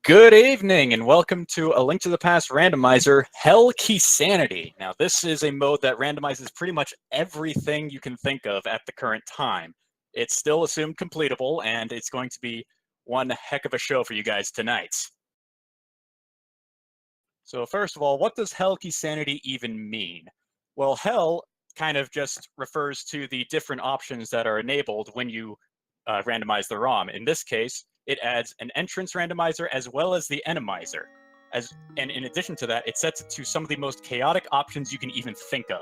Good evening, and welcome to A Link to the Past randomizer, Hell Key Sanity. Now, this is a mode that randomizes pretty much everything you can think of at the current time. It's still assumed completable, and it's going to be one heck of a show for you guys tonight. So first of all, what does Hell Key Sanity even mean? Well, Hell kind of just refers to the different options that are enabled when you randomize the ROM. In this case, it adds an entrance randomizer as well as the enemizer. And in addition to that, it sets it to some of the most chaotic options you can even think of.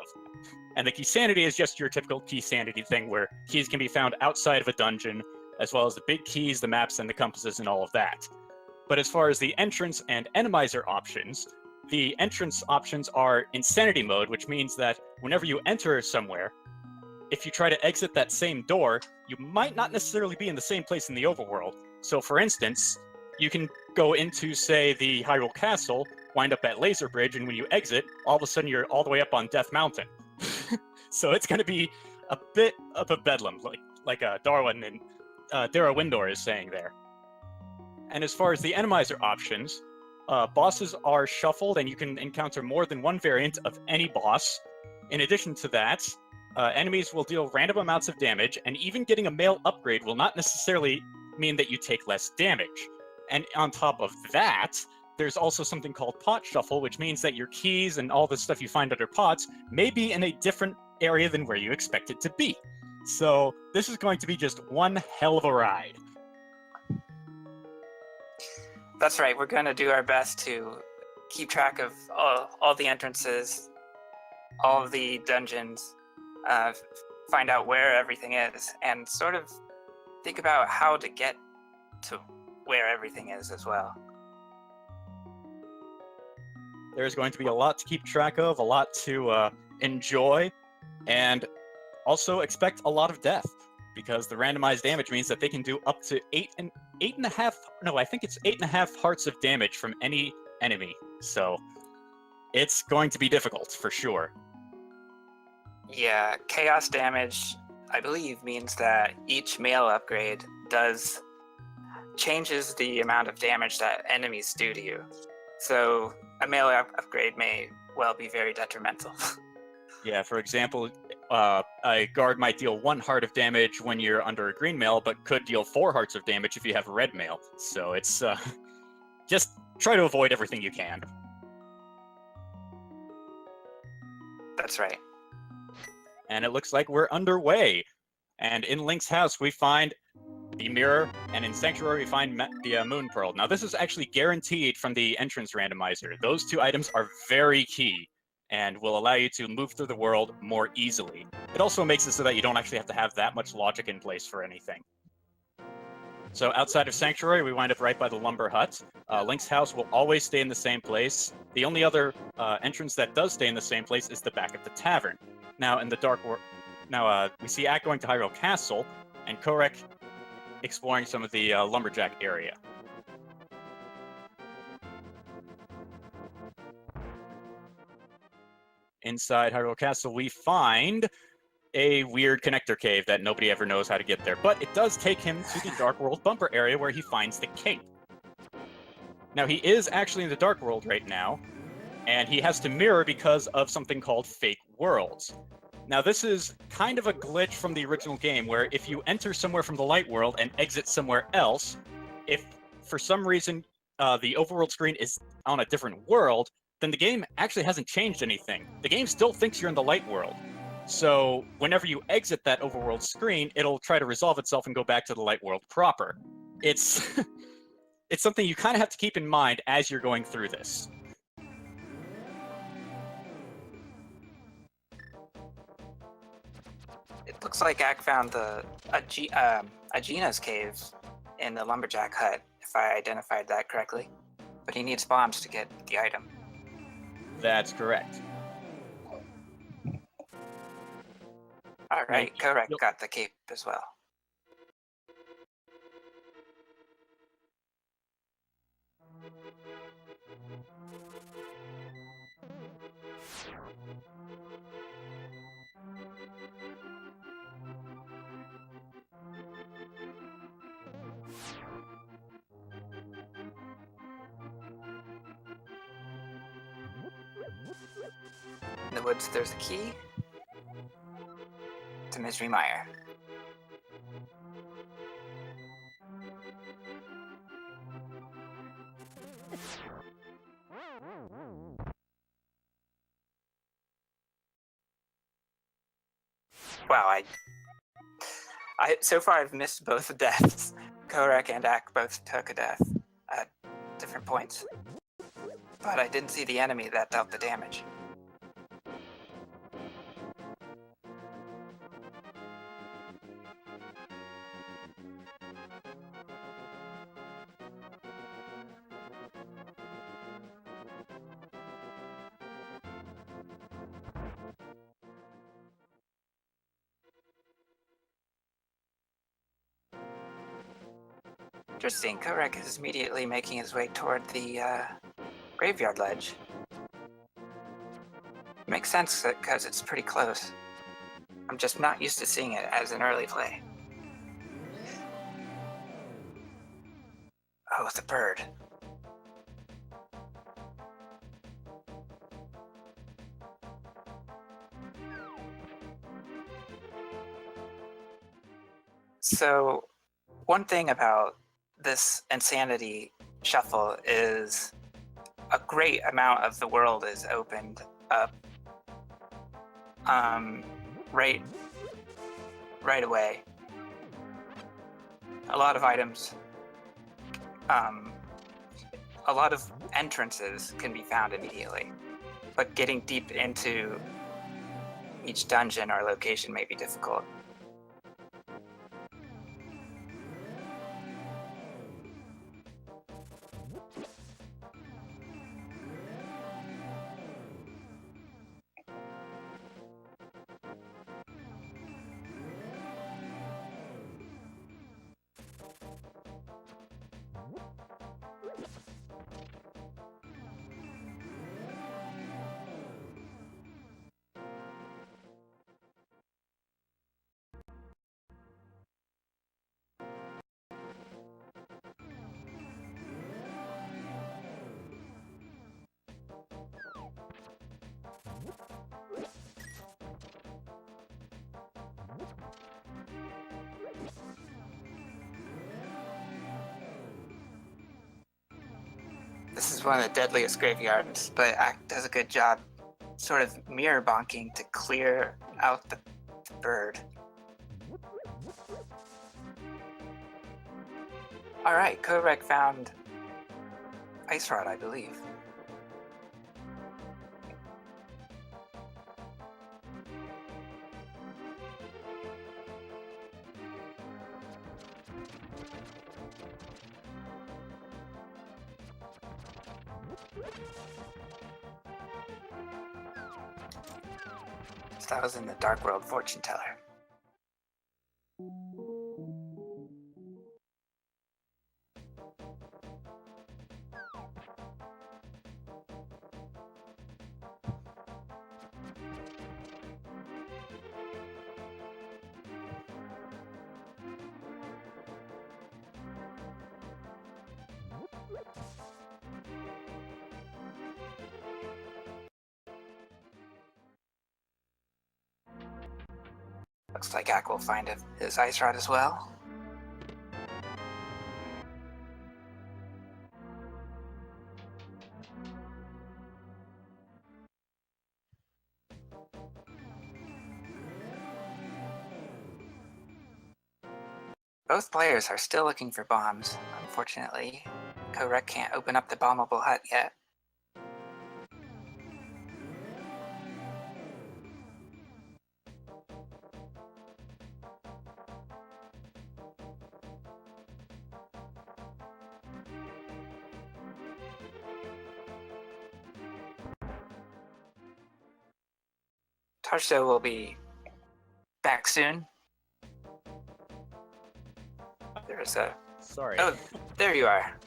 And the key sanity is just your typical key sanity thing where keys can be found outside of a dungeon, as well as the big keys, the maps, and the compasses, and all of that. But as far as the entrance and enemizer options, the entrance options are insanity mode, which means that whenever you enter somewhere, if you try to exit that same door, you might not necessarily be in the same place in the overworld. So for instance, you can go into, say, the Hyrule Castle, wind up at Laser Bridge, and when you exit, all of a sudden you're all the way up on Death Mountain. So it's going to be a bit of a bedlam, like Darwin and Dara Windor is saying there. And as far as the enemizer options, bosses are shuffled, and you can encounter more than one variant of any boss. In addition to that, enemies will deal random amounts of damage, and even getting a male upgrade will not necessarily mean that you take less damage. And on top of that, there's also something called pot shuffle, which means that your keys and all the stuff you find under pots may be in a different area than where you expect it to be. So this is going to be just one hell of a ride. That's right, we're going to do our best to keep track of all the entrances, all of the dungeons, find out where everything is, and sort of think about how to get to where everything is as well. There's going to be a lot to keep track of, a lot to enjoy, and also expect a lot of death, because the randomized damage means that they can do up to 8.5 hearts of damage from any enemy. So it's going to be difficult for sure. Yeah, chaos damage, I believe, means that each male upgrade changes the amount of damage that enemies do to you. So a male upgrade may well be very detrimental. Yeah, for example, a guard might deal 1 heart of damage when you're under a green mail, but could deal 4 hearts of damage if you have a red mail. So it's just try to avoid everything you can. That's right. And it looks like we're underway. And in Link's house, we find the mirror, and in Sanctuary, we find the Moon Pearl. Now, this is actually guaranteed from the entrance randomizer. Those 2 items are very key and will allow you to move through the world more easily. It also makes it so that you don't actually have to have that much logic in place for anything. So outside of Sanctuary, we wind up right by the lumber hut. Link's house will always stay in the same place. The only other entrance that does stay in the same place is the back of the tavern. Now, in the Dark World, we see Ack going to Hyrule Castle, and Korek exploring some of the lumberjack area. Inside Hyrule Castle, we find a weird connector cave that nobody ever knows how to get there, but it does take him to the Dark World bumper area where he finds the cape. Now, he is actually in the Dark World right now, and he has to mirror because of something called fake worlds. Now, this is kind of a glitch from the original game, where if you enter somewhere from the light world and exit somewhere else, if for some reason the overworld screen is on a different world, then the game actually hasn't changed anything. The game still thinks you're in the light world. So whenever you exit that overworld screen, it'll try to resolve itself and go back to the light world proper. It's it's something you kind of have to keep in mind as you're going through this. It looks like Ack found Agina's cave in the lumberjack hut, if I identified that correctly. But he needs bombs to get the item. That's correct. All right, Korek got the cape as well. In the woods, there's a key to Mystery Mire. Wow, so far I've missed both deaths. Korek and Ak both took a death at different points. But I didn't see the enemy that dealt the damage. Interesting, Korek is immediately making his way toward the graveyard ledge. Makes sense because it's pretty close. I'm just not used to seeing it as an early play. Oh, the bird. So, one thing about this Insanity shuffle is a great amount of the world is opened up right away. A lot of items, a lot of entrances can be found immediately, but getting deep into each dungeon or location may be difficult. This is one of the deadliest graveyards, but Act does a good job sort of mirror bonking to clear out the bird. Alright, Korek found Ice Rod, I believe. So that was in the Dark World Fortune Teller. Looks like Ak will find his Ice Rod as well. Both players are still looking for bombs. Unfortunately, Korek can't open up the bombable hut yet. Tarsho will be back soon. There's a... Sorry. Oh, there you are.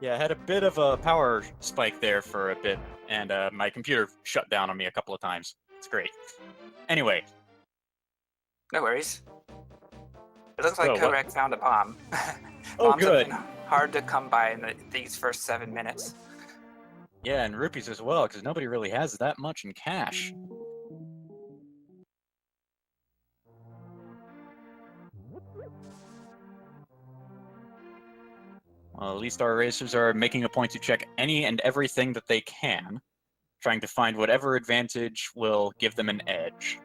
Yeah, I had a bit of a power spike there for a bit, and my computer shut down on me a couple of times. It's great. Anyway. No worries. It looks like Korek found a bomb. Oh, Bombs good. have been hard to come by in these first 7 minutes. Yeah, and rupees as well, because nobody really has that much in cash. Well, at least our racers are making a point to check any and everything that they can, trying to find whatever advantage will give them an edge.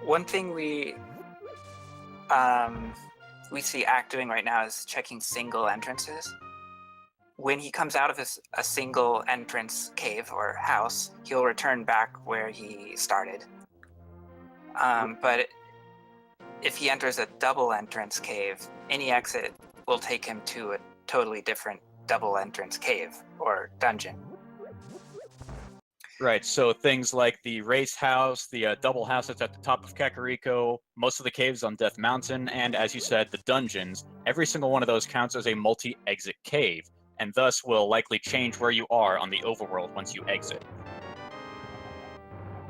One thing we see Act doing right now is checking single entrances. When he comes out of a single entrance cave or house, he'll return back where he started. But if he enters a double entrance cave, any exit will take him to a totally different double entrance cave or dungeon. Right, so things like the race house, the double house that's at the top of Kakariko, most of the caves on Death Mountain, and as you said, the dungeons, every single one of those counts as a multi-exit cave, and thus will likely change where you are on the overworld once you exit.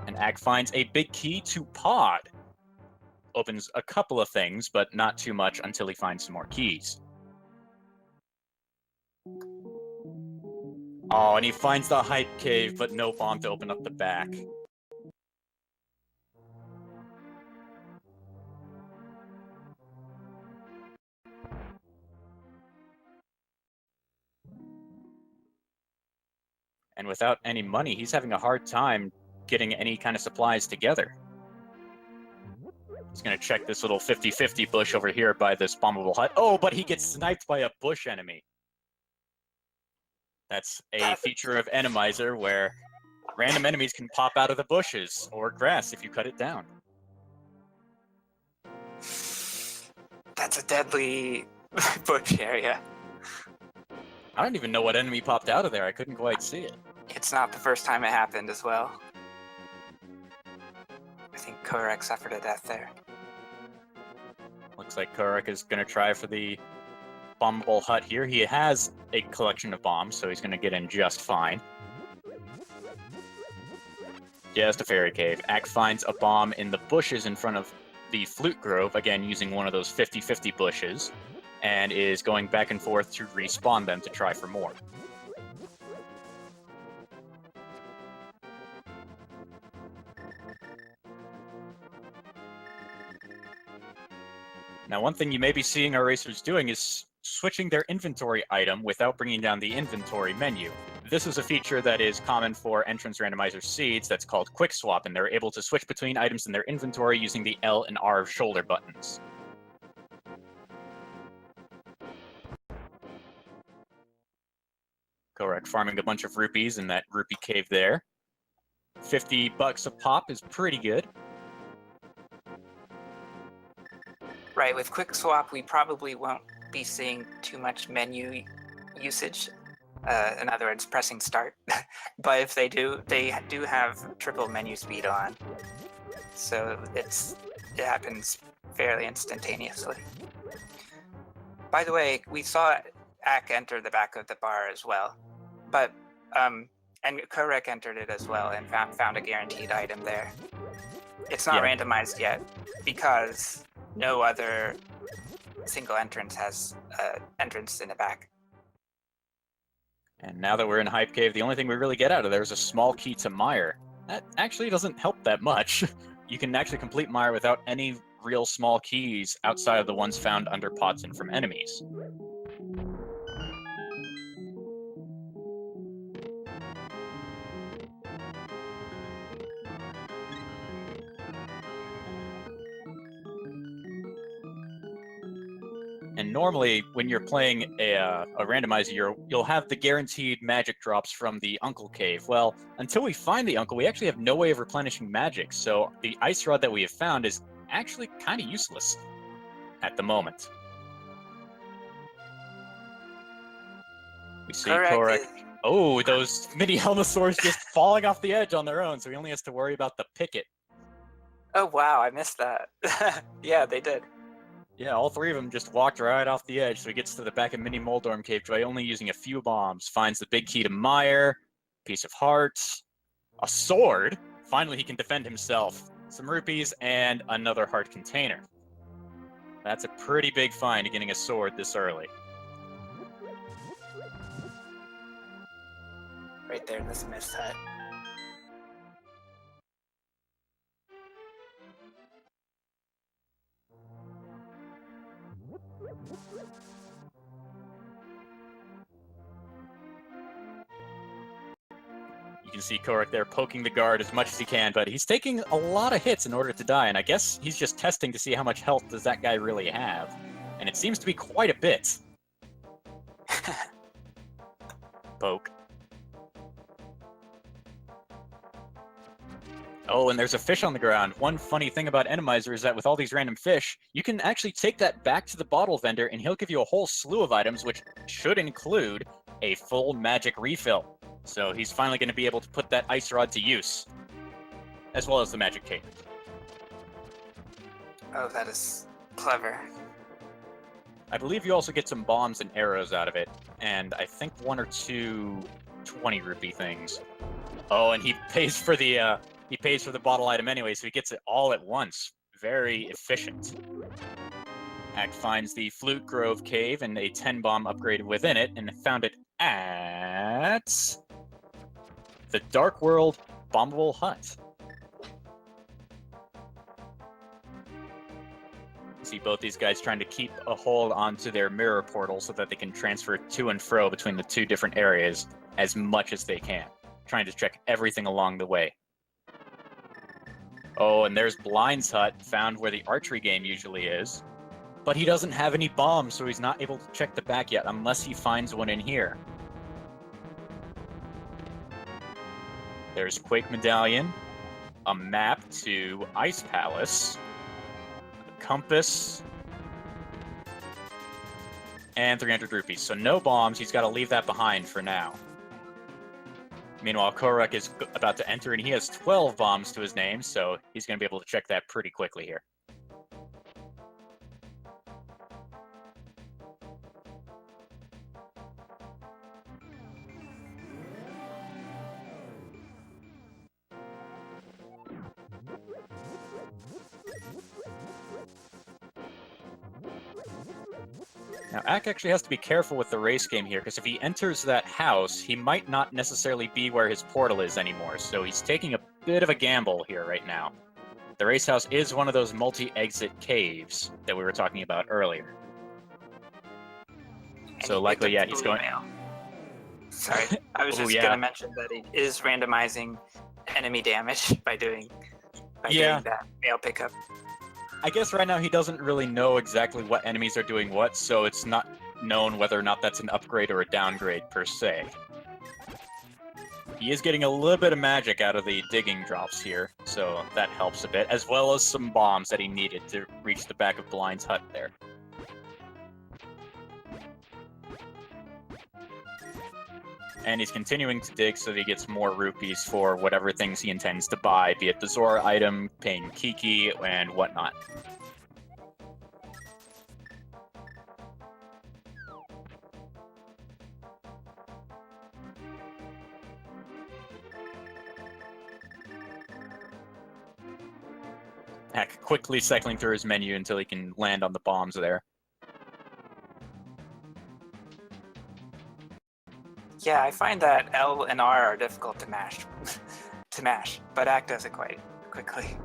And Ack finds a big key to Pod. Opens a couple of things, but not too much until he finds some more keys. Oh, and he finds the hype cave, but no bomb to open up the back. And without any money, he's having a hard time getting any kind of supplies together. He's going to check this little 50-50 bush over here by this bombable hut. Oh, but he gets sniped by a bush enemy. That's a feature of Enemizer where random enemies can pop out of the bushes or grass if you cut it down. That's a deadly bush area. I don't even know what enemy popped out of there. I couldn't quite see it. It's not the first time it happened as well. I think Korek suffered a death there. Looks like Korek is going to try for the bombable hut here. He has a collection of bombs, so he's going to get in just fine. Just a fairy cave. Ack finds a bomb in the bushes in front of the flute grove, again using one of those 50-50 bushes, and is going back and forth to respawn them to try for more. Now, one thing you may be seeing our racers doing is switching their inventory item without bringing down the inventory menu. This is a feature that is common for entrance randomizer seeds that's called quick swap, and they're able to switch between items in their inventory using the L and R shoulder buttons. Correct, farming a bunch of rupees in that rupee cave there. $50 a pop is pretty good. Right, with quick swap, we probably won't be seeing too much menu usage. In other words, pressing start. But if they do have triple menu speed on, so it happens fairly instantaneously. By the way, we saw Ack enter the back of the bar as well, but and Korek entered it as well and found a guaranteed item there. It's not randomized yet because no other single entrance has entrance in the back. And now that we're in Hype Cave, the only thing we really get out of there is a small key to Mire. That actually doesn't help that much. You can actually complete Mire without any real small keys outside of the ones found under pots and from enemies. And normally, when you're playing a randomizer, you'll have the guaranteed magic drops from the Uncle Cave. Well, until we find the Uncle, we actually have no way of replenishing magic, so the Ice Rod that we have found is actually kind of useless at the moment. We see Korek. Oh, those mini Helmosaurs just falling off the edge on their own, so he only has to worry about the picket. Oh, wow, I missed that. Yeah, they did. Yeah, all three of them just walked right off the edge, so he gets to the back of Mini Moldorm Cave by only using a few bombs. Finds the big key to Mire, piece of hearts, a sword. Finally, he can defend himself. Some rupees and another heart container. That's a pretty big find, getting a sword this early. Right there in the Smith's hut. You can see Korak there poking the guard as much as he can, but he's taking a lot of hits in order to die, and I guess he's just testing to see how much health does that guy really have. And it seems to be quite a bit. Poke. Oh, and there's a fish on the ground. One funny thing about Enemizer is that with all these random fish, you can actually take that back to the bottle vendor, and he'll give you a whole slew of items, which should include a full magic refill. So he's finally going to be able to put that ice rod to use, as well as the magic cape. Oh, that is clever. I believe you also get some bombs and arrows out of it, and I think 1 or 2 20 rupee things. Oh, and he pays for the bottle item anyway, so he gets it all at once. Very efficient. Act finds the Flute Grove Cave and a 10 bomb upgrade within it, and found it at the Dark World Bombable Hut. See both these guys trying to keep a hold onto their mirror portal so that they can transfer to and fro between the two different areas as much as they can, trying to check everything along the way. Oh, and there's Blind's hut, found where the archery game usually is. But he doesn't have any bombs, so he's not able to check the back yet, unless he finds one in here. There's Quake Medallion, a map to Ice Palace, a compass, and 300 rupees. So no bombs, he's got to leave that behind for now. Meanwhile, Korak is about to enter, and he has 12 bombs to his name, so he's going to be able to check that pretty quickly here. Now, Ak actually has to be careful with the race game here, because if he enters that house, he might not necessarily be where his portal is anymore, so he's taking a bit of a gamble here right now. The race house is one of those multi-exit caves that we were talking about earlier. And So he likely, picked up yeah, he's blue going... mail. Sorry, I was Oh, just yeah. going to mention that he is randomizing enemy damage by doing that mail pickup. I guess right now he doesn't really know exactly what enemies are doing what, so it's not known whether or not that's an upgrade or a downgrade per se. He is getting a little bit of magic out of the digging drops here, so that helps a bit, as well as some bombs that he needed to reach the back of Blind's hut there. And he's continuing to dig so that he gets more rupees for whatever things he intends to buy, be it the Zora item, paying Kiki, and whatnot. Heck, quickly cycling through his menu until he can land on the bombs there. Yeah, I find that L and R are difficult to mash, but Act does it quite quickly.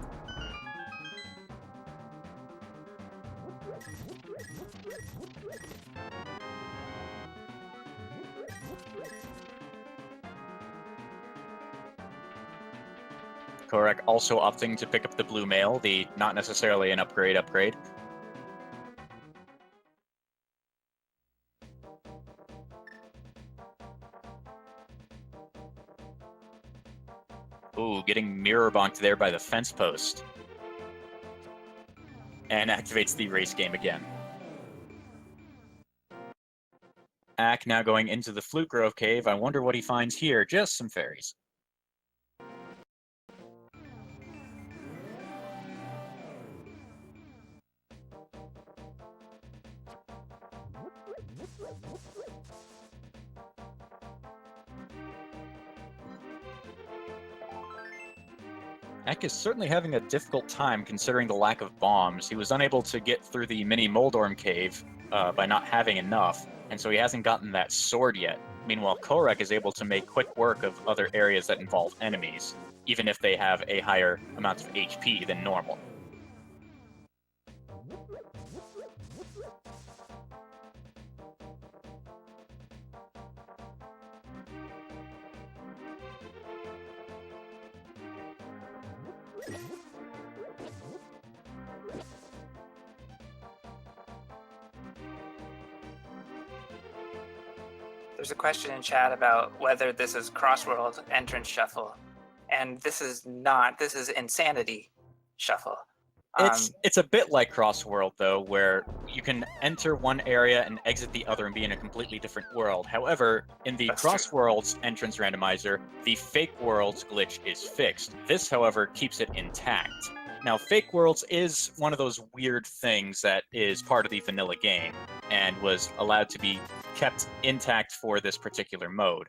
Korak also opting to pick up the blue mail, the not necessarily an upgrade. Ooh, getting mirror bonked there by the fence post. And activates the race game again. Ak now going into the Flute Grove Cave. I wonder what he finds here. Just some fairies. Eck is certainly having a difficult time considering the lack of bombs. He was unable to get through the mini Moldorm cave by not having enough, and so he hasn't gotten that sword yet. Meanwhile, Korek is able to make quick work of other areas that involve enemies, even if they have a higher amount of HP than normal. There's a question in chat about whether this is Crossworld Entrance Shuffle, and this is not. This is Insanity Shuffle. It's a bit like Crossworld, though, where you can enter one area and exit the other and be in a completely different world. However, in the Crossworld's entrance randomizer, the Fake Worlds glitch is fixed. This, however, keeps it intact. Now, Fake Worlds is one of those weird things that is part of the vanilla game, and was allowed to be kept intact for this particular mode.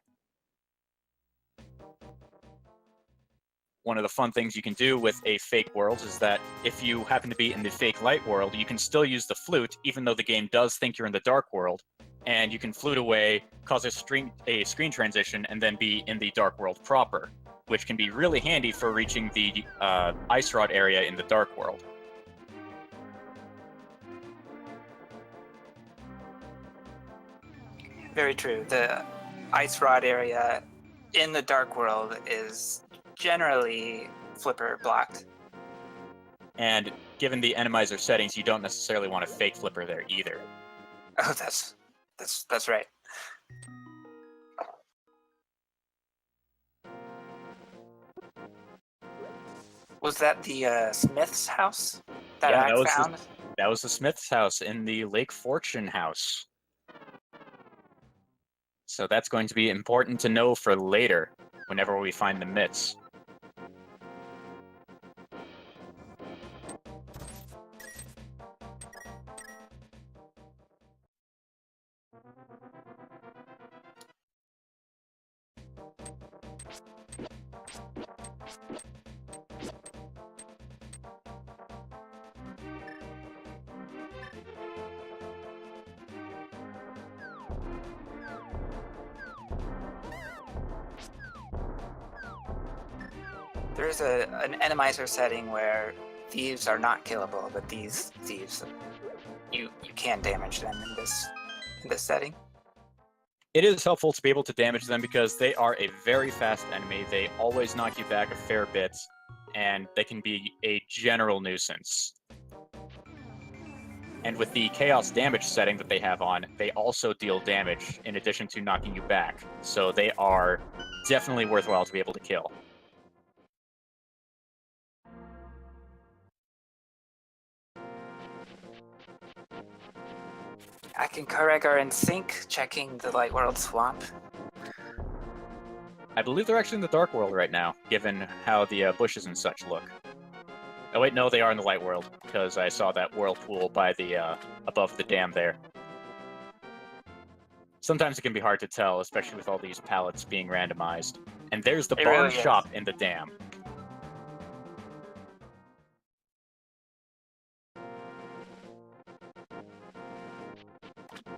One of the fun things you can do with a fake world is that if you happen to be in the fake light world, you can still use the flute, even though the game does think you're in the dark world, and you can flute away, cause a screen transition, and then be in the dark world proper, which can be really handy for reaching the ice rod area in the dark world. Very true. The ice rod area in the dark world is generally flipper blocked. And given the enemizer settings, you don't necessarily want a fake flipper there either. Oh, that's right. Was that the Smith's house that Yeah, I found? That was the Smith's house in the Lake Fortune house. So that's going to be important to know for later, whenever we find the myths. There is an enemizer setting where thieves are not killable, but these thieves, you can damage them in this setting. It is helpful to be able to damage them because they are a very fast enemy. They always knock you back a fair bit, and they can be a general nuisance. And with the chaos damage setting that they have on, they also deal damage in addition to knocking you back. So they are definitely worthwhile to be able to kill. Ack and Kareg are in sync, checking the Light World Swamp. I believe they're actually in the Dark World right now, given how the bushes and such look. Oh wait, no, they are in the Light World, because I saw that whirlpool by the above the dam there. Sometimes it can be hard to tell, especially with all these pallets being randomized. And there's the barn shop in the dam.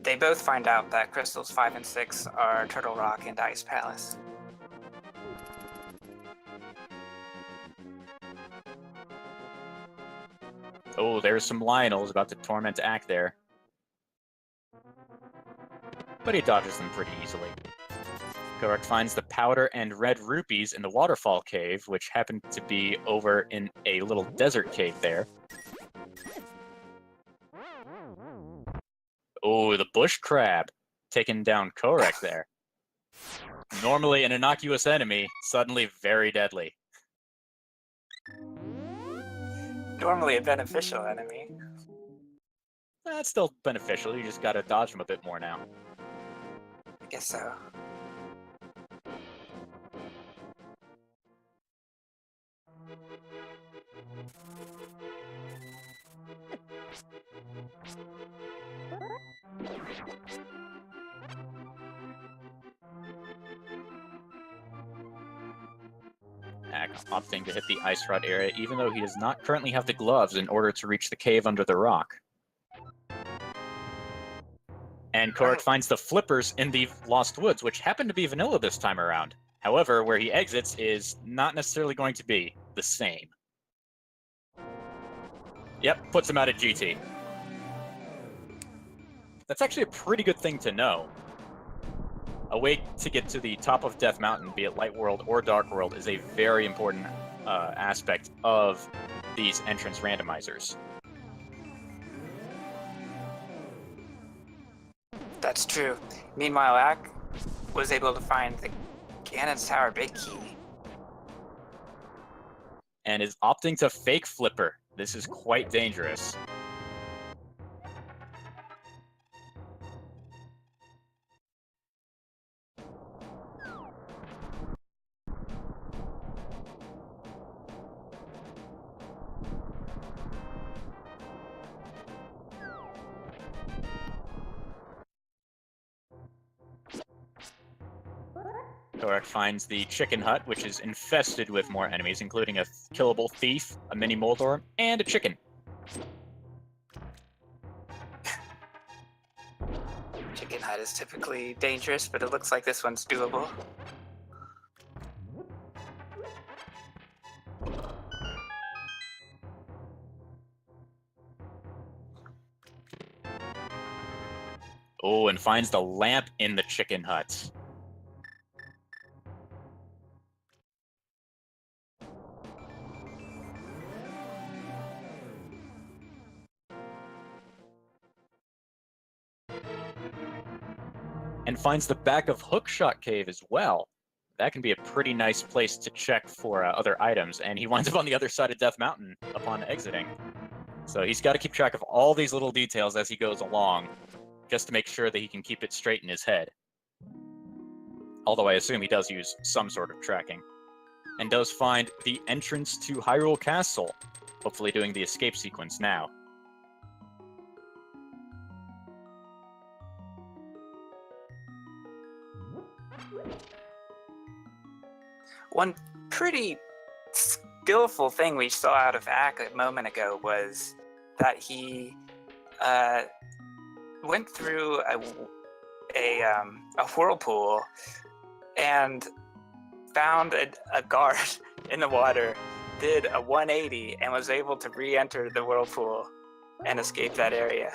They both find out that crystals 5 and 6 are Turtle Rock and Ice Palace. Oh, there's some Lionels about to torment Ack there. But he dodges them pretty easily. Korek finds the powder and red rupees in the waterfall cave, which happen to be over in a little desert cave there. Oh, the bush crab taking down Korek there. Normally an innocuous enemy, suddenly very deadly. Normally a beneficial enemy. That's still beneficial, you just gotta dodge them a bit more now. I guess so. Ak opting to hit the ice rod area, even though he does not currently have the gloves in order to reach the cave under the rock. And Korak finds the flippers in the Lost Woods, which happen to be vanilla this time around. However, where he exits is not necessarily going to be the same. Yep, puts him out at GT. That's actually a pretty good thing to know. A way to get to the top of Death Mountain, be it Light World or Dark World, is a very important aspect of these entrance randomizers. That's true. Meanwhile, Ak was able to find the Ganon's Tower Big Key. And is opting to fake Flipper. This is quite dangerous. Korak finds the chicken hut, which is infested with more enemies, including a killable thief, a mini Moldorm, and a chicken. Chicken hut is typically dangerous, but it looks like this one's doable. Oh, and finds the lamp in the chicken hut. And finds the back of Hookshot Cave as well. That can be a pretty nice place to check for other items, and he winds up on the other side of Death Mountain upon exiting. So he's got to keep track of all these little details as he goes along, just to make sure that he can keep it straight in his head. Although I assume he does use some sort of tracking. And does find the entrance to Hyrule Castle, hopefully doing the escape sequence now. One pretty skillful thing we saw out of Ak a moment ago was that he went through a whirlpool and found a guard in the water, did a 180, and was able to re-enter the whirlpool and escape that area.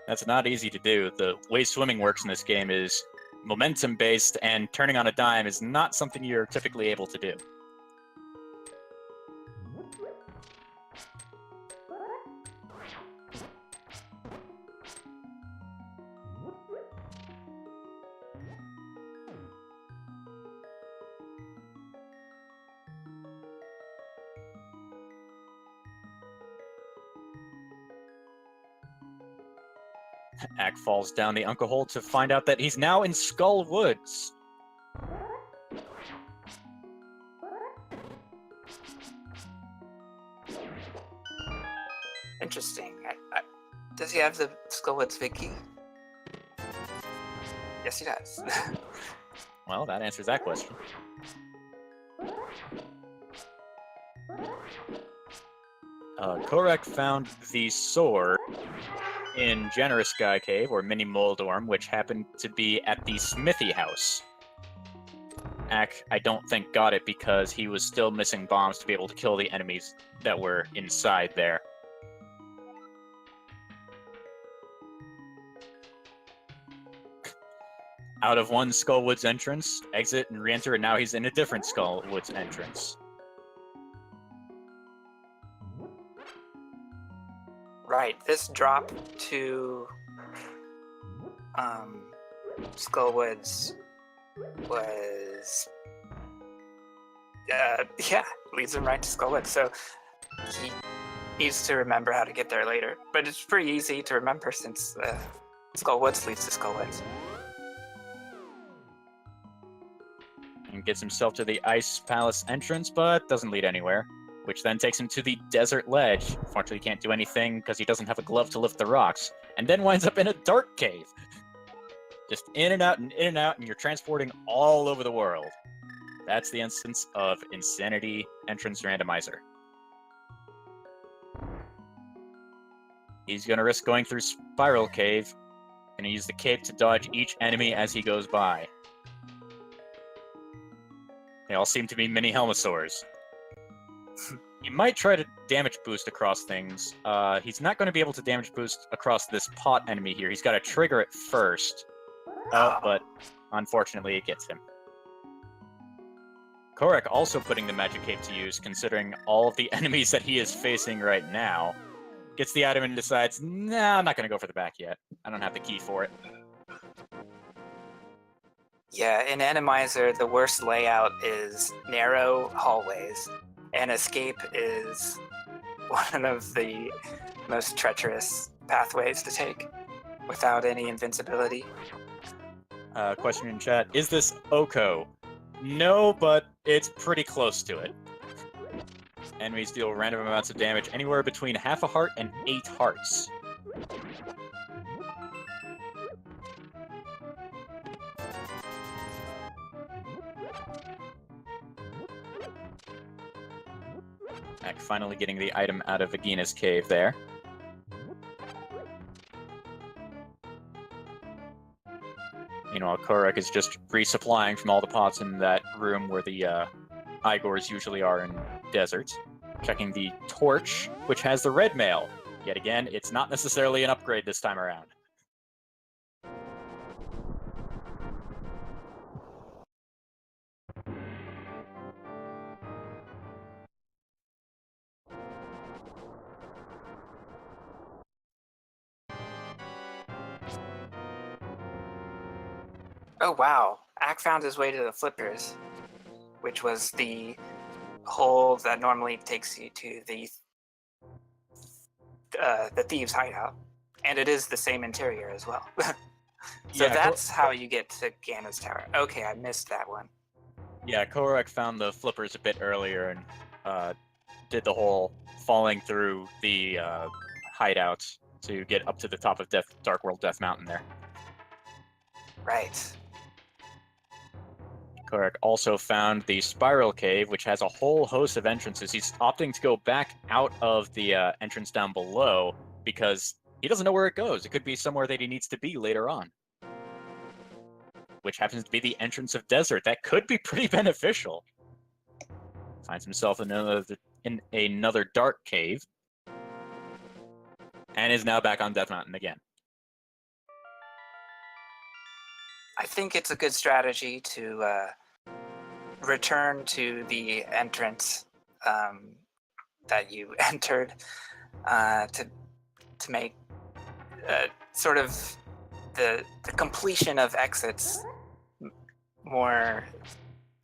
That's not easy to do. The way swimming works in this game is momentum-based, and turning on a dime is not something you're typically able to do. Ak falls down the Uncle Hole to find out that he's now in Skull Woods. Interesting. Does he have the Skullwoods Big Key? Yes, he does. Well, that answers that question. Korak found the sword in Generous Sky Cave, or Mini Moldorm, which happened to be at the Smithy House. Ak, I don't think, got it because he was still missing bombs to be able to kill the enemies that were inside there. Out of one Skullwoods entrance, exit and re-enter, and now he's in a different Skullwoods entrance. Right, this drop to Skullwoods was yeah, leads him right to Skullwoods. So he needs to remember how to get there later. But it's pretty easy to remember since Skullwoods leads to Skullwoods. And gets himself to the Ice Palace entrance, but doesn't lead anywhere, which then takes him to the Desert Ledge. Unfortunately, he can't do anything because he doesn't have a glove to lift the rocks, and then winds up in a dark cave. Just in and out, and you're transporting all over the world. That's the instance of Insanity Entrance Randomizer. He's going to risk going through Spiral Cave, and use the cape to dodge each enemy as he goes by. They all seem to be mini Helmosaurs. He might try to damage boost across things. He's not going to be able to damage boost across this pot enemy here. He's got to trigger it first. But unfortunately it gets him. Korek also putting the magic cape to use, considering all of the enemies that he is facing right now. Gets the item and decides, nah, I'm not going to go for the back yet. I don't have the key for it. Yeah, in Randomizer, the worst layout is narrow hallways, and escape is one of the most treacherous pathways to take without any invincibility. Question in chat, is this Oko? No, but it's pretty close to it. Enemies deal random amounts of damage, anywhere between half a heart and 8 hearts. Ak finally getting the item out of Agina's cave there. Meanwhile, Korek is just resupplying from all the pots in that room where the Igors usually are in deserts. Checking the torch, which has the red mail. Yet again, it's not necessarily an upgrade this time around. Oh wow, Ak found his way to the flippers, which was the hole that normally takes you to the thieves' hideout, and it is the same interior as well. So Yeah, that's how you get to Gano's tower. Okay, I missed that one. Yeah, Korek found the flippers a bit earlier and did the whole falling through the hideout to get up to the top of Dark World Death Mountain there. Right. Korek also found the Spiral Cave, which has a whole host of entrances. He's opting to go back out of the entrance down below because he doesn't know where it goes. It could be somewhere that he needs to be later on, which happens to be the entrance of Desert. That could be pretty beneficial. Finds himself in another dark cave, and is now back on Death Mountain again. I think it's a good strategy to return to the entrance that you entered to make sort of the completion of exits more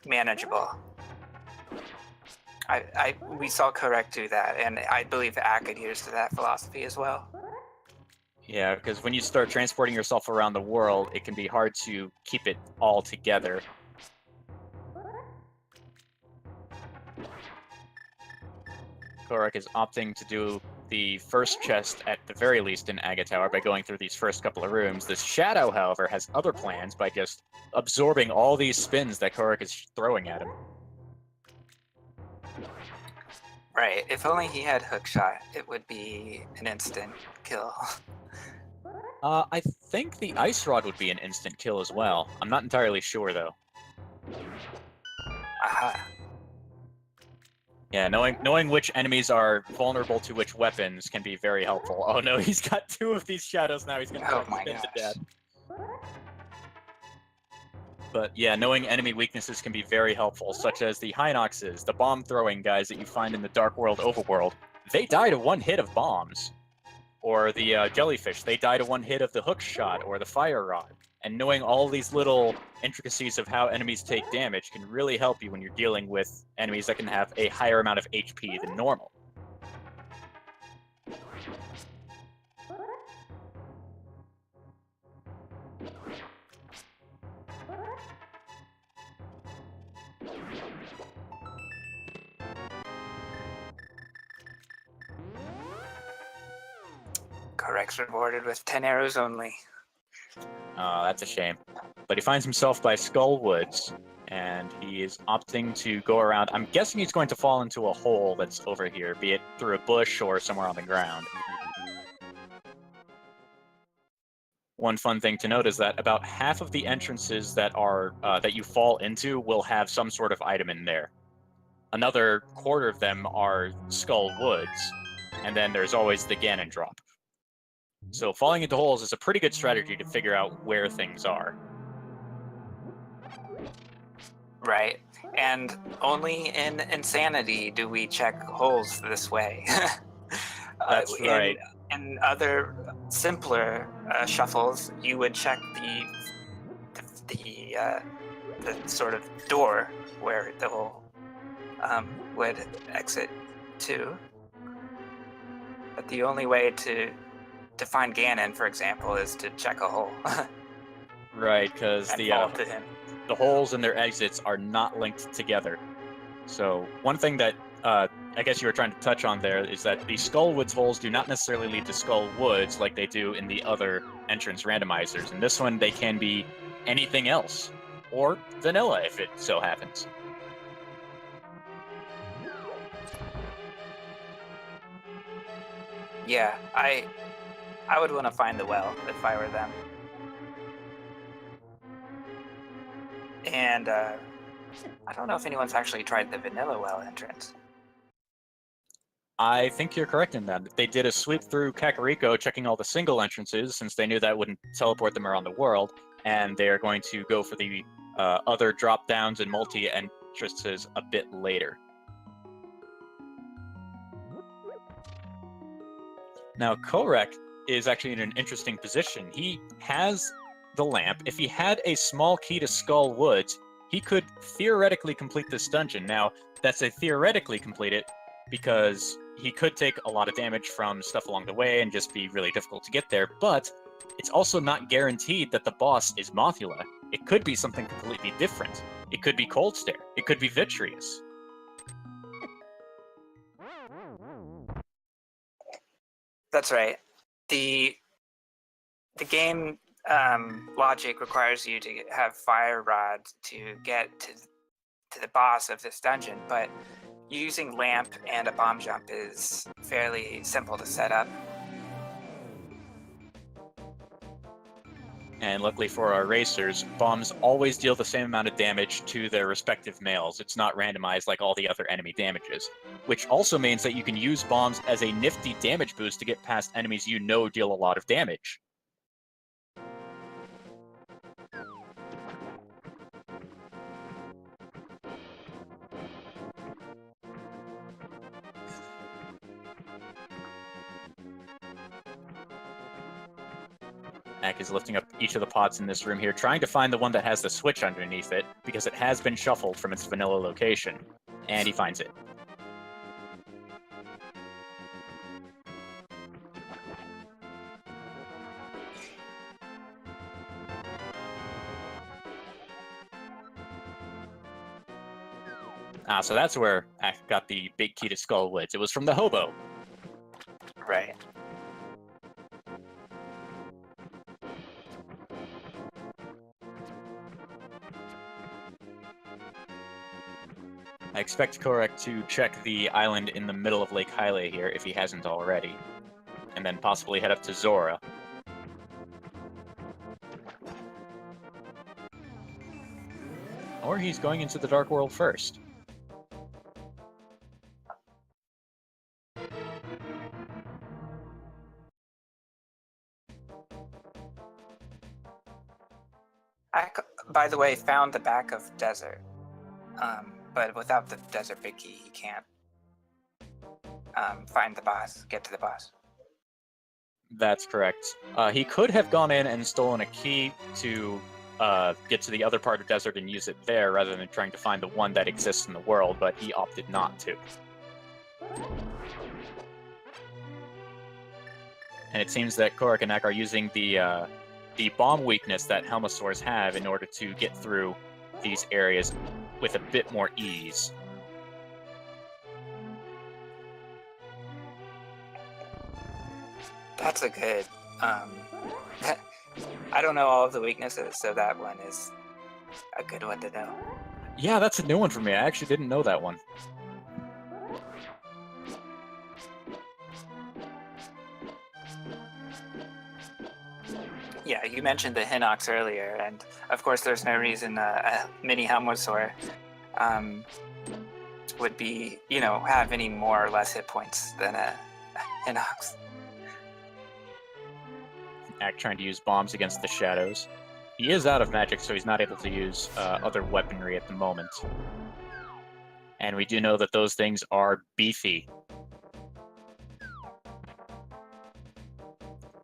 manageable. We saw Korek do that, and I believe Ak adheres to that philosophy as well. Yeah, because when you start transporting yourself around the world, it can be hard to keep it all together. Korek is opting to do the first chest, at the very least, in Aga Tower by going through these first couple of rooms. This Shadow, however, has other plans by just absorbing all these spins that Korek is throwing at him. Right, if only he had hookshot, it would be an instant kill. I think the Ice Rod would be an instant kill as well. I'm not entirely sure, though. Aha. Yeah, knowing which enemies are vulnerable to which weapons can be very helpful. Oh no, he's got 2 of these shadows now. He's gonna spin to death. But yeah, knowing enemy weaknesses can be very helpful, such as the Hinoxes, the bomb-throwing guys that you find in the Dark World overworld. They die to 1 hit of bombs. Or the jellyfish, they die to 1 hit of the hook shot or the fire rod. And knowing all these little intricacies of how enemies take damage can really help you when you're dealing with enemies that can have a higher amount of HP than normal. Korek's rewarded with 10 arrows only. Oh, that's a shame. But he finds himself by Skull Woods, And he is opting to go around. I'm guessing he's going to fall into a hole that's over here, be it through a bush or somewhere on the ground. One fun thing to note is that about half of the entrances that are that you fall into will have some sort of item in there. Another quarter of them are Skull Woods, and then there's always the Ganon drop. So falling into holes is a pretty good strategy to figure out where things are. Right. And only in Insanity do we check holes this way. That's right. In other simpler shuffles, you would check the sort of door where the hole would exit to. But the only way to find Ganon, for example, is to check a hole. Right, because and fall to him. The holes and their exits are not linked together. So one thing that I guess you were trying to touch on there is that the Skull Woods holes do not necessarily lead to Skull Woods like they do in the other entrance randomizers. In this one, they can be anything else, or vanilla if it so happens. Yeah, I would want to find the well if I were them. And I don't know if anyone's actually tried the vanilla well entrance. I think you're correct in that. They did a sweep through Kakariko, checking all the single entrances, since they knew that wouldn't teleport them around the world, and they are going to go for the other drop-downs and multi-entrances a bit later. Now, Korek is actually in an interesting position. He has the lamp. If he had a small key to Skull Woods, he could theoretically complete this dungeon. Now, that's a theoretically complete it, because he could take a lot of damage from stuff along the way and just be really difficult to get there, but it's also not guaranteed that the boss is Mothula. It could be something completely different. It could be Cold Stare. It could be Vitreous. That's right. The game logic requires you to have Fire Rod to get to the boss of this dungeon, but using Lamp and a bomb jump is fairly simple to set up. And luckily for our racers, bombs always deal the same amount of damage to their respective males. It's not randomized like all the other enemy damages, which also means that you can use bombs as a nifty damage boost to get past enemies you know deal a lot of damage. Mac is lifting up each of the pots in this room here, trying to find the one that has the switch underneath it, because it has been shuffled from its vanilla location. And he finds it. So that's where Mac got the big key to Skull Woods. It was from the hobo. Right. I expect Korek to check the island in the middle of Lake Hylia here, if he hasn't already. And then possibly head up to Zora. Or he's going into the Dark World first. I, by the way, found the back of Desert. But without the Desert Big Key, he can't find the boss, get to the boss. That's correct. He could have gone in and stolen a key to get to the other part of Desert and use it there, rather than trying to find the one that exists in the world, but he opted not to. And it seems that Korek and Nak are using the bomb weakness that Helmosaurs have in order to get through these areas with a bit more ease. That's a good... I don't know all of the weaknesses, so that one is a good one to know. Yeah, that's a new one for me. I actually didn't know that one. Yeah, you mentioned the Hinox earlier, and of course, there's no reason a mini Helmosaur would be, have any more or less hit points than a Hinox. Act trying to use bombs against the shadows. He is out of magic, so he's not able to use other weaponry at the moment. And we do know that those things are beefy.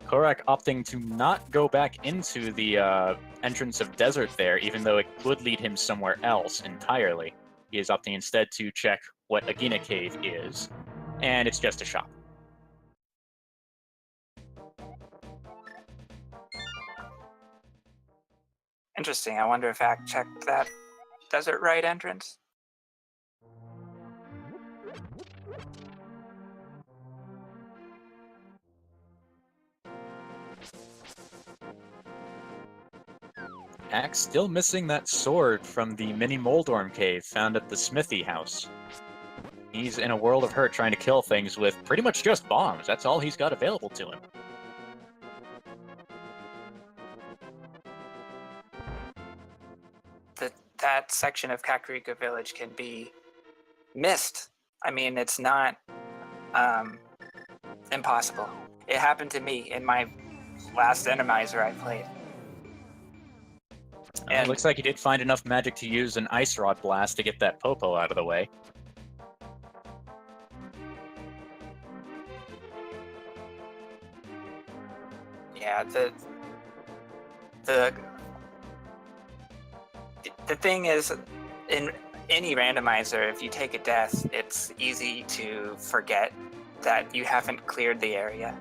Korak opting to not go back into the entrance of desert there, even though it could lead him somewhere else entirely. He is opting instead to check what Agina Cave is, and it's just a shop. Interesting. I wonder if Act checked that desert right entrance. Axe still missing that sword from the mini Moldorm cave found at the Smithy house. He's in a world of hurt trying to kill things with pretty much just bombs. That's all he's got available to him. That section of Kakariko Village can be missed. I mean, it's not impossible. It happened to me in my last Randomizer I played. It looks like he did find enough magic to use an Ice Rod Blast to get that Popo out of the way. Yeah, the thing is, in any randomizer, if you take a death, it's easy to forget that you haven't cleared the area,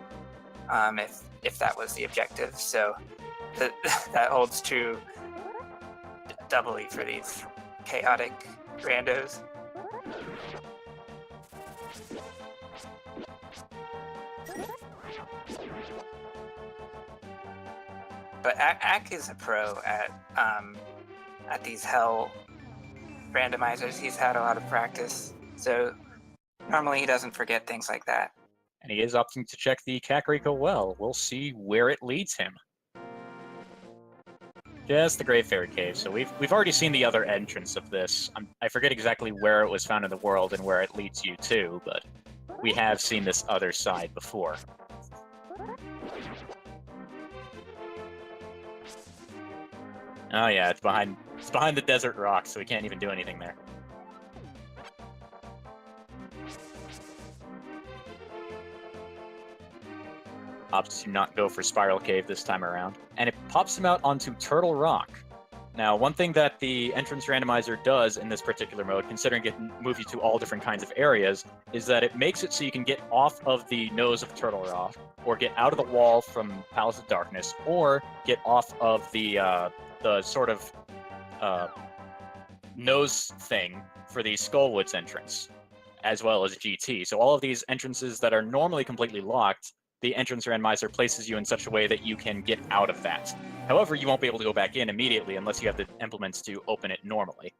if that was the objective. So that holds true doubly for these chaotic randos. But Ak is a pro at these hell randomizers. He's had a lot of practice, so normally he doesn't forget things like that. And he is opting to check the Kakariko well. We'll see where it leads him. Just the Great Fairy Cave. So we've already seen the other entrance of this. I forget exactly where it was found in the world and where it leads you to, but we have seen this other side before. Oh yeah, it's behind the desert rock, so we can't even do anything there. Opts to not go for Spiral Cave this time around, and it pops him out onto Turtle Rock. Now, one thing that the entrance randomizer does in this particular mode, considering it can move you to all different kinds of areas, is that it makes it so you can get off of the nose of Turtle Rock, or get out of the wall from Palace of Darkness, or get off of the sort of nose thing for the Skullwoods entrance, as well as GT. So all of these entrances that are normally completely locked, the entrance randomizer places you in such a way that you can get out of that. However, you won't be able to go back in immediately unless you have the implements to open it normally.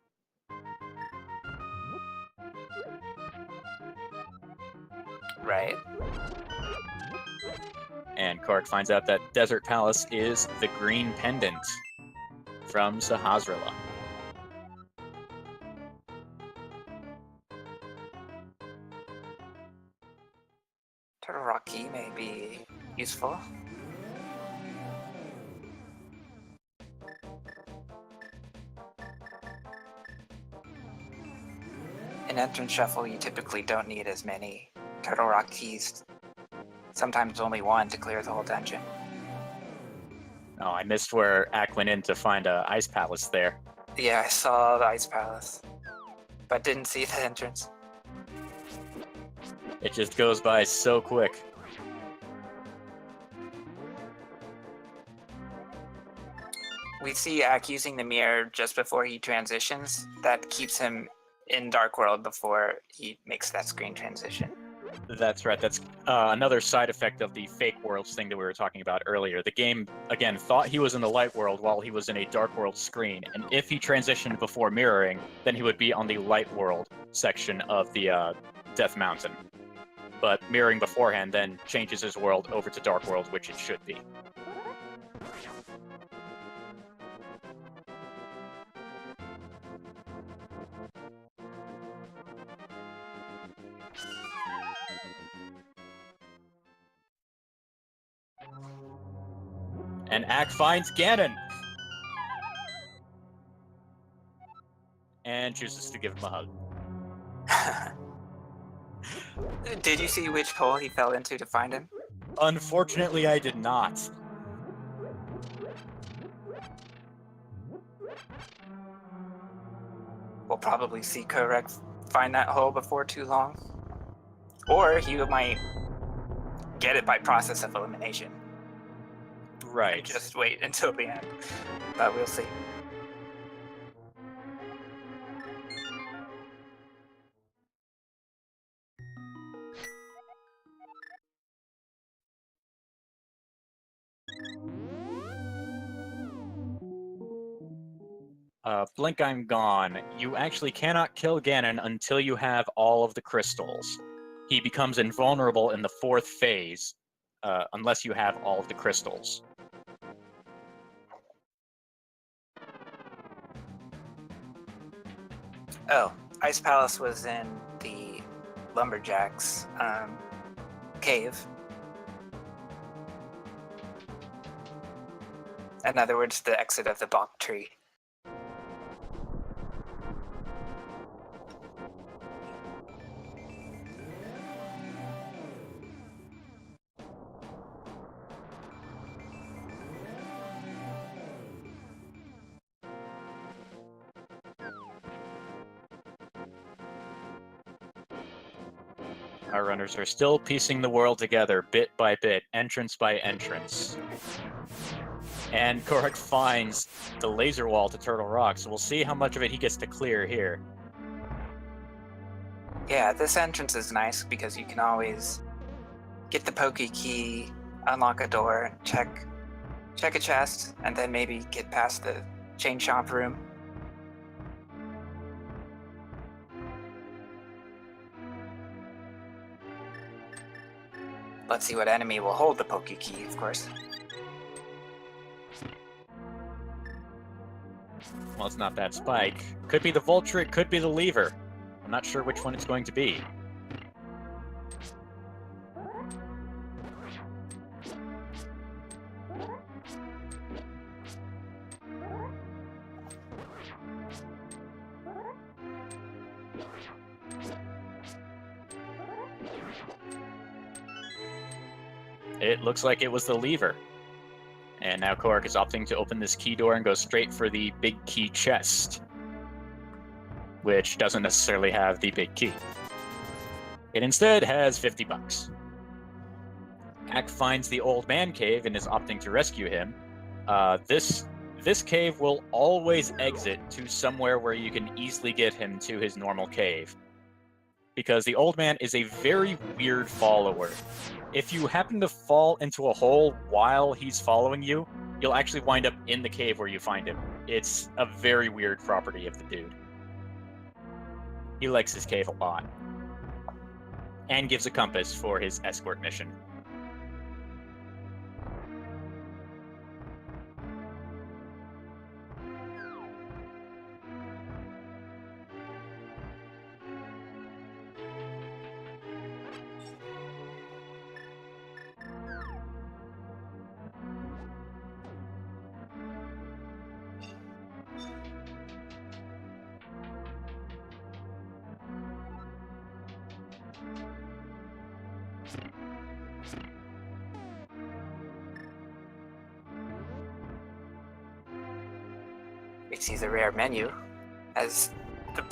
Right. And Kark finds out that Desert Palace is the Green Pendant from Sahasrahla. Turtle Rock key may be useful. In entrance shuffle, you typically don't need as many Turtle Rock keys. Sometimes only one to clear the whole dungeon. Oh, I missed where Ak went in to find a Ice Palace there. Yeah, I saw the Ice Palace, but didn't see the entrance. It just goes by so quick. We see Ak using the mirror just before he transitions. That keeps him in Dark World before he makes that screen transition. That's right. That's another side effect of the fake world worlds thing that we were talking about earlier. The game, again, thought he was in the light world while he was in a dark world screen, and if he transitioned before mirroring, then he would be on the light world section of the Death Mountain. But mirroring beforehand then changes his world over to dark world, which it should be. And Ack finds Ganon! And chooses to give him a hug. Did you see which hole he fell into to find him? Unfortunately, I did not. We'll probably see Korek find that hole before too long. Or he might get it by process of elimination. Right. Just wait until the end. But we'll see. Blink, I'm gone. You actually cannot kill Ganon until you have all of the crystals. He becomes invulnerable in the 4th phase, unless you have all of the crystals. Oh, Ice Palace was in the Lumberjacks cave. In other words, the exit of the Bok tree. Our runners are still piecing the world together, bit by bit, entrance by entrance. And Korek finds the laser wall to Turtle Rock, so we'll see how much of it he gets to clear here. Yeah, this entrance is nice because you can always get the Poke Key, unlock a door, check a chest, and then maybe get past the Chain Chomp room. Let's see what enemy will hold the Poke Key, of course. Well, it's not that spike. Could be the Vulture, it could be the Lever. I'm not sure which one it's going to be. It looks like it was the Lever. And now Korek is opting to open this key door and go straight for the big key chest, which doesn't necessarily have the big key. It instead has 50 bucks. Ack finds the old man cave and is opting to rescue him. This cave will always exit to somewhere where you can easily get him to his normal cave, because the old man is a very weird follower. If you happen to fall into a hole while he's following you, you'll actually wind up in the cave where you find him. It's a very weird property of the dude. He likes his cave a lot. And gives a compass for his escort mission. We see the rare menu. As the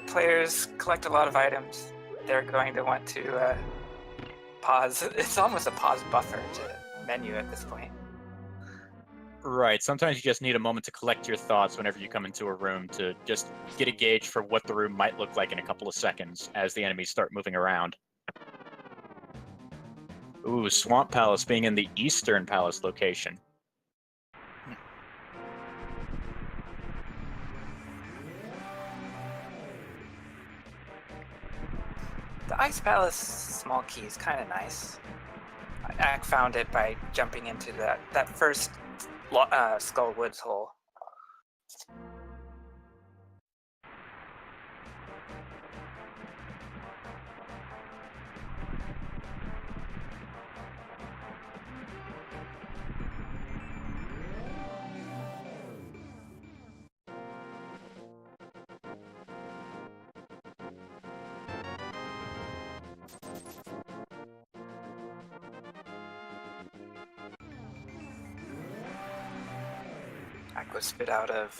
players collect a lot of items, they're going to want to pause. It's almost a pause buffer to menu at this point. Right, sometimes you just need a moment to collect your thoughts whenever you come into a room to just get a gauge for what the room might look like in a couple of seconds as the enemies start moving around. Ooh, Swamp Palace being in the Eastern Palace location. The Ice Palace small key is kind of nice. Ack found it by jumping into that first Skull Woods hole. Ack was spit out of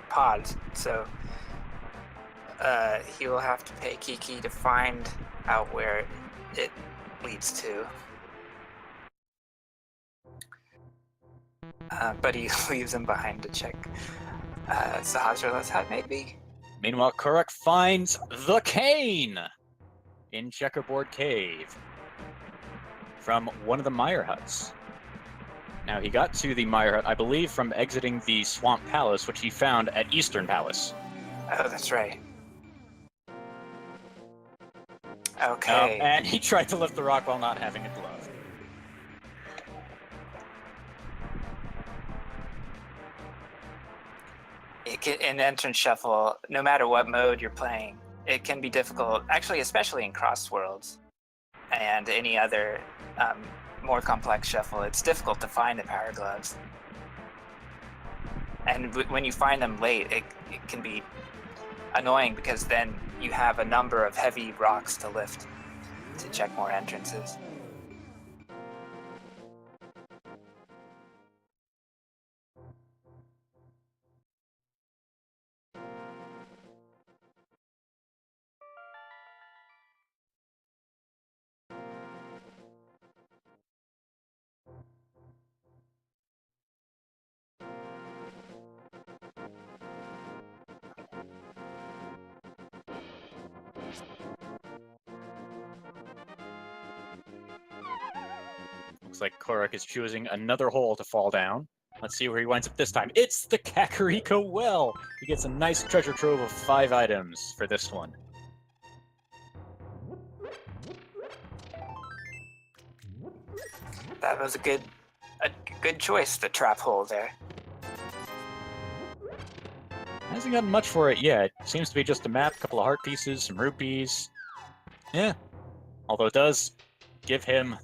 pods, so he will have to pay Kiki to find out where it leads to. But he leaves him behind to check Sahasrarla's hut, maybe? Meanwhile, Kuruk finds the cane in Checkerboard Cave from one of the Mire huts. Now, he got to the Mire hut, I believe, from exiting the Swamp Palace, which he found at Eastern Palace. Oh, that's right. Okay. And he tried to lift the rock while not having a glove. In Entrance Shuffle, no matter what mode you're playing, it can be difficult, actually, especially in Cross Worlds and any other more complex shuffle. It's difficult to find the power gloves. And when you find them late, it can be annoying because then you have a number of heavy rocks to lift to check more entrances. Looks like Kuruk is choosing another hole to fall down. Let's see where he winds up this time. It's the Kakariko Well! He gets a nice treasure trove of 5 items for this one. That was a good choice, the trap hole there. Hasn't gotten much for it yet. Seems to be just a map, a couple of heart pieces, some rupees. Yeah. Although it does give him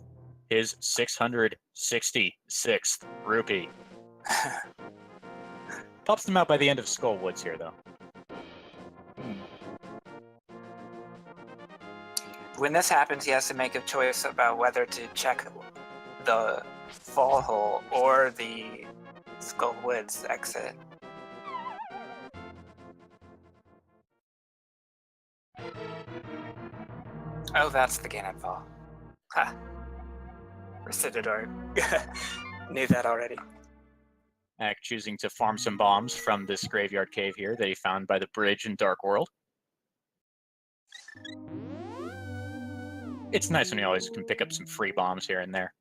his 666th rupee. Pops them out by the end of Skull Woods here, though. When this happens, he has to make a choice about whether to check the fall hole or the Skull Woods exit. Oh, that's the Ganon Fall. Ha. Recidador. Knew that already. Ack choosing to farm some bombs from this graveyard cave here that he found by the bridge in Dark World. It's nice when he always can pick up some free bombs here and there.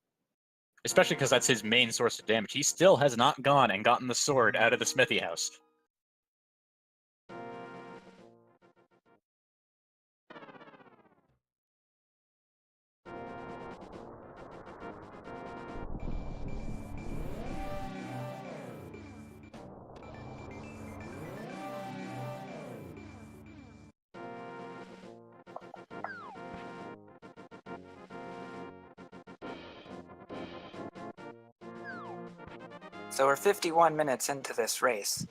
Especially because that's his main source of damage. He still has not gone and gotten the sword out of the smithy house. So we're 51 minutes into this race.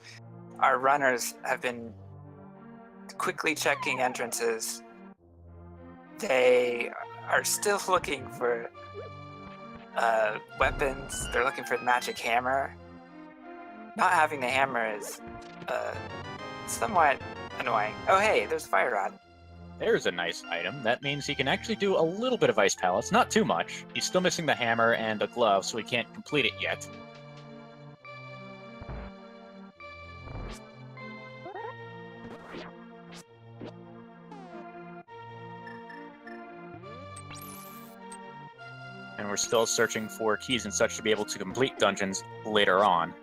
Our runners have been quickly checking entrances. They are still looking for weapons. They're looking for the magic hammer. Not having the hammer is somewhat annoying. Oh hey, there's a fire rod. There's a nice item. That means he can actually do a little bit of Ice Palace. Not too much. He's still missing the hammer and a glove, so he can't complete it yet. we're still searching for keys and such to be able to complete dungeons later on.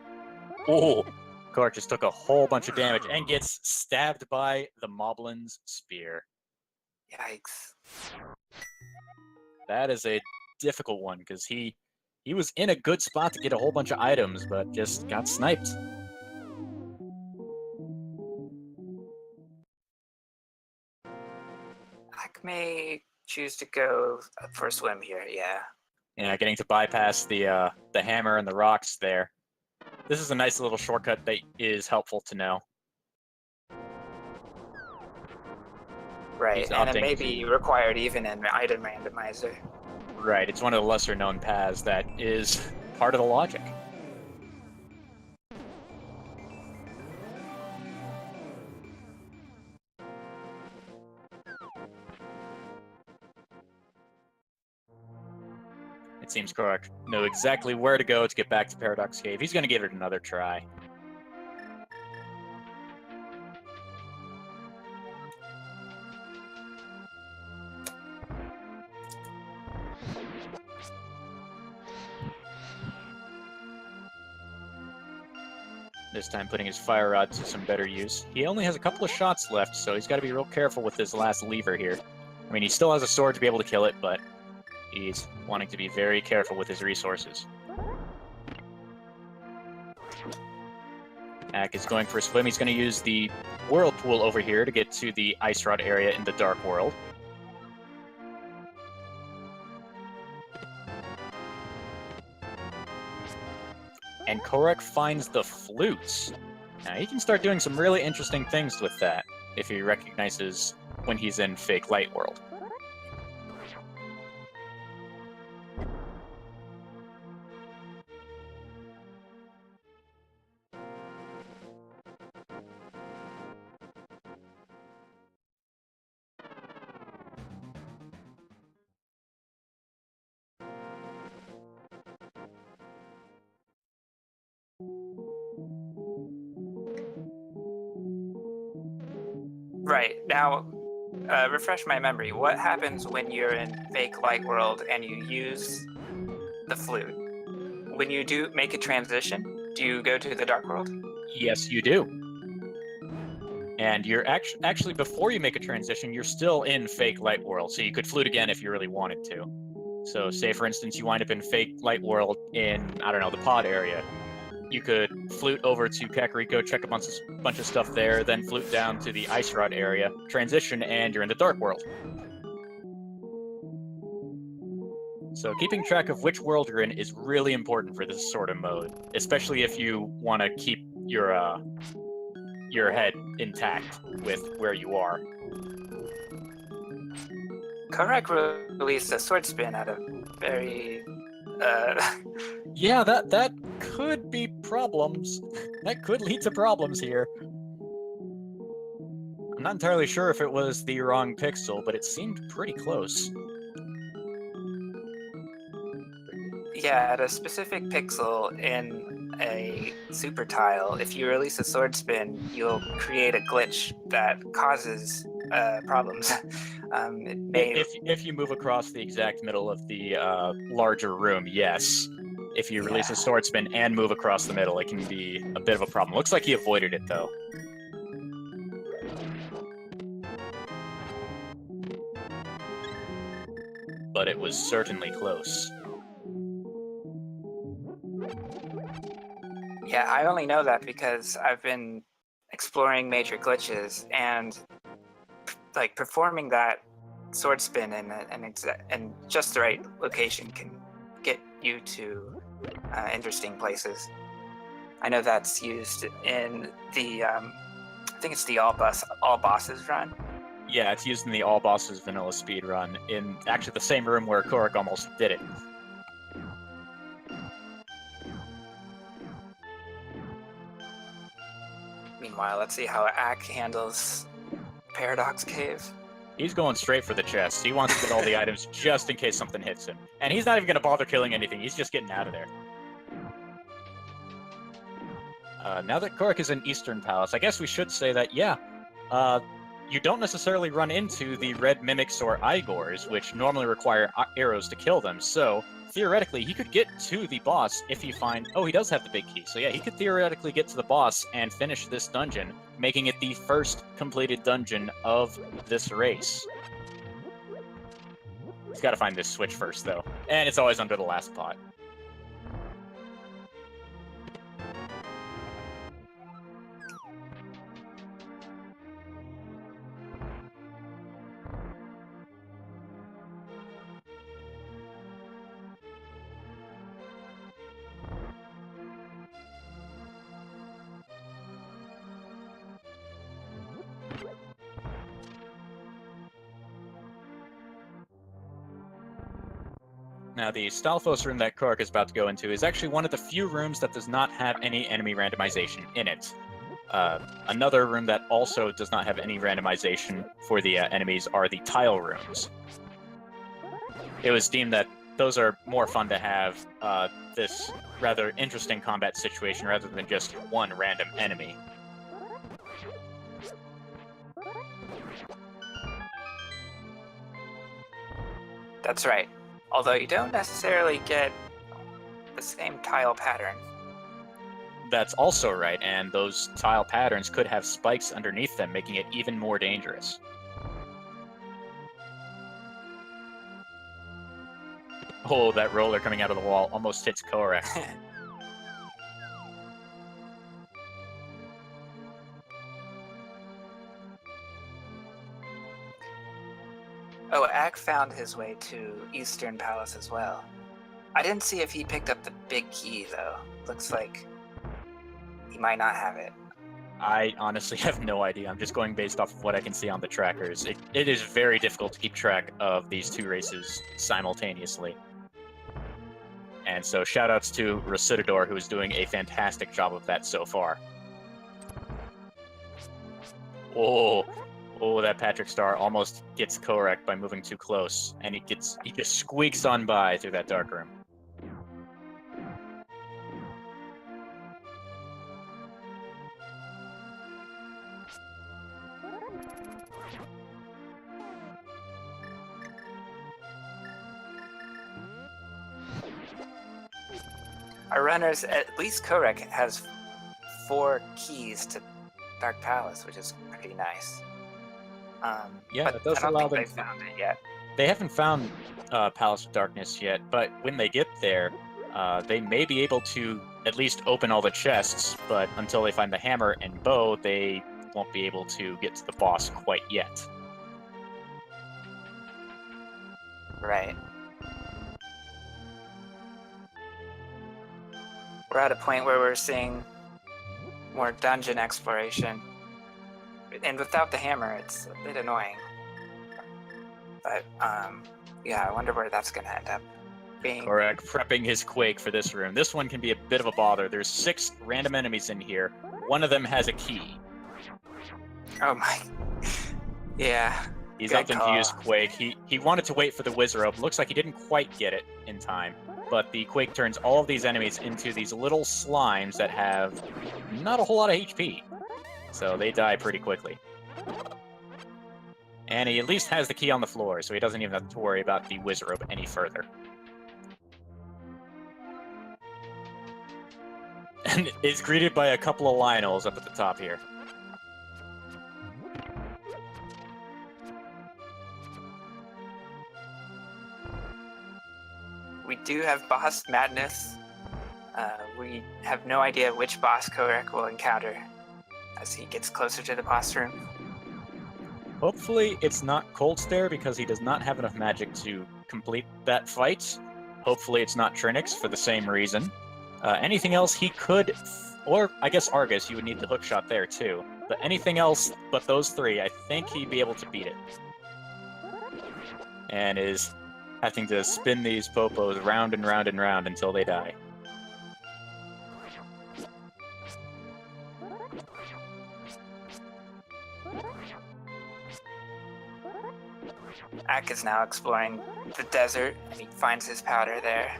Oh, Korak just took a whole bunch of damage and gets stabbed by the Moblin's spear. Yikes. That is a difficult one, because he was in a good spot to get a whole bunch of items, but just got sniped. I may choose to go for a swim here, yeah. Yeah, getting to bypass the hammer and the rocks there. This is a nice little shortcut that is helpful to know. Right, and it may be required even in item randomizer. Right, it's one of the lesser known paths that is part of the logic. It seems Korak know exactly where to go to get back to Paradox Cave. He's going to give it another try. This time putting his fire rod to some better use. He only has a couple of shots left, so he's got to be real careful with this last lever here. I mean, he still has a sword to be able to kill it, but he's wanting to be very careful with his resources. Ak is going for a swim. He's going to use the whirlpool over here to get to the ice rod area in the Dark World. And Korak finds the flutes. Now he can start doing some really interesting things with that if he recognizes when he's in Fake Light World. Right, now, refresh my memory. What happens when you're in Fake Light World and you use the flute? When you do make a transition, do you go to the Dark World? Yes, you do. And you're actually before you make a transition, you're still in Fake Light World, so you could flute again if you really wanted to. So say, for instance, you wind up in Fake Light World in, I don't know, the pod area. You could flute over to Kakariko, check a bunch of stuff there, then flute down to the Ice Rod area, transition, and you're in the Dark World. So keeping track of which world you're in is really important for this sort of mode, especially if you want to keep your head intact with where you are. Korak released a sword spin at a very Yeah, that could be problems. That could lead to problems here. I'm not entirely sure if it was the wrong pixel, but it seemed pretty close. Yeah, at a specific pixel in a super tile, if you release a sword spin, you'll create a glitch that causes problems. It may... if you move across the exact middle of the larger room, yes. If you release a sword spin and move across the middle, it can be a bit of a problem. Looks like he avoided it, though. But it was certainly close. Yeah, I only know that because I've been exploring major glitches, and like performing that sword spin in just the right location can get you to interesting places. I know that's used in the I think it's the all bosses run. Yeah, it's used in the all bosses vanilla speed run in actually the same room where Korak almost did it. Meanwhile, let's see how Ak handles Paradox Cave. He's going straight for the chest. He wants to get all the items just in case something hits him. And he's not even going to bother killing anything. He's just getting out of there. Now that Korak is in Eastern Palace, I guess we should say that, yeah, you don't necessarily run into the red mimics or Igors, which normally require arrows to kill them. So theoretically, he could get to the boss if he find... Oh, he does have the big key. So yeah, he could theoretically get to the boss and finish this dungeon, making it the first completed dungeon of this race. He's got to find this switch first, though. And it's always under the last pot. Now, the Stalfos room that Korak is about to go into is actually one of the few rooms that does not have any enemy randomization in it. Another room that also does not have any randomization for the enemies are the tile rooms. It was deemed that those are more fun to have this rather interesting combat situation rather than just one random enemy. That's right. Although you don't necessarily get the same tile pattern. That's also right, and those tile patterns could have spikes underneath them, making it even more dangerous. Oh, that roller coming out of the wall almost hits Korak. Oh, Ak found his way to Eastern Palace as well. I didn't see if he picked up the big key, though. Looks like he might not have it. I honestly have no idea. I'm just going based off of what I can see on the trackers. It is very difficult to keep track of these two races simultaneously. And so shoutouts to Recitador, who is doing a fantastic job of that so far. Oh, that Patrick Star almost gets Korak by moving too close, and he just squeaks on by through that dark room. Our runners, at least Korak, has 4 keys to Dark Palace, which is pretty nice. Yeah, but it does I don't allow think them. they found it yet. They haven't found Palace of Darkness yet, but when they get there, they may be able to at least open all the chests, but until they find the hammer and bow, they won't be able to get to the boss quite yet. Right. We're at a point where we're seeing more dungeon exploration. And without the hammer, it's a bit annoying. But, yeah, I wonder where that's going to end up being. Correct. Prepping his Quake for this room. This one can be a bit of a bother. There's 6 random enemies in here. One of them has a key. Oh my. Yeah. He's Good opting to call. use Quake. He wanted to wait for the Wizrobe. Looks like he didn't quite get it in time. But the Quake turns all of these enemies into these little slimes that have not a whole lot of HP. So they die pretty quickly. And he at least has the key on the floor, so he doesn't even have to worry about the Wizrobe any further. And is greeted by a couple of Lionels up at the top here. We do have boss madness. We have no idea which boss Korak will encounter as he gets closer to the boss room. Hopefully it's not Cold Stare because he does not have enough magic to complete that fight. Hopefully it's not Trinix for the same reason. Anything else he could, or I guess Argus, you would need the hookshot there too. But anything else but those 3, I think he'd be able to beat it. And is having to spin these popos round and round and round until they die. Ak is now exploring the desert, and he finds his powder there.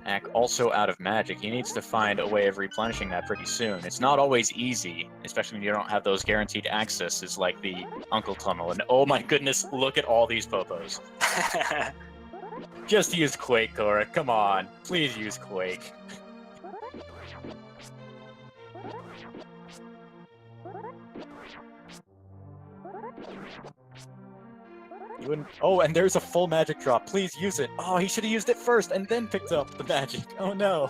Ack also out of magic. He needs to find a way of replenishing that pretty soon. It's not always easy, especially when you don't have those guaranteed accesses like the Uncle Tunnel. And oh my goodness, look at all these Popos. Just use Quake, Cora. Come on. Please use Quake. You wouldn't... Oh, and there's a full magic drop. Please use it. Oh, he should have used it first and then picked up the magic. Oh no.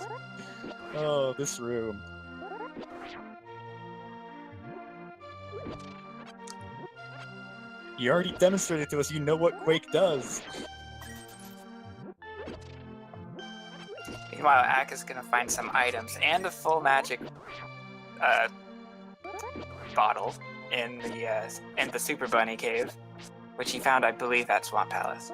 Oh, this room. You already demonstrated to us you know what Quake does. Meanwhile, Ack is gonna find some items and a full magic bottle in the Super Bunny cave, which he found, I believe, at Swamp Palace.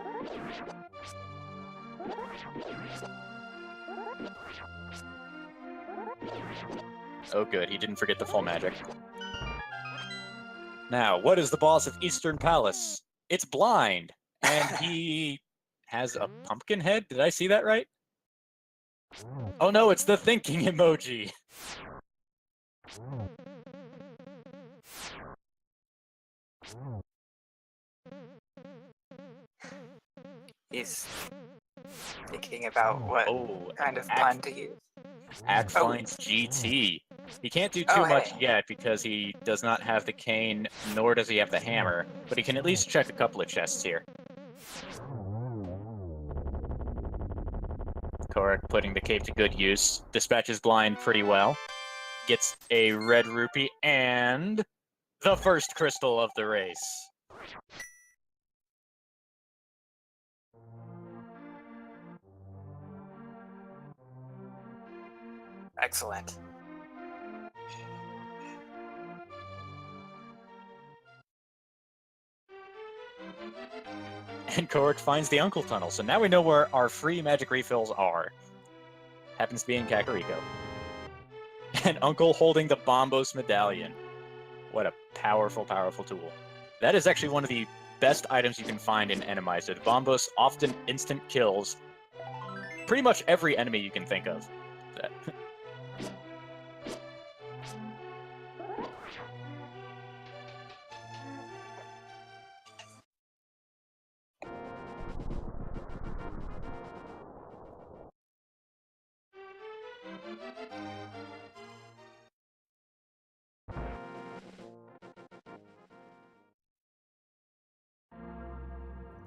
Oh good, he didn't forget the full magic. Now, what is the boss of Eastern Palace? It's blind, and he has a pumpkin head? Did I see that right? Oh no, it's the thinking emoji! He's thinking about what kind of pun to use. Ack finds GT. He can't do too much yet because he does not have the cane, nor does he have the hammer, but he can at least check a couple of chests here. Korak putting the cape to good use, dispatches blind pretty well, gets a red rupee, and the first crystal of the race. Excellent. And Korak finds the Uncle Tunnel, so now we know where our free magic refills are. Happens to be in Kakariko. And Uncle holding the Bombos medallion. What a powerful, powerful tool. That is actually one of the best items you can find in Enemizer. The Bombos often instant kills pretty much every enemy you can think of.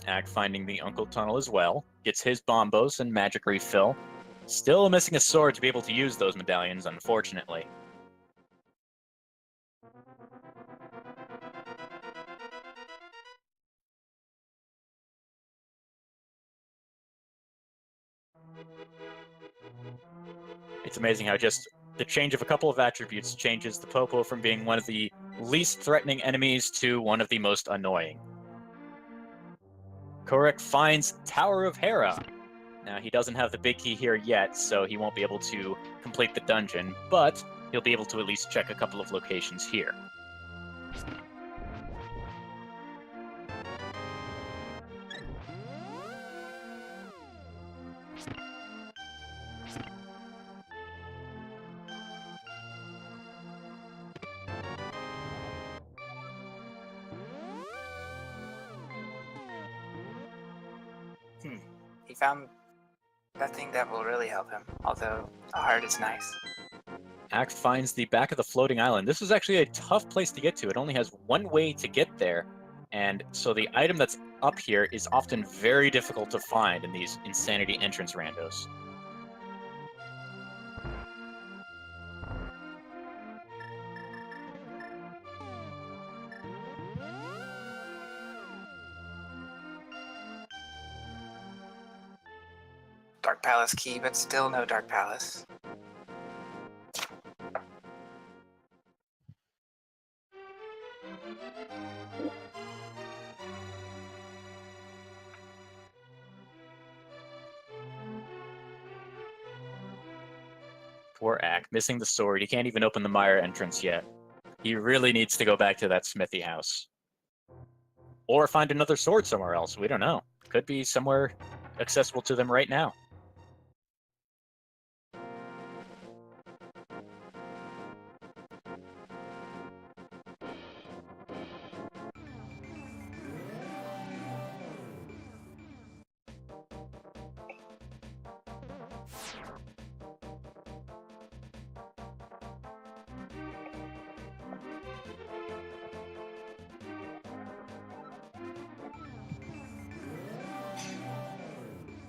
Ack finding the Uncle Tunnel as well. Gets his Bombos and magic refill. Still missing a sword to be able to use those medallions, unfortunately. It's amazing how just the change of a couple of attributes changes the Popo from being one of the least threatening enemies to one of the most annoying. Korak finds Tower of Hera. Now, he doesn't have the big key here yet, so he won't be able to complete the dungeon, but he'll be able to at least check a couple of locations here. He found nothing that will really help him, although a heart is nice. Ack finds the back of the floating island. This is actually a tough place to get to. It only has one way to get there, and so the item that's up here is often very difficult to find in these Insanity entrance randos. Dark Palace key, but still no Dark Palace. Poor Ack, missing the sword. He can't even open the Mire entrance yet. He really needs to go back to that smithy house. Or find another sword somewhere else. We don't know. Could be somewhere accessible to them right now.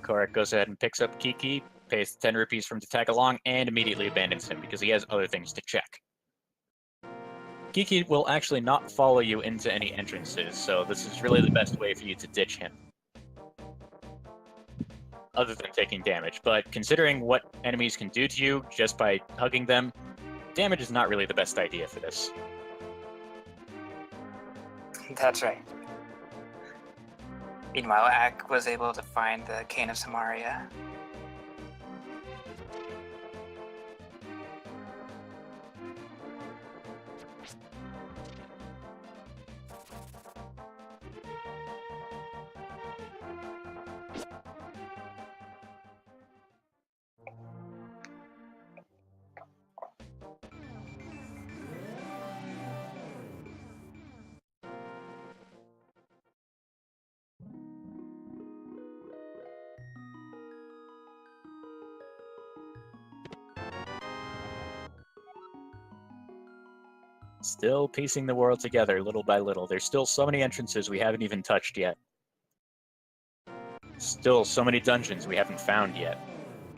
Korak goes ahead and picks up Kiki, pays 10 rupees for him to tag along, and immediately abandons him because he has other things to check. Kiki will actually not follow you into any entrances, so this is really the best way for you to ditch him. Other than taking damage, but considering what enemies can do to you just by hugging them, damage is not really the best idea for this. That's right. Meanwhile, Ak was able to find the Cane of Samaria. Still piecing the world together little by little. There's still so many entrances we haven't even touched yet. Still so many dungeons we haven't found yet.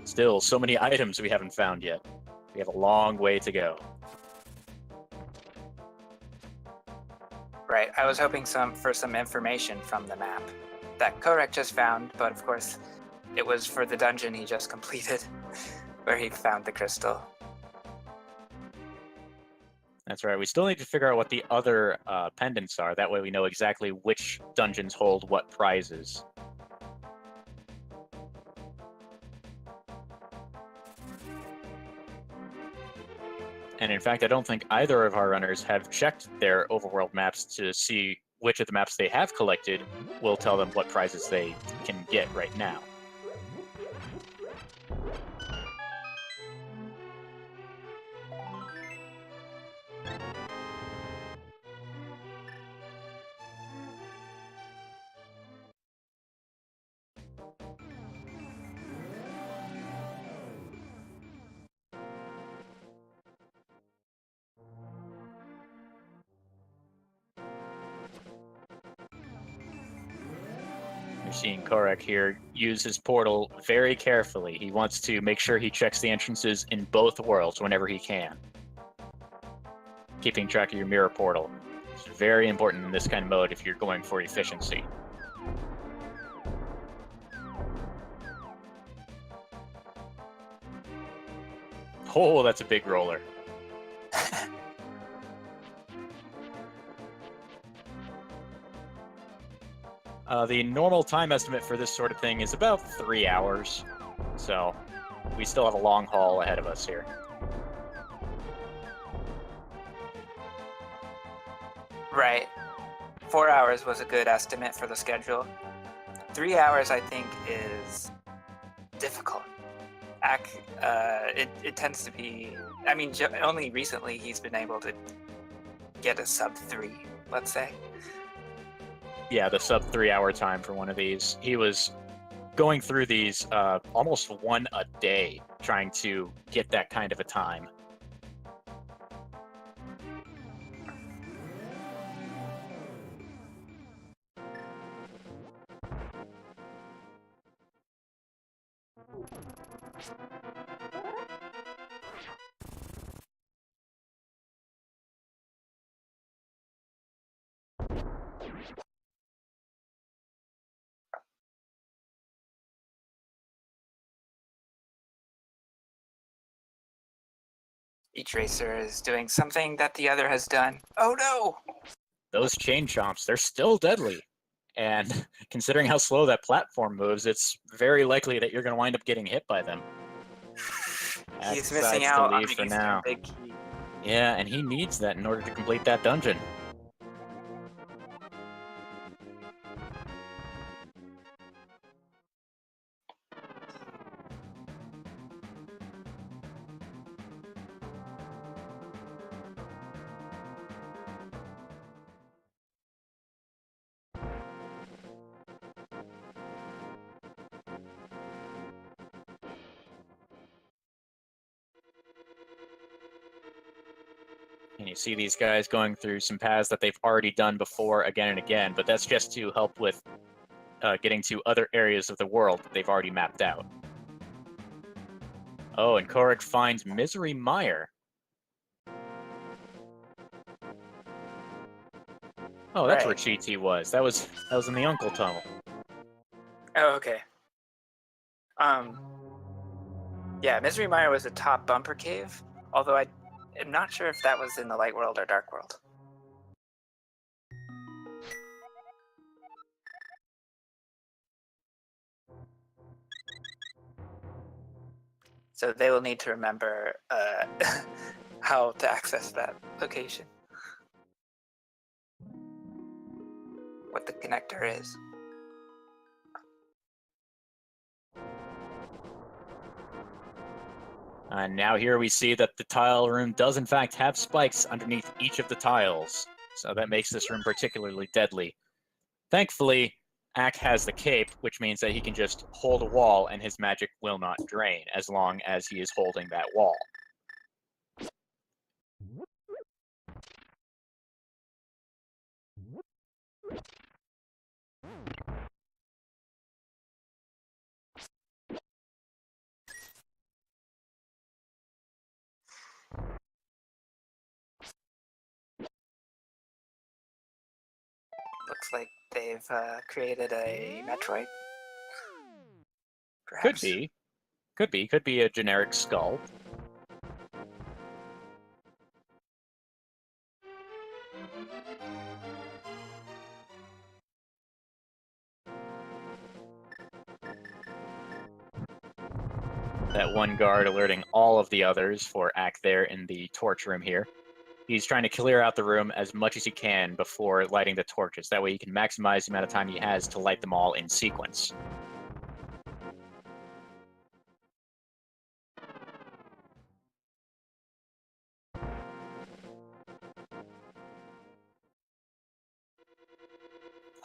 Still so many items we haven't found yet. We have a long way to go. Right, I was hoping for some information from the map that Korak just found, but of course it was for the dungeon he just completed, where he found the crystal. That's right. We still need to figure out what the other pendants are. That way we know exactly which dungeons hold what prizes. And in fact, I don't think either of our runners have checked their overworld maps to see which of the maps they have collected will tell them what prizes they can get right now. You're seeing Korak here use his portal very carefully. He wants to make sure he checks the entrances in both worlds whenever he can. Keeping track of your mirror portal is very important in this kind of mode if you're going for efficiency. Oh, that's a big roller. The normal time estimate for this sort of thing is about 3 hours, so we still have a long haul ahead of us here. Right. 4 hours was a good estimate for the schedule. 3 hours, I think, is difficult. It tends to be... I mean, only recently he's been able to get a sub-3, let's say. Yeah, the sub 3 hour time for one of these. He was going through these almost one a day, trying to get that kind of a time. Each racer is doing something that the other has done. Oh no! Those chain chomps, they're still deadly. And considering how slow that platform moves, it's very likely that you're going to wind up getting hit by them. He's Axe missing decides to out on leave for using now. a big key. Yeah, and he needs that in order to complete that dungeon. And you see these guys going through some paths that they've already done before again and again, but that's just to help with getting to other areas of the world that they've already mapped out. Oh, and Korik finds Misery Mire. Oh, that's where Right. GT was. That was in the Uncle Tunnel. Oh, okay. Yeah, Misery Mire was a top bumper cave, although I'm not sure if that was in the Light World or Dark World. So they will need to remember how to access that location. What the connector is. And now here we see that the tile room does in fact have spikes underneath each of the tiles. So that makes this room particularly deadly. Thankfully, Ak has the cape, which means that he can just hold a wall and his magic will not drain as long as he is holding that wall. Looks like they've created a Metroid. Could Perhaps. be. Could be a generic skull. That one guard alerting all of the others for Ak there in the torch room here. He's trying to clear out the room as much as he can before lighting the torches. That way he can maximize the amount of time he has to light them all in sequence.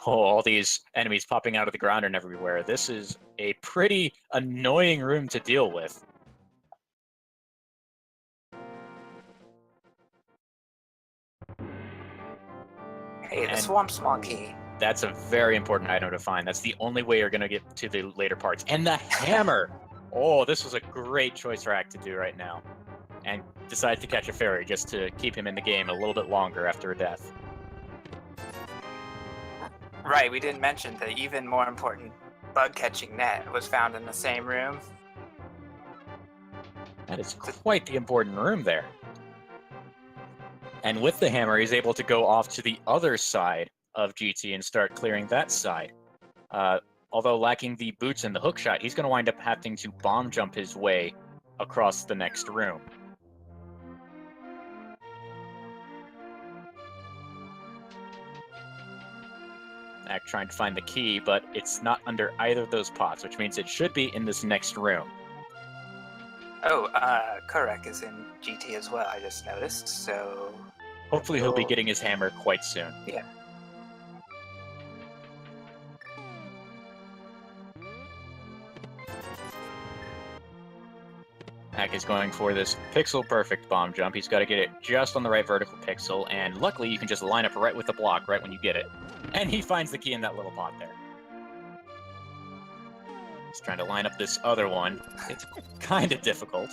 Oh, all these enemies popping out of the ground and everywhere. This is a pretty annoying room to deal with. Hey, the And Swamp Small Key. that's a very important item to find. That's the only way you're going to get to the later parts. And the hammer! Oh, this was a great choice for Act to do right now. And decide to catch a fairy just to keep him in the game a little bit longer after a death. Right, we didn't mention the even more important bug-catching net was found in the same room. That is quite the important room there. And with the hammer, he's able to go off to the other side of GT and start clearing that side. Although lacking the boots and the hookshot, he's going to wind up having to bomb jump his way across the next room. Act trying to find the key, but it's not under either of those pots, which means it should be in this next room. Oh, Kurek is in GT as well, I just noticed, so... Hopefully he'll be getting his hammer quite soon. Yeah. Hack is going for this pixel-perfect bomb jump. He's got to get it just on the right vertical pixel, and luckily you can just line up right with the block right when you get it. And he finds the key in that little pot there. He's trying to line up this other one. It's kind of difficult.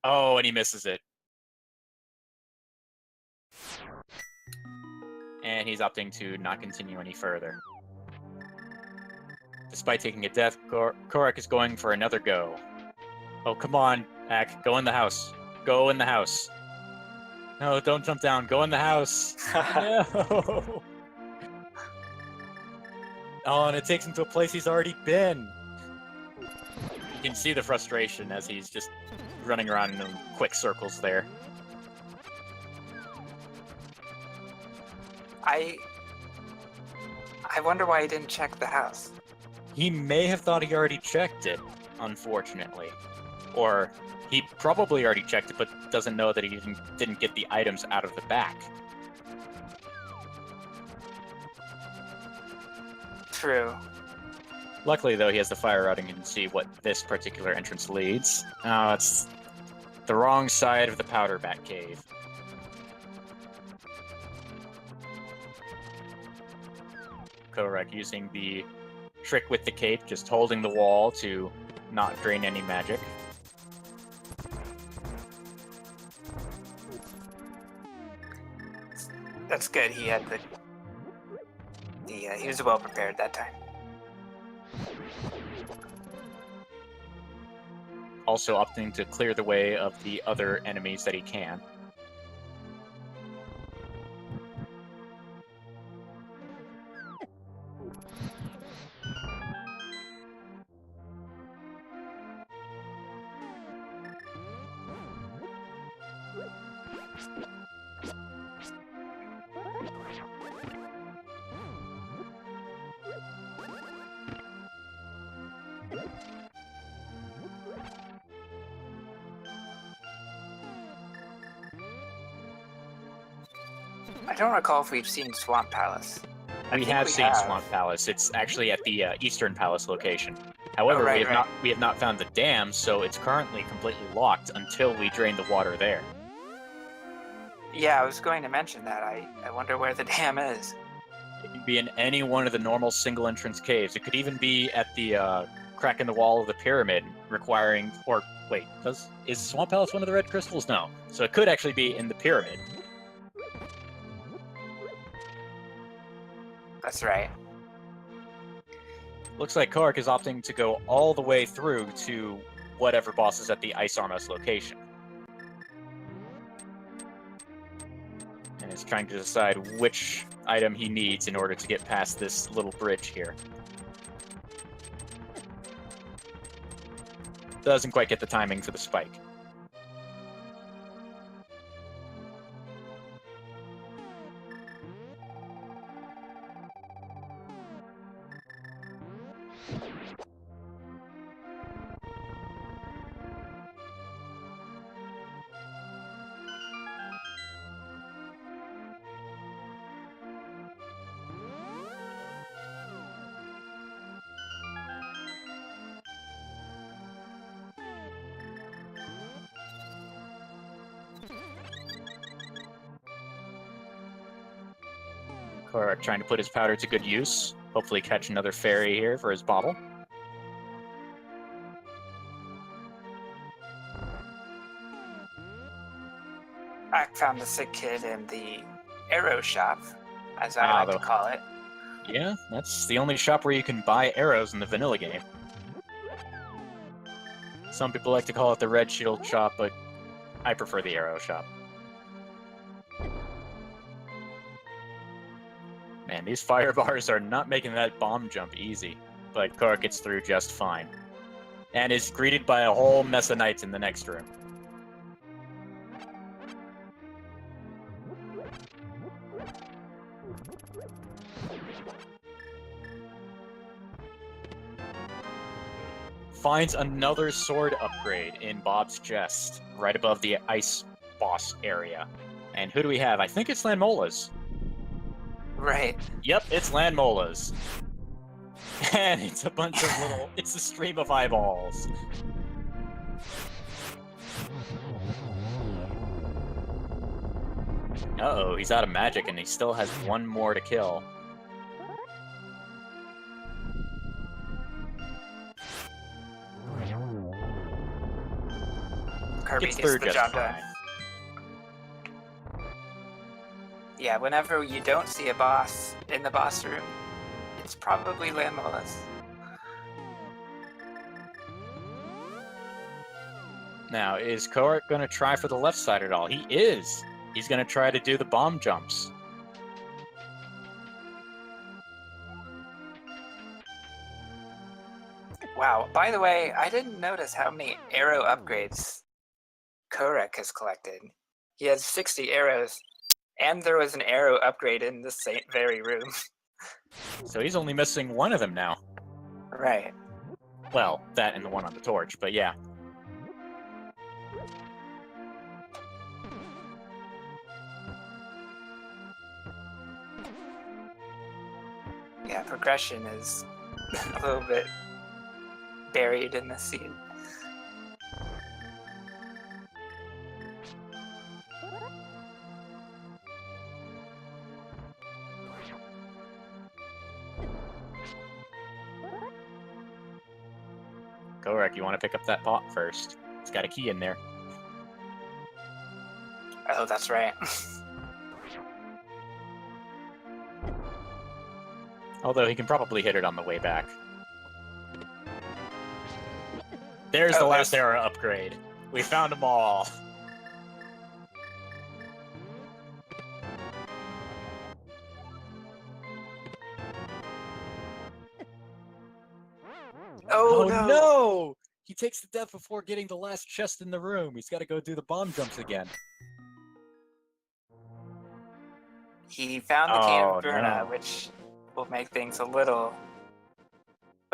Oh, and he misses it. And he's opting to not continue any further. Despite taking a death, Korak is going for another go. Oh, come on, Ak. Go in the house. Go in the house. No, don't jump down. Go in the house. No. Oh, and it takes him to a place he's already been. You can see the frustration as he's just running around in quick circles there. I wonder why he didn't check the house. He may have thought he already checked it, unfortunately. Or he probably already checked it, but doesn't know that he didn't get the items out of the back. True. Luckily, though, he has the fire rod and can see what this particular entrance leads. Oh, it's the wrong side of the powder bat cave. Korek using the trick with the cape, just holding the wall to not drain any magic. That's good. He had he was well prepared that time. Also opting to clear the way of the other enemies that he can. I don't recall if we've seen Swamp Palace. We have seen Swamp Palace. It's actually at the Eastern Palace location. However, right, we have not found the dam, so it's currently completely locked until we drain the water there. Yeah, I was going to mention that. I wonder where the dam is. It can be in any one of the normal single entrance caves. It could even be at the crack in the wall of the pyramid, requiring... Or, wait, is Swamp Palace one of the red crystals? No. So it could actually be in the pyramid. That's right. Looks like Korek is opting to go all the way through to whatever boss is at the Ice Armor's location. And is trying to decide which item he needs in order to get past this little bridge here. Doesn't quite get the timing for the spike. Korek trying to put his powder to good use. Hopefully catch another fairy here for his bottle. I found the sick kid in the arrow shop, as I like to call it. Yeah, that's the only shop where you can buy arrows in the vanilla game. Some people like to call it the Red Shield shop, but I prefer the arrow shop. Man, these fire bars are not making that bomb jump easy, but Korek gets through just fine. And is greeted by a whole mess of knights in the next room. Finds another sword upgrade in Bob's chest, right above the ice boss area. And who do we have? I think it's Landmola's. Right. Yep, it's Landmola's. And it's a bunch of little... it's a stream of eyeballs. Uh-oh, he's out of magic and he still has one more to kill. Kirby Gets gets through the just job fine. done. Yeah, whenever you don't see a boss in the boss room, it's probably Landmola's. Now, is Korek going to try for the left side at all? He is! He's going to try to do the bomb jumps. Wow, by the way, I didn't notice how many arrow upgrades Korek has collected. He has 60 arrows, and there was an arrow upgrade in the same very room. So he's only missing one of them now. Right. Well, that and the one on the torch, but yeah. Yeah, progression is a little bit buried in the scene. Korak, you want to pick up that pot first. It's got a key in there. Oh, that's right. Although he can probably hit it on the way back. There's the last era upgrade. We found them all. Oh, no! He takes the death before getting the last chest in the room. He's got to go do the bomb jumps again. He found the Cave Oh, of Burna, no. which will make things a little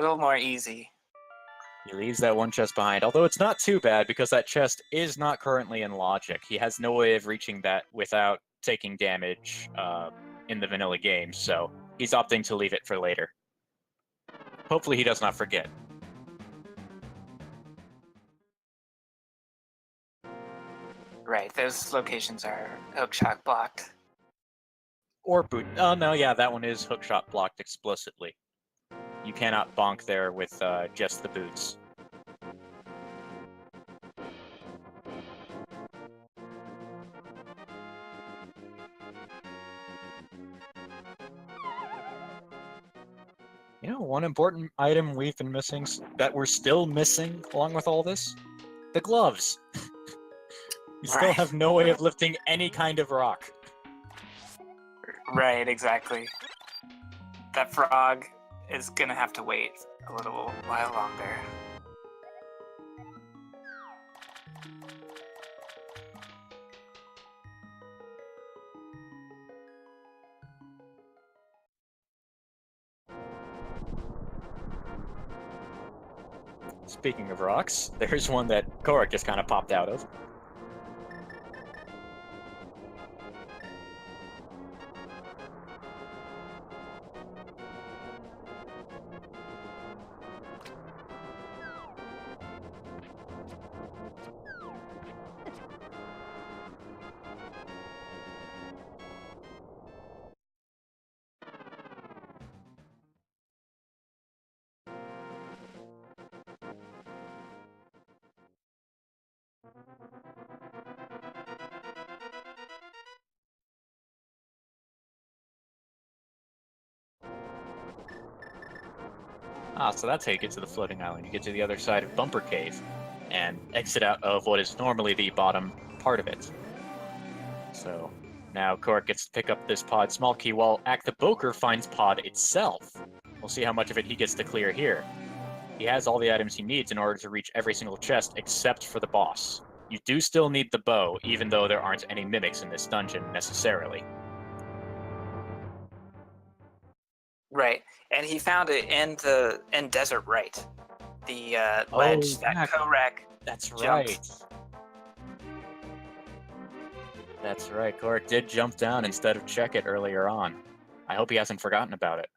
more easy. He leaves that one chest behind, although it's not too bad because that chest is not currently in logic. He has no way of reaching that without taking damage in the vanilla game, so he's opting to leave it for later. Hopefully he does not forget. Right, those locations are hookshot blocked. Or boot. Oh, no, yeah, that one is hookshot blocked explicitly. You cannot bonk there with just the boots. You know, one important item we've been missing, that we're still missing along with all this? The gloves. We still have no way of lifting any kind of rock. Right, exactly. That frog is gonna have to wait a little while longer. Speaking of rocks, there's one that Korak just kind of popped out of. Ah, so that's how you get to the floating island. You get to the other side of Bumper Cave and exit out of what is normally the bottom part of it. So now Korak gets to pick up this pod small key while Aktaboker finds pod itself. We'll see how much of it he gets to clear here. He has all the items he needs in order to reach every single chest except for the boss. You do still need the bow, even though there aren't any mimics in this dungeon necessarily. Right, and he found it in Desert Right, the ledge that Korak That's jumped. right. That's right. Korak did jump down instead of check it earlier on. I hope he hasn't forgotten about it.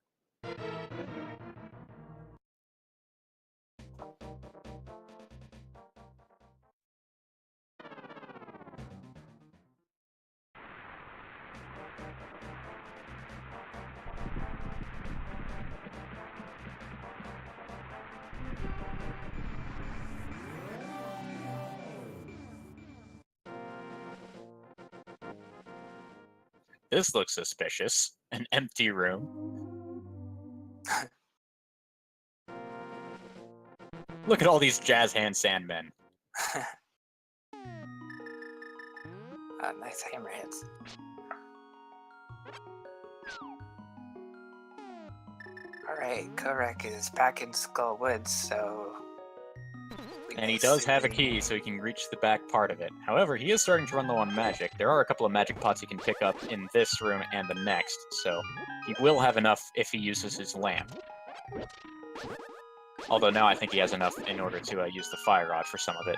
This looks suspicious. An empty room. Look at all these jazz hand sandmen. Nice hammer hits. Alright, Korak is back in Skull Woods, so... And he does have a key, so he can reach the back part of it. However, he is starting to run low on magic. There are a couple of magic pots he can pick up in this room and the next, so he will have enough if he uses his lamp. Although now I think he has enough in order to use the fire rod for some of it.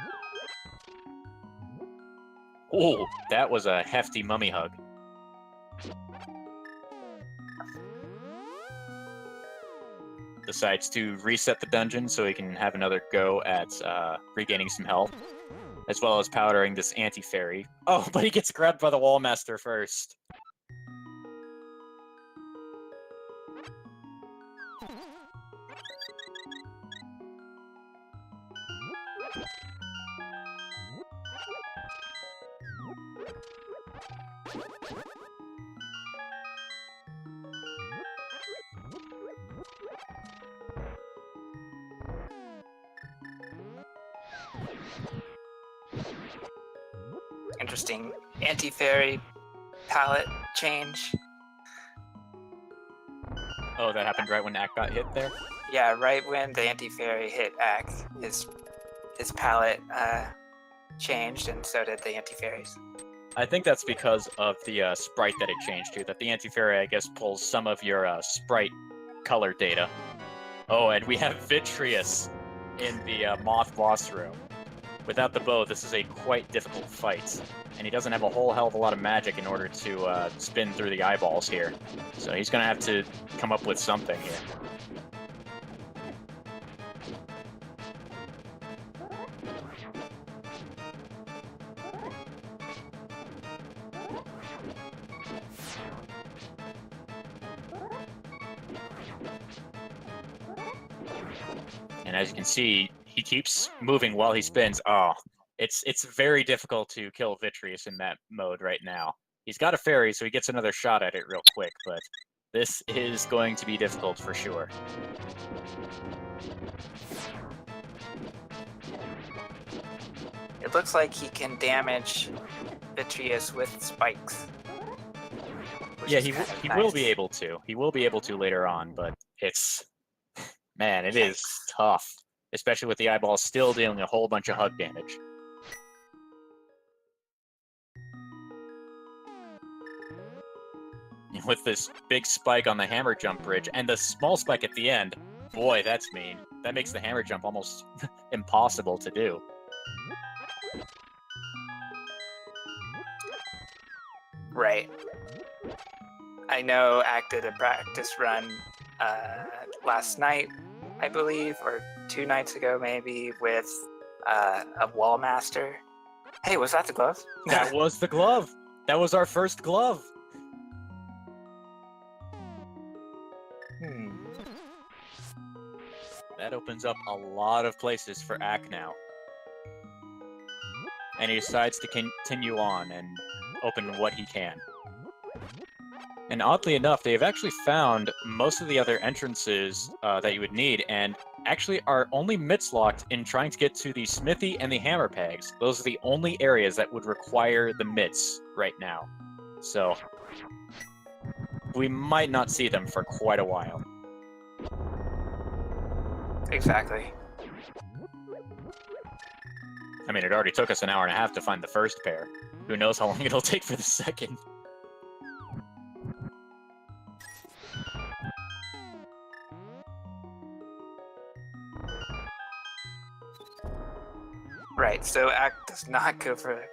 Oh, that was a hefty mummy hug. Decides to reset the dungeon so he can have another go at regaining some health, as well as powdering this anti-fairy. Oh, but he gets grabbed by the Wallmaster first. Interesting anti-fairy palette change. Oh, that happened right when Ack got hit there? Yeah, right when the anti-fairy hit Ack, his palette changed, and so did the anti-fairies. I think that's because of the sprite that it changed to. That the anti-fairy, I guess, pulls some of your sprite color data. Oh, and we have Vitreous in the Moth boss room. Without the bow, this is a quite difficult fight. And he doesn't have a whole hell of a lot of magic in order to spin through the eyeballs here. So he's going to have to come up with something here. And as you can see, he keeps moving while he spins. Oh, it's very difficult to kill Vitreous in that mode right now. He's got a fairy, so he gets another shot at it real quick, but this is going to be difficult for sure. It looks like he can damage Vitreous with spikes. Yeah, he will be able to. He will be able to later on, but it's... Man, it is tough. Especially with the eyeball still dealing a whole bunch of hug damage. With this big spike on the hammer jump bridge, and the small spike at the end, boy, that's mean. That makes the hammer jump almost impossible to do. Right. I know Ack did a practice run last night, I believe, or 2 nights ago maybe, with a wall master. Hey, was that the glove? That was the glove! That was our first glove! That opens up a lot of places for Ack now. And he decides to continue on and open what he can. And oddly enough, they have actually found most of the other entrances that you would need, and actually are only mitts-locked in trying to get to the smithy and the hammer pegs. Those are the only areas that would require the mitts right now. So, we might not see them for quite a while. Exactly. I mean, it already took us an hour and a half to find the first pair. Who knows how long it'll take for the second. Right, so Ack does not go for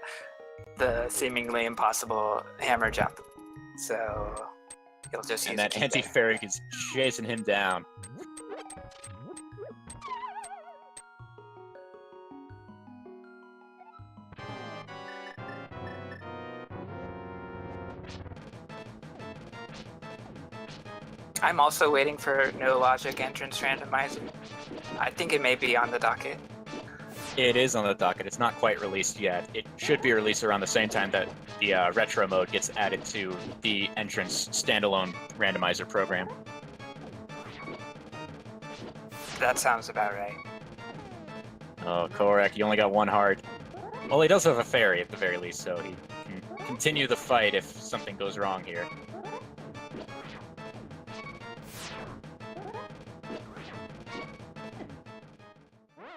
the seemingly impossible hammer jump. So he'll just use and that anti-fairy is chasing him down. I'm also waiting for No Logic Entrance Randomizer. I think it may be on the docket. It is on the docket. It's not quite released yet. It should be released around the same time that the retro mode gets added to the entrance standalone randomizer program. That sounds about right. Oh, Korak, you only got one heart. Well, he does have a fairy at the very least, so he can continue the fight if something goes wrong here.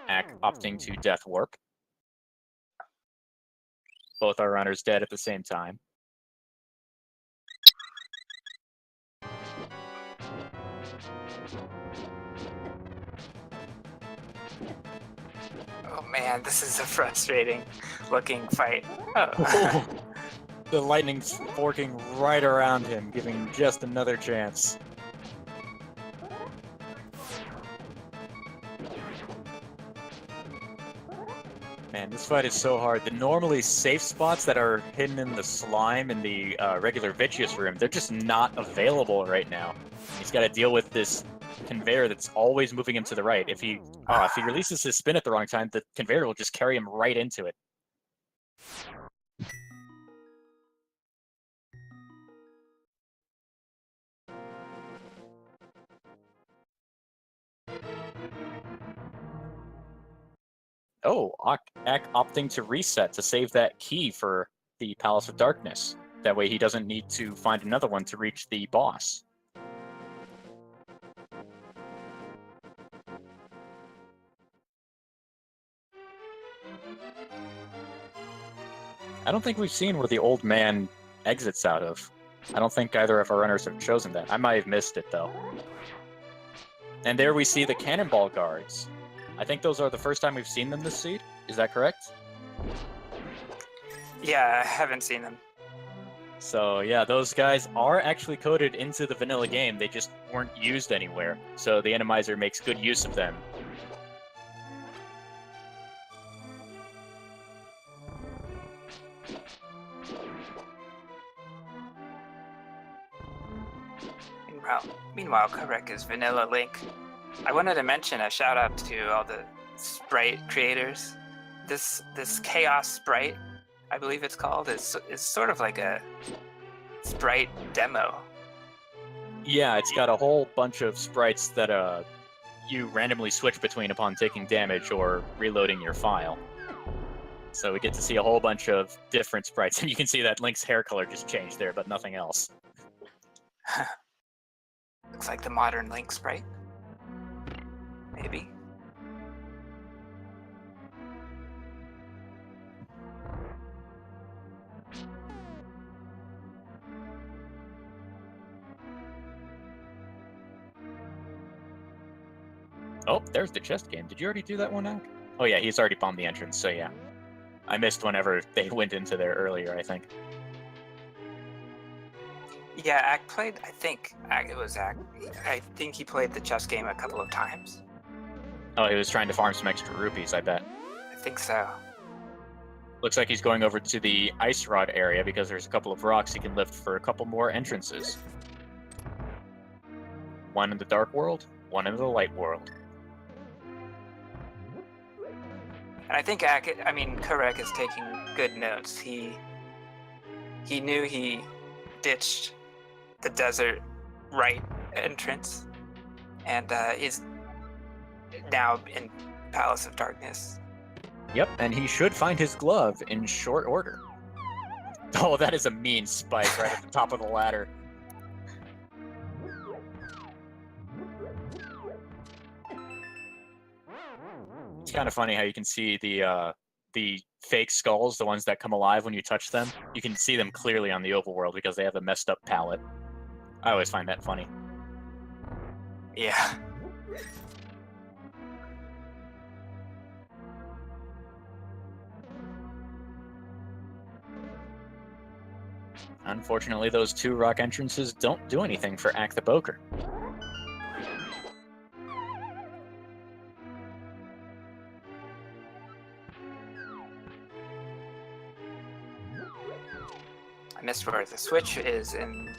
Ack opting to Death Warp. Both our runners dead at the same time. Oh man, this is a frustrating looking fight. Oh. The lightning's forking right around him, giving him just another chance. Man, this fight is so hard. The normally safe spots that are hidden in the slime in the regular Vitreous room, they're just not available right now. He's got to deal with this conveyor that's always moving him to the right. If he releases his spin at the wrong time, the conveyor will just carry him right into it. Oh, Ak opting to reset to save that key for the Palace of Darkness. That way he doesn't need to find another one to reach the boss. I don't think we've seen where the old man exits out of. I don't think either of our runners have chosen that. I might have missed it, though. And there we see the Cannonball Guards. I think those are the first time we've seen them this seed. Is that correct? Yeah, I haven't seen them. So yeah, those guys are actually coded into the vanilla game. They just weren't used anywhere. So the Enemizer makes good use of them. Meanwhile, Karek is Vanilla Link. I wanted to mention a shout out to all the sprite creators. This Chaos Sprite, I believe it's called, is sort of like a sprite demo. Yeah, it's got a whole bunch of sprites that you randomly switch between upon taking damage or reloading your file. So we get to see a whole bunch of different sprites, and you can see that Link's hair color just changed there, but nothing else. Looks like the modern Link sprite. Maybe. Oh, there's the chest game. Did you already do that one, Ak? Oh yeah, he's already bombed the entrance, so yeah. I missed whenever they went into there earlier, I think. Yeah, Ak played, I think he played the chess game a couple of times. Oh, he was trying to farm some extra rupees, I bet. I think so. Looks like he's going over to the ice rod area because there's a couple of rocks he can lift for a couple more entrances. One in the dark world, one in the light world. And I think Karek is taking good notes. He knew he ditched the desert right entrance and is now in Palace of Darkness. Yep, and he should find his glove in short order. Oh, that is a mean spike right at the top of the ladder. It's kind of funny how you can see the fake skulls, the ones that come alive when you touch them. You can see them clearly on the overworld because they have a messed up palette. I always find that funny. Yeah. Unfortunately, those two rock entrances don't do anything for Ak the Boker. I missed where the switch is in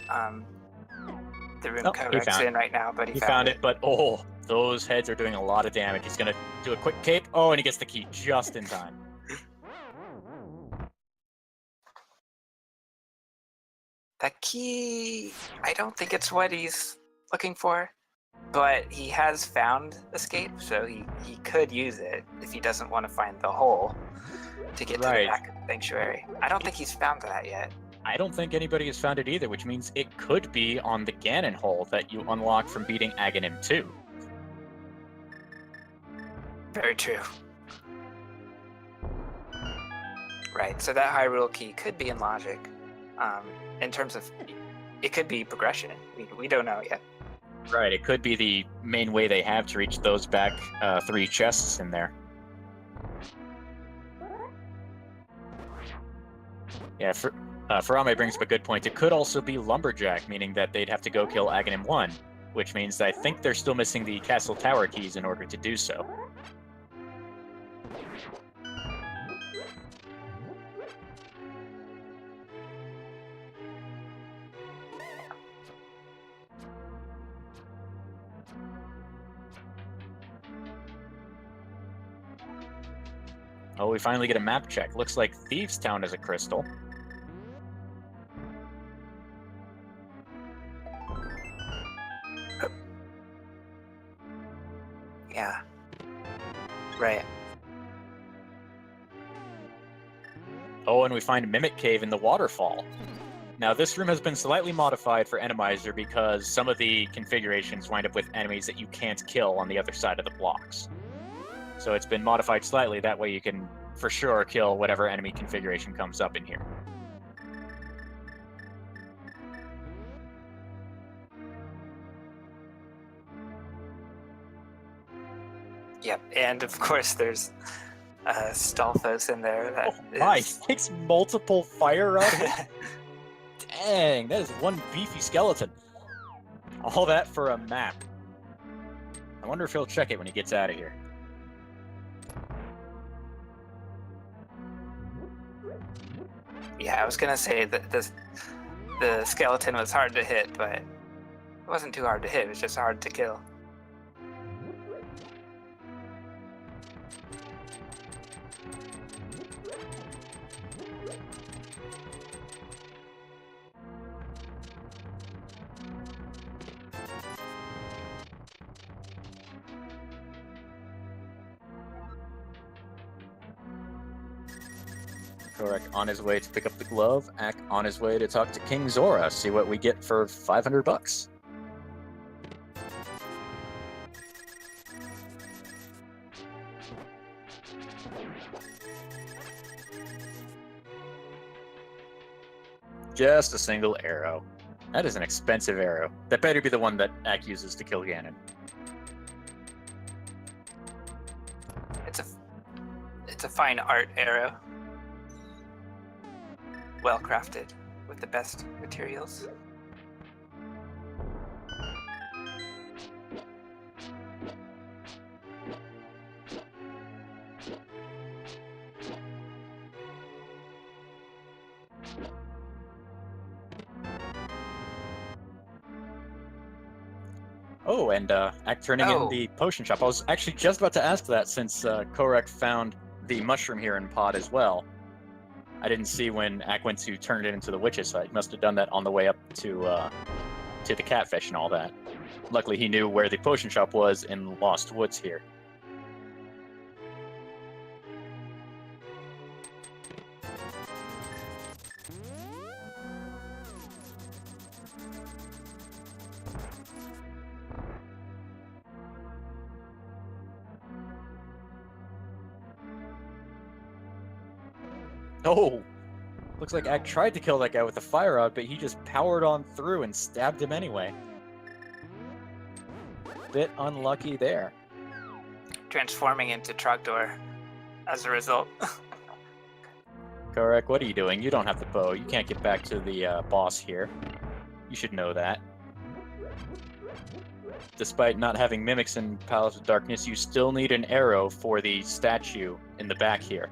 the room Karek's in right now, but he found it. But oh, those heads are doing a lot of damage. He's gonna do a quick cape. Oh, and he gets the key just in time. That key, I don't think it's what he's looking for, but he has found escape, so he could use it if he doesn't want to find the hole to get to the back of the sanctuary. I don't think he's found that yet. I don't think anybody has found it either, which means it could be on the Ganon hole that you unlock from beating Aghanim 2. Very true. Right, so that Hyrule key could be in logic. In terms of, it could be progression. We don't know yet. Right, it could be the main way they have to reach those back 3 chests in there. Yeah, Farame brings up a good point. It could also be Lumberjack, meaning that they'd have to go kill Aghanim 1, which means that I think they're still missing the Castle Tower keys in order to do so. Oh, we finally get a map check. Looks like Thieves Town is a crystal. Yeah. Right. Oh, and we find a Mimic Cave in the waterfall. Now, this room has been slightly modified for Enemizer because some of the configurations wind up with enemies that you can't kill on the other side of the blocks. So it's been modified slightly, that way you can for sure kill whatever enemy configuration comes up in here. Yep, and of course there's Stalfos in there. That My, is... takes multiple fire rods? Dang, that is one beefy skeleton. All that for a map. I wonder if he'll check it when he gets out of here. Yeah, I was gonna say that the skeleton was hard to hit, but it wasn't too hard to hit, it was just hard to kill. Correct. On his way to pick up the glove, Ack on his way to talk to King Zora, see what we get for 500 bucks. Just a single arrow. That is an expensive arrow. That better be the one that Ack uses to kill Ganon. It's a fine art arrow. Well crafted with the best materials. Oh, and Ack turning in the potion shop. I was actually just about to ask that since Korek found the mushroom here in Pod as well. I didn't see when Ack went to turn it into the witch's hut. He must have done that on the way up to the catfish and all that. Luckily, he knew where the potion shop was in Lost Woods here. Oh! Looks like Ack tried to kill that guy with a fire rod, but he just powered on through and stabbed him anyway. Bit unlucky there. Transforming into Trogdor as a result. Korek, what are you doing? You don't have the bow. You can't get back to the boss here. You should know that. Despite not having mimics in Palace of Darkness, you still need an arrow for the statue in the back here.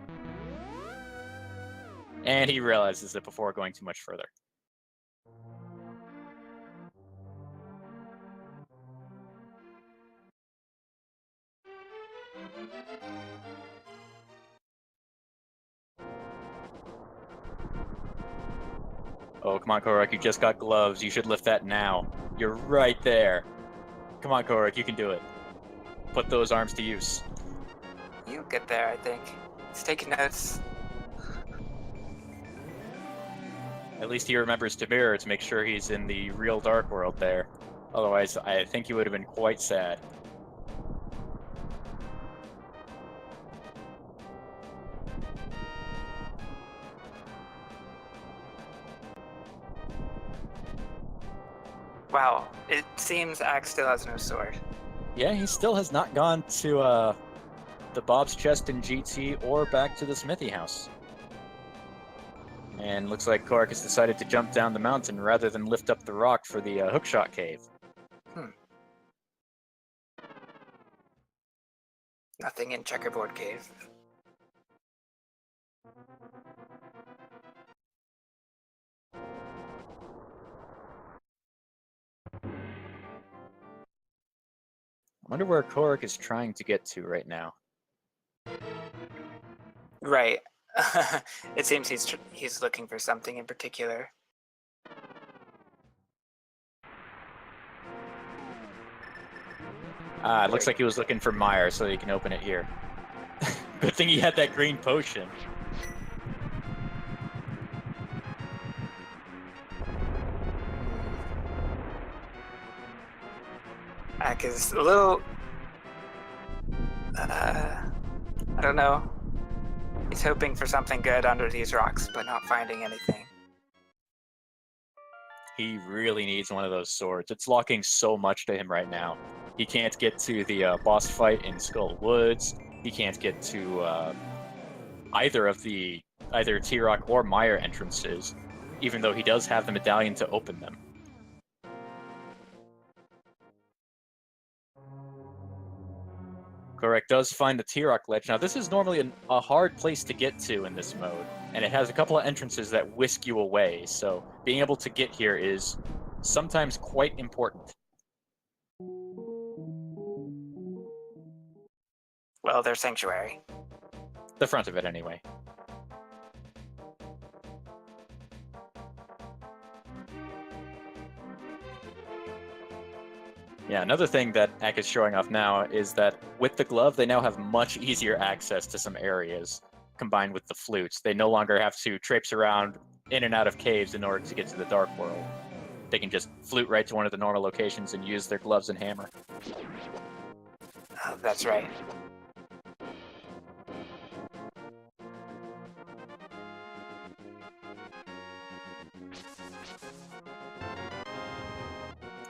And he realizes it before going too much further. Oh, come on, Korek, you just got gloves. You should lift that now. You're right there. Come on, Korek, you can do it. Put those arms to use. You'll get there, I think. He's taking notes. At least he remembers to mirror to make sure he's in the real Dark World there. Otherwise, I think he would have been quite sad. Wow, it seems Axe still has no sword. Yeah, he still has not gone to the Bob's Chest in GT or back to the Smithy House. And looks like Korek has decided to jump down the mountain rather than lift up the rock for the hookshot cave. Nothing in Checkerboard Cave. I wonder where Korek is trying to get to right now. Right. It seems he's looking for something in particular. It looks like he was looking for Meyer so he can open it here. Good thing he had that green potion. Ak is a little... I don't know. He's hoping for something good under these rocks, but not finding anything. He really needs one of those swords. It's locking so much to him right now. He can't get to the boss fight in Skull Woods. He can't get to either T-Rock or Meyer entrances, even though he does have the medallion to open them. Korek does find the T-Rock ledge. Now, this is normally a hard place to get to in this mode, and it has a couple of entrances that whisk you away, so being able to get here is sometimes quite important. Well, their sanctuary. The front of it, anyway. Yeah, another thing that Ak is showing off now is that with the glove, they now have much easier access to some areas, combined with the flutes. They no longer have to traipse around in and out of caves in order to get to the Dark World. They can just flute right to one of the normal locations and use their gloves and hammer. That's right.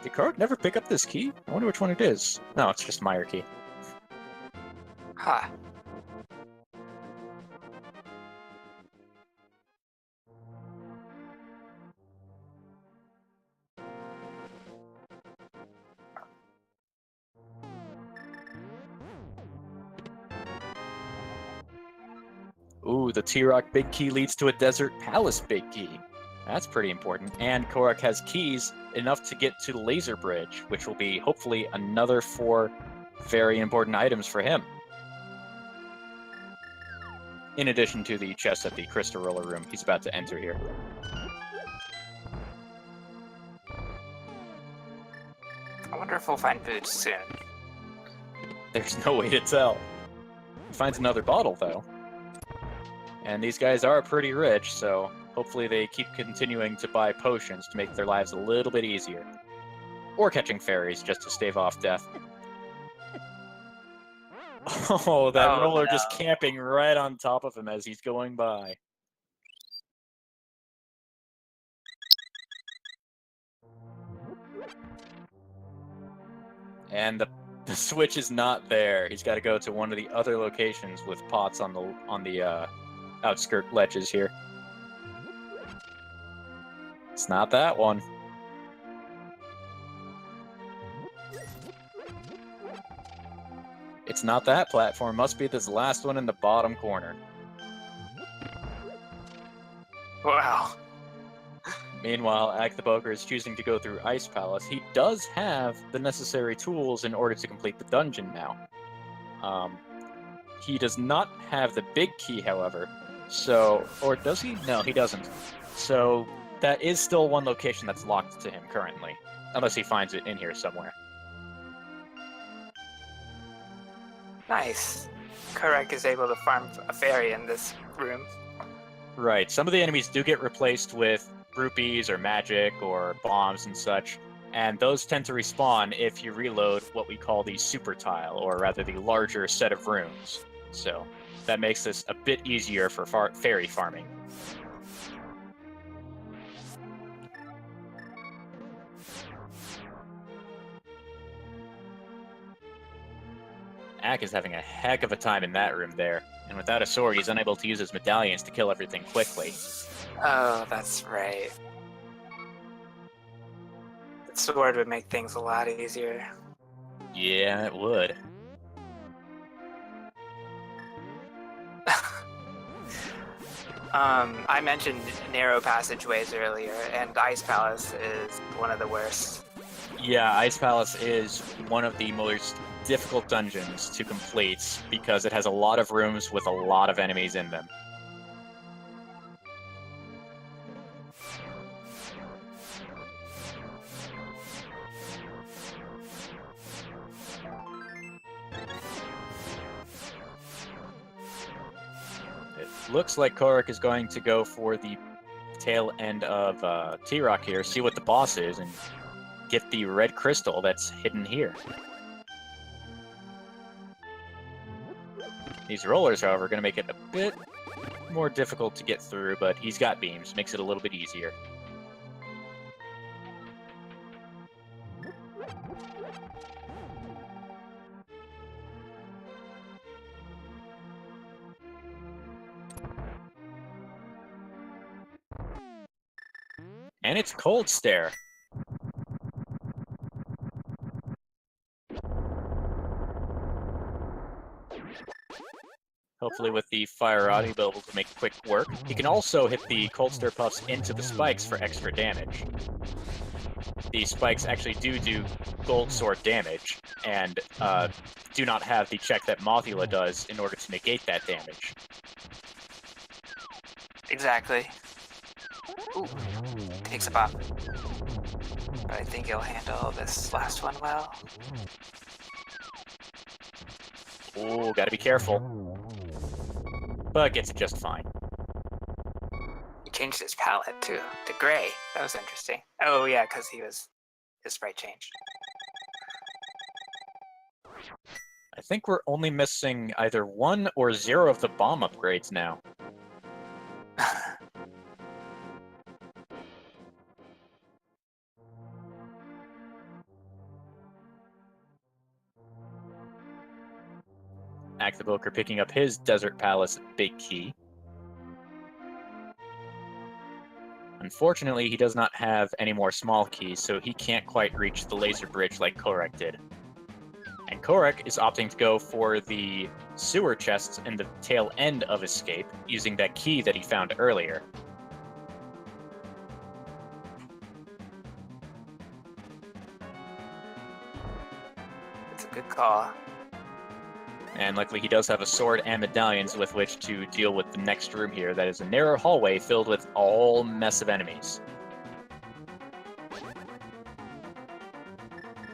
Did Korok never pick up this key? I wonder which one it is. No, it's just Meyer key. Huh. Ooh, the T-Rock big key leads to a Desert Palace big key. That's pretty important. And Korok has keys enough to get to the Laser Bridge, which will be hopefully another 4 very important items for him. In addition to the chest at the Crystal Roller Room he's about to enter here. I wonder if we'll find food soon. There's no way to tell. He finds another bottle, though. And these guys are pretty rich, so hopefully they keep continuing to buy potions to make their lives a little bit easier. Or catching fairies just to stave off death. Oh, that roller just camping right on top of him as he's going by. And the switch is not there. He's got to go to one of the other locations with pots on the outskirt ledges here. It's not that one. It's not that platform. Must be this last one in the bottom corner. Wow. Meanwhile, Ak the Boker is choosing to go through Ice Palace. He does have the necessary tools in order to complete the dungeon now. He does not have the big key, however. So, or does he? No, he doesn't. So that is still one location that's locked to him currently, unless he finds it in here somewhere. Nice. Korek is able to farm a fairy in this room. Right. Some of the enemies do get replaced with rupees or magic or bombs and such, and those tend to respawn if you reload what we call the super tile, or rather the larger set of rooms. So that makes this a bit easier for fairy farming. Ak is having a heck of a time in that room there, and without a sword, he's unable to use his medallions to kill everything quickly. Oh, that's right. The sword would make things a lot easier. Yeah, it would. I mentioned narrow passageways earlier, and Ice Palace is one of the worst. Yeah, Ice Palace is one of the most difficult dungeons to complete because it has a lot of rooms with a lot of enemies in them. It looks like Korak is going to go for the tail end of T-Rock here, see what the boss is, and get the red crystal that's hidden here. These rollers, however, are going to make it a bit more difficult to get through, but he's got beams, makes it a little bit easier. And it's Cold Stare. Hopefully with the fire rod, he'll be able to make quick work. He can also hit the Cold Stare puffs into the spikes for extra damage. The spikes actually do gold sword damage, and do not have the check that Mothula does in order to negate that damage. Exactly. Ooh, takes a bop. But I think he'll handle this last one well. Ooh, gotta be careful. But gets it just fine. He changed his palette too, to gray. That was interesting. Oh yeah, because his sprite changed. I think we're only missing either 1 or 0 of the bomb upgrades now. Actiboker picking up his Desert Palace big key. Unfortunately, he does not have any more small keys, so he can't quite reach the laser bridge like Korak did. And Korak is opting to go for the sewer chests in the tail end of Escape, using that key that he found earlier. It's a good call. And luckily he does have a sword and medallions with which to deal with the next room here. That is a narrow hallway filled with all mess of enemies.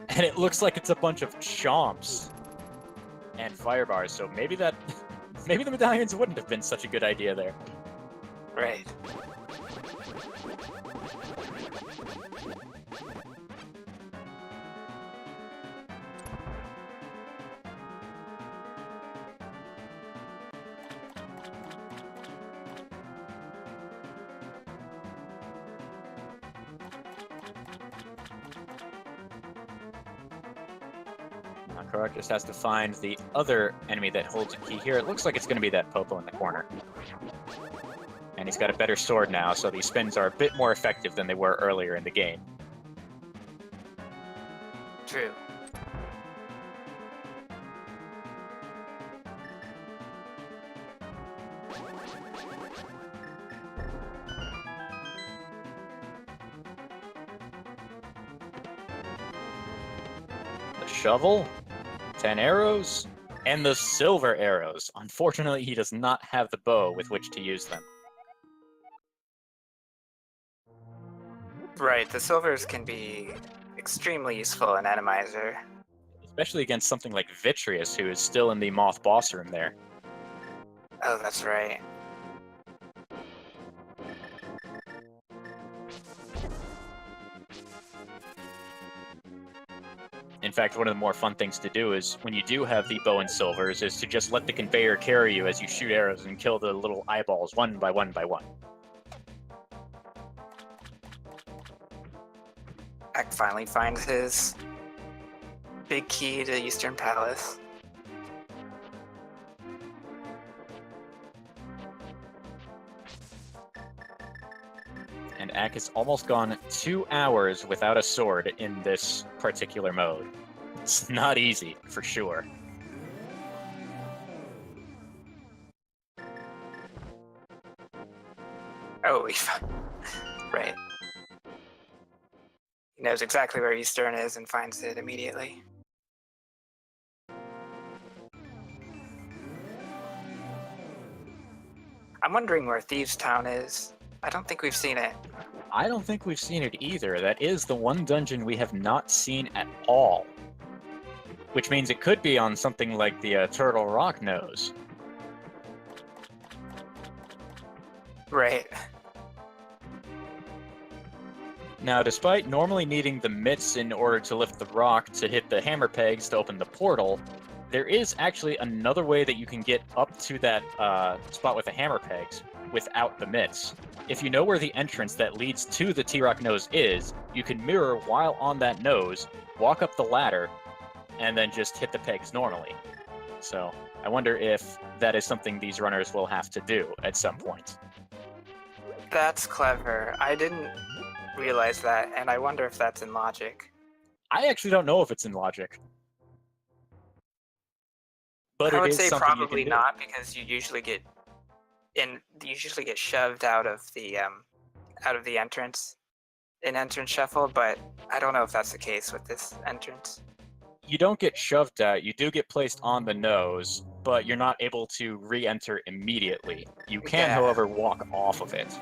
And it looks like it's a bunch of chomps and fire bars, so maybe the medallions wouldn't have been such a good idea there. Right. Korak just has to find the other enemy that holds a key here. It looks like it's going to be that Popo in the corner. And he's got a better sword now, so these spins are a bit more effective than they were earlier in the game. True. The shovel, 10 arrows, and the silver arrows. Unfortunately, he does not have the bow with which to use them. Right, the silvers can be extremely useful in Atomizer. Especially against something like Vitreous, who is still in the Moth boss room there. Oh, that's right. In fact, one of the more fun things to do is, when you do have the bow and silvers, is to just let the conveyor carry you as you shoot arrows and kill the little eyeballs one by one by one. Ack finally finds his big key to Eastern Palace. And Ack has almost gone 2 hours without a sword in this particular mode. It's not easy, for sure. Oh, right. He knows exactly where Eastern is and finds it immediately. I'm wondering where Thieves Town is. I don't think we've seen it. I don't think we've seen it either. That is the one dungeon we have not seen at all. Which means it could be on something like the Turtle Rock Nose. Right. Now, despite normally needing the mitts in order to lift the rock to hit the hammer pegs to open the portal, there is actually another way that you can get up to that spot with the hammer pegs without the mitts. If you know where the entrance that leads to the T-Rock nose is, you can mirror while on that nose, walk up the ladder, and then just hit the pegs normally. So, I wonder if that is something these runners will have to do at some point. That's clever. I didn't realize that, and I wonder if that's in logic. I actually don't know if it's in logic. But I it would is say something you probably can do. not, because you usually get shoved out of the entrance in entrance shuffle, but I don't know if that's the case with this entrance. You don't get shoved out, you do get placed on the nose, but you're not able to re-enter immediately. You can, Yeah. however, walk off of it.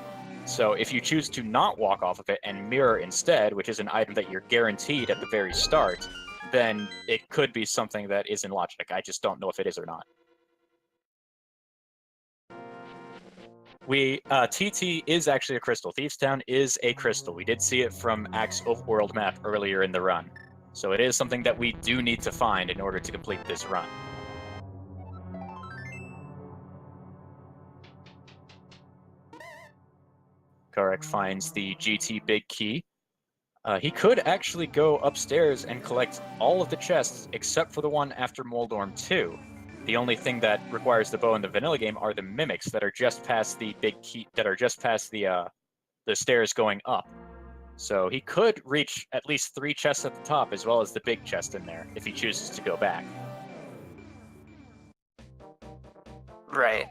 So if you choose to not walk off of it and mirror instead, which is an item that you're guaranteed at the very start, then it could be something that is in logic. I just don't know if it is or not. TT is actually a crystal. Thieves Town is a crystal. We did see it from Axe Overworld map earlier in the run. So it is something that we do need to find in order to complete this run. Karek finds the GT Big Key. He could actually go upstairs and collect all of the chests except for the one after Moldorm 2. The only thing that requires the bow in the vanilla game are the mimics that are just past the big key, that are just past the stairs going up. So he could reach at least 3 chests at the top as well as the big chest in there if he chooses to go back. Right.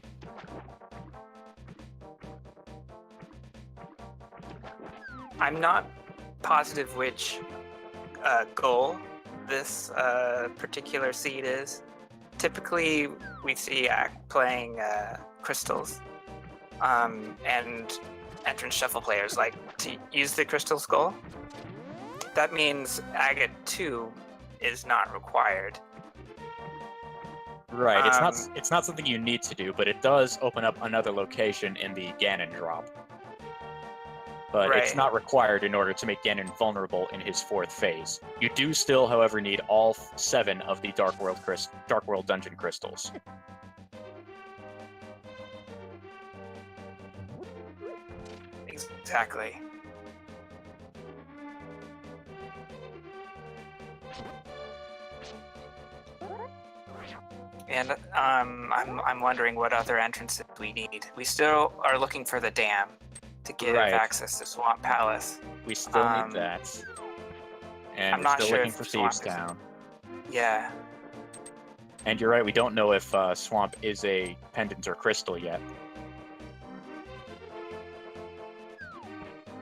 I'm not positive which goal this particular seed is. Typically, we see Act playing crystals, and entrance shuffle players like to use the crystal skull. That means Agate 2 is not required. Right, it's not something you need to do, but it does open up another location in the Ganon drop. But Right. It's not required in order to make Ganon vulnerable in his 4th phase. You do still, however, need all 7 of the Dark World Dungeon crystals. Exactly. And I'm wondering what other entrances we need. We still are looking for the dam to give Right. access to Swamp Palace. We still need that. And I'm we're not still sure looking if for Swamp Thieves is- Town. Yeah. And you're right, we don't know if Swamp is a pendant or crystal yet.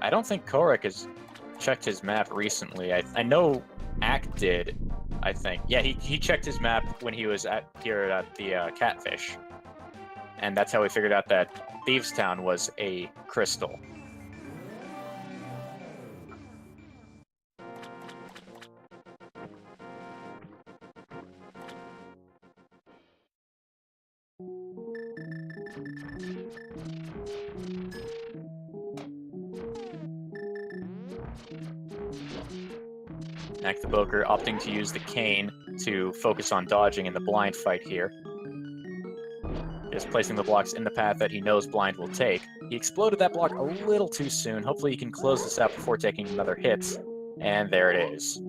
I don't think Korek has checked his map recently. I know Ack did, I think. Yeah, he checked his map when he was here at the Catfish. And that's how we figured out that Thieves Town was a crystal. Ack the Boker opting to use the cane to focus on dodging in the blind fight here. Just placing the blocks in the path that he knows blind will take. He exploded that block a little too soon. Hopefully he can close this out before taking another hit. And there it is.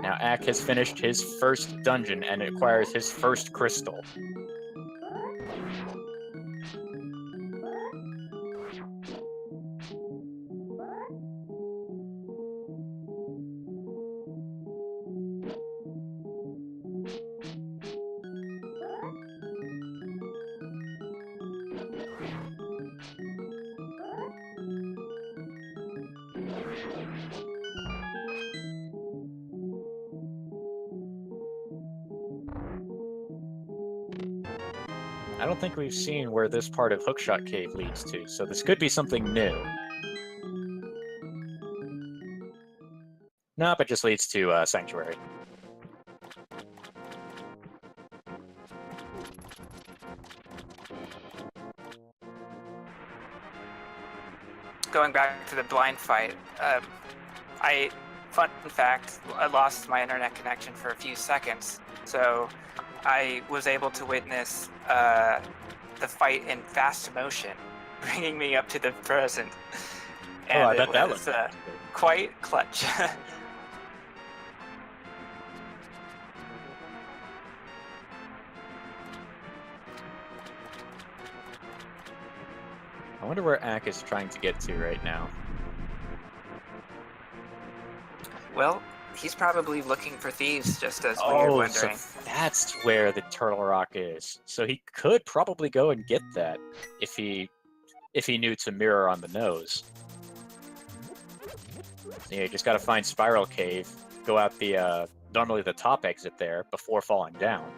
Now Ack has finished his first dungeon and acquires his first crystal. I don't think we've seen where this part of Hookshot Cave leads to, so this could be something new. Nope, it just leads to Sanctuary. Going back to the blind fight, fun fact, I lost my internet connection for a few seconds, so I was able to witness the fight in fast motion, bringing me up to the present. And I bet that was looked quite clutch. I wonder where Ack is trying to get to right now. Well, he's probably looking for thieves, just as we were wondering. So that's where the Turtle Rock is. So he could probably go and get that if he knew to mirror on the nose. Yeah, you just gotta find Spiral Cave, go out the normally the top exit there before falling down.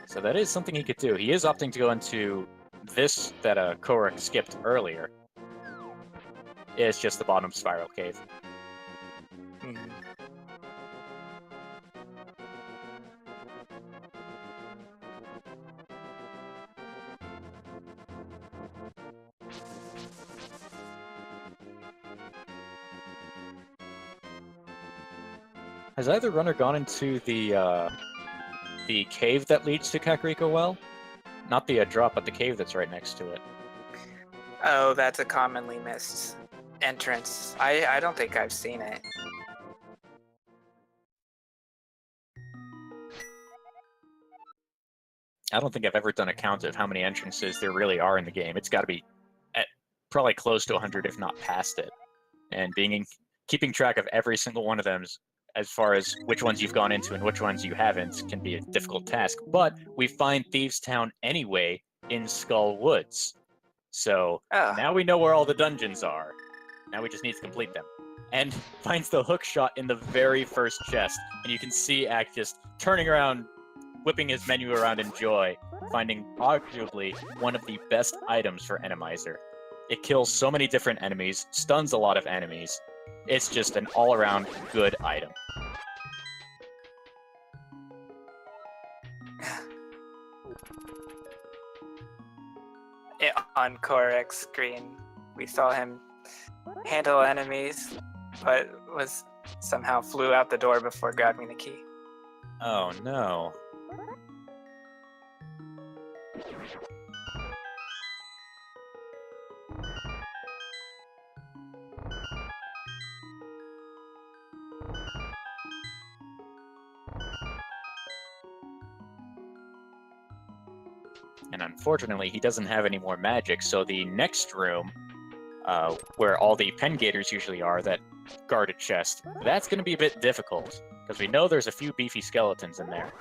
So that is something he could do. He is opting to go into this that Korik skipped earlier. It's just the bottom Spiral Cave. Has either runner gone into the cave that leads to Kakariko Well? Not the drop, but the cave that's right next to it. Oh, that's a commonly missed entrance. I don't think I've seen it. I don't think I've ever done a count of how many entrances there really are in the game. It's got to be at probably close to 100, if not past it. And keeping track of every single one of them, as far as which ones you've gone into and which ones you haven't, can be a difficult task. But we find Thieves Town anyway in Skull Woods. So now we know where all the dungeons are. Now we just need to complete them. And finds the hook shot in the very first chest. And you can see Ack just turning around, whipping his menu around in joy, finding arguably one of the best items for Enemizer. It kills so many different enemies, stuns a lot of enemies. It's just an all-around good item. On Korik's screen, we saw him handle enemies, but somehow flew out the door before grabbing the key. Oh no. And unfortunately, he doesn't have any more magic, so the next room, where all the pen gators usually are, that guarded chest, that's going to be a bit difficult, because we know there's a few beefy skeletons in there.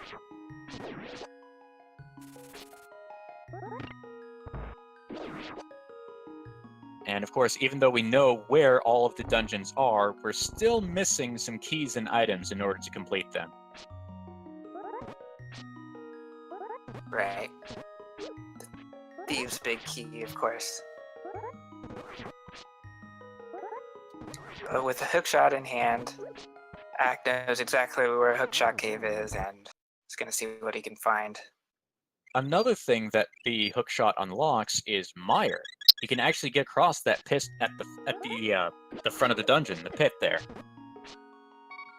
And of course, even though we know where all of the dungeons are, we're still missing some keys and items in order to complete them. Right. Thieves' big key, of course. But with a hookshot in hand, Ack knows exactly where Hookshot Cave is, and is going to see what he can find. Another thing that the hookshot unlocks is Mire. You can actually get across that pit at the front of the dungeon, the pit there.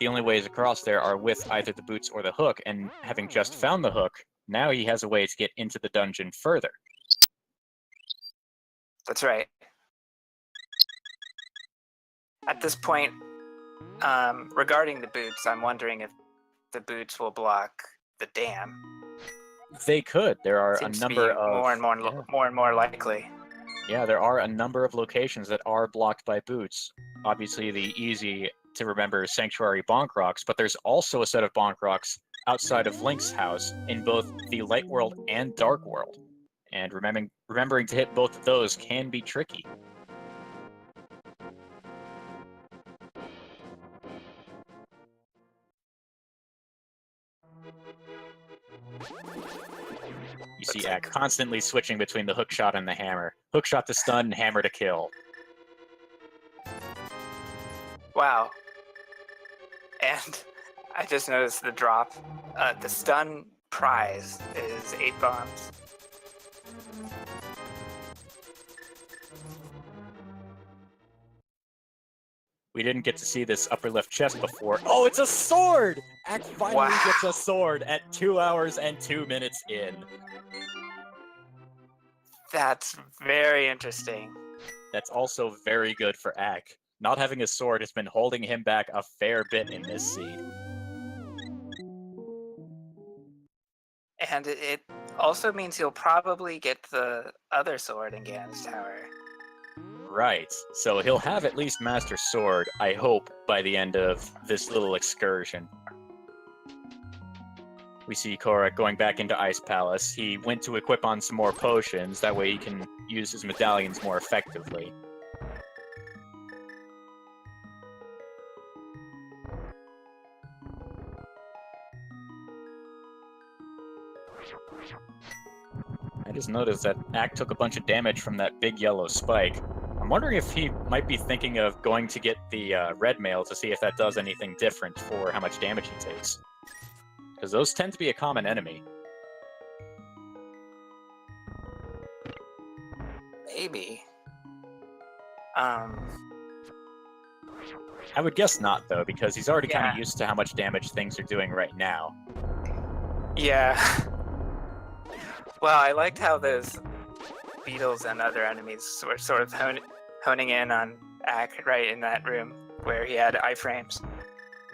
The only ways across there are with either the boots or the hook, and having just found the hook, now he has a way to get into the dungeon further. That's right. At this point, regarding the boots, I'm wondering if the boots will block the dam. They could. There are Seems a number to be of more and more likely. Yeah, there are a number of locations that are blocked by boots. Obviously, the easy to remember Sanctuary Bonk Rocks, but there's also a set of Bonk Rocks outside of Link's house in both the Light World and Dark World. And remembering to hit both of those can be tricky. You Looks see like- Ack constantly switching between the hook shot and the hammer. Hook shot to stun, hammer to kill. Wow. And I just noticed the drop. The stun prize is 8 bombs. We didn't get to see this upper left chest before. Oh, it's a sword! Ack finally Wow. gets a sword at 2 hours and 2 minutes in. That's very interesting. That's also very good for Ack. Not having a sword has been holding him back a fair bit in this seed. And it also means he'll probably get the other sword in Ganon's tower. Right. So he'll have at least Master Sword, I hope, by the end of this little excursion. We see Korok going back into Ice Palace. He went to equip on some more potions, that way he can use his medallions more effectively. I just noticed that Ack took a bunch of damage from that big yellow spike. I'm wondering if he might be thinking of going to get the red mail to see if that does anything different for how much damage he takes. Because those tend to be a common enemy. Maybe. I would guess not, though, because he's already kind Yeah. of used to how much damage things are doing right now. Yeah. Well, I liked how those beetles and other enemies were sort of honing in on Ack right in that room where he had iframes.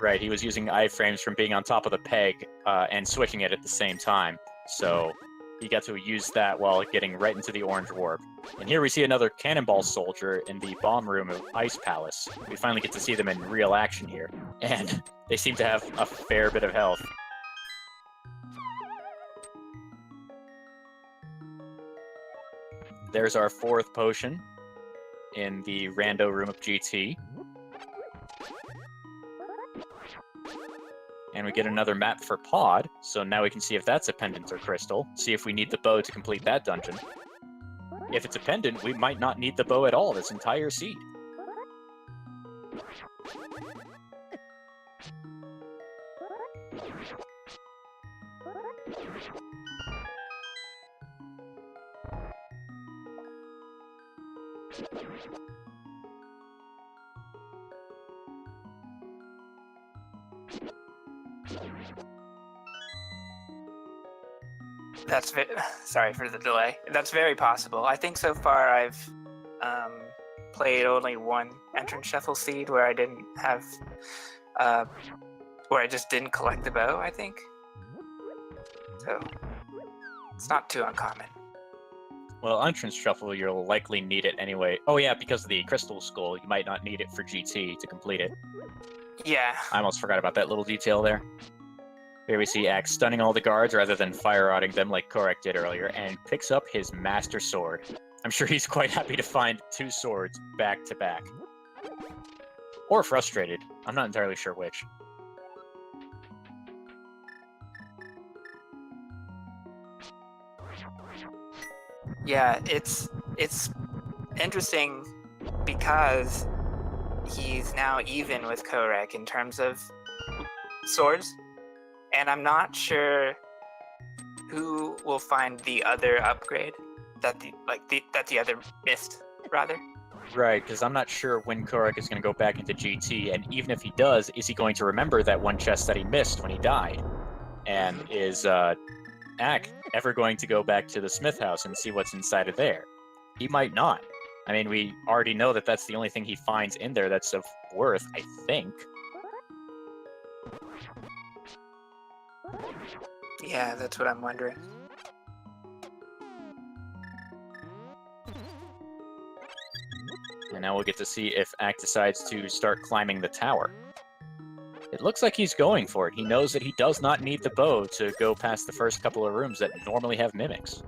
Right, he was using iframes from being on top of the peg and switching it at the same time. So he got to use that while getting right into the orange warp. And here we see another cannonball soldier in the bomb room of Ice Palace. We finally get to see them in real action here. And they seem to have a fair bit of health. There's our 4th potion in the rando room of GT. And we get another map for Pod, so now we can see if that's a pendant or crystal, see if we need the bow to complete that dungeon. If it's a pendant, we might not need the bow at all this entire seed. That's sorry for the delay. That's very possible. I think so far I've played only one entrance shuffle seed where I didn't have, where I just didn't collect the bow. I think so. It's not too uncommon. Well, entrance shuffle, you'll likely need it anyway. Oh yeah, because of the crystal skull, you might not need it for GT to complete it. Yeah. I almost forgot about that little detail there. Here we see Axe stunning all the guards rather than fire-rotting them like Korok did earlier, and picks up his Master Sword. I'm sure he's quite happy to find 2 swords back to back. Or frustrated. I'm not entirely sure which. Yeah, it's interesting because he's now even with Korek in terms of swords, and I'm not sure who will find the other upgrade that the other missed rather. Right, because I'm not sure when Korok is going to go back into GT, and even if he does, is he going to remember that one chest that he missed when he died? And is Ack ever going to go back to the Smith house and see what's inside of there? He might not. I mean, we already know that that's the only thing he finds in there that's of worth, I think. Yeah, that's what I'm wondering. And now we'll get to see if Ack decides to start climbing the tower. It looks like he's going for it. He knows that he does not need the bow to go past the first couple of rooms that normally have mimics.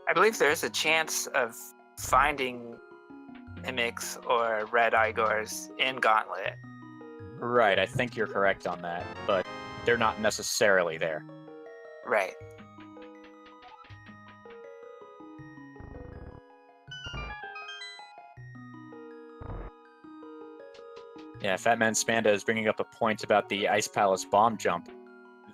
I believe there's a chance of finding mimics or red Igors in Gauntlet. Right, I think you're correct on that, but they're not necessarily there. Right. Yeah, Fat Man Spanda is bringing up a point about the Ice Palace bomb jump.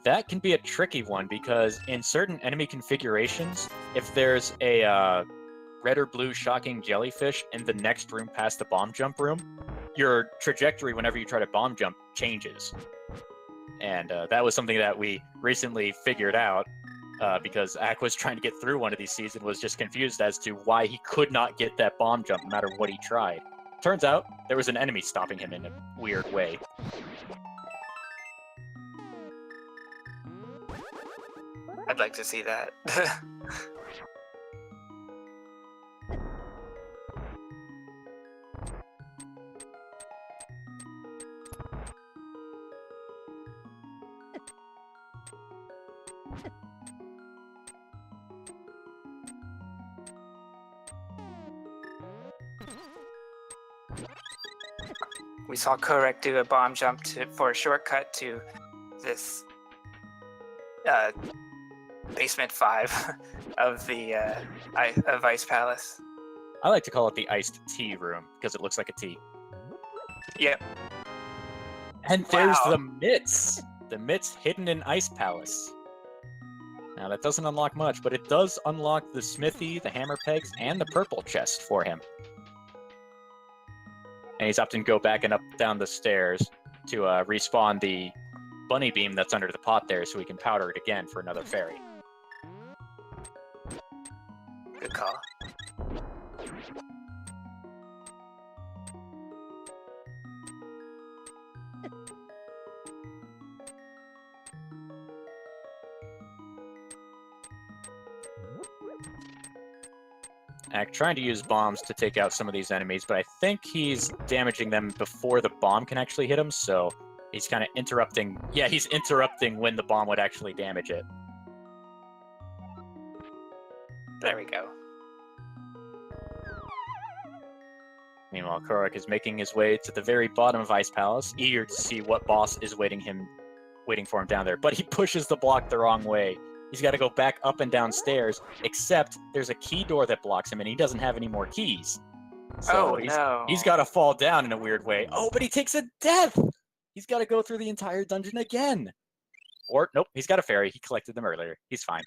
That can be a tricky one because in certain enemy configurations, if there's a red or blue shocking jellyfish in the next room past the bomb jump room, your trajectory whenever you try to bomb jump changes. And that was something that we recently figured out because Ak was trying to get through one of these seeds and was just confused as to why he could not get that bomb jump no matter what he tried. Turns out there was an enemy stopping him in a weird way. I'd like to see that. We saw Korek do a bomb jump for a shortcut to this basement 5 of the of Ice Palace. I like to call it the iced tea room because it looks like a tea. Yep. And there's Wow. the mitts! The mitts hidden in Ice Palace. Now that doesn't unlock much, but it does unlock the smithy, the hammer pegs, and the purple chest for him. And he's opting to go back and up down the stairs to respawn the bunny beam that's under the pot there so we can powder it again for another fairy. Good call. Ak trying to use bombs to take out some of these enemies, but I think he's damaging them before the bomb can actually hit him, so he's kind of interrupting. Yeah, he's interrupting when the bomb would actually damage it. There we go. Meanwhile, Korok is making his way to the very bottom of Ice Palace, eager to see what boss is waiting for him down there. But he pushes the block the wrong way. He's got to go back up and down stairs, except there's a key door that blocks him, and he doesn't have any more keys. So no. he's got to fall down in a weird way. Oh, but he takes a death! He's got to go through the entire dungeon again. Or, nope, he's got a fairy. He collected them earlier. He's fine.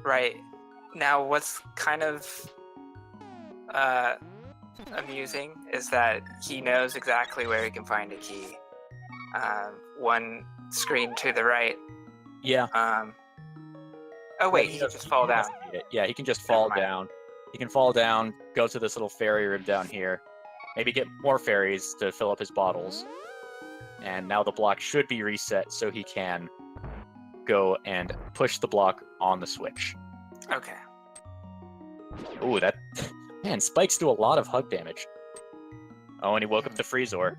Right. Now, what's kind of amusing is that he knows exactly where he can find a key. One screen to the right. Yeah. Oh wait, he can just fall down. Yeah, he can just fall down. He can fall down, go to this little fairy room down here, maybe get more fairies to fill up his bottles. And now the block should be reset so he can go and push the block on the switch. Okay. Ooh, that... Man, spikes do a lot of hug damage. Oh, and he woke up the Freezor.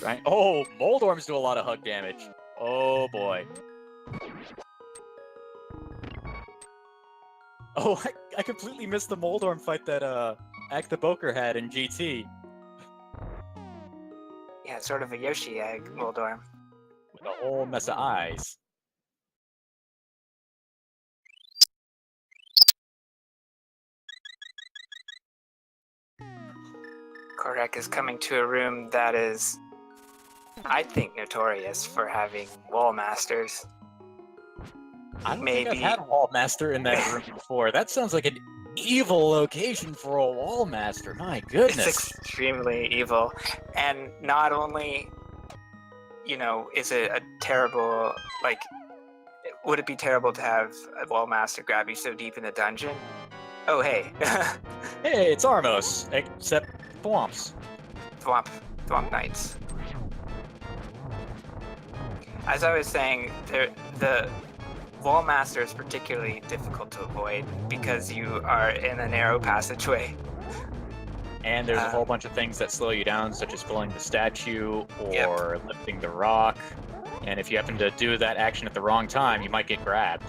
Right. Oh, Moldorms do a lot of hug damage. Oh, boy. Oh, I completely missed the Moldorm fight that Ak the Boker had in GT. Yeah, it's sort of a Yoshi egg, Moldorm. With a whole mess of eyes. Korek is coming to a room that is, I think, notorious for having wall masters. I don't think I've had a wall master in that room before. That sounds like an evil location for a wall master. My goodness. It's extremely evil. And not only, you know, is it a terrible, like, would it be terrible to have a wall master grab you so deep in the dungeon? Oh, hey. Hey, it's Armos, except Thwomps. Thwomp Knights. As I was saying, the wall master is particularly difficult to avoid because you are in a narrow passageway. And there's a whole bunch of things that slow you down, such as pulling the statue or lifting the rock. And if you happen to do that action at the wrong time, you might get grabbed.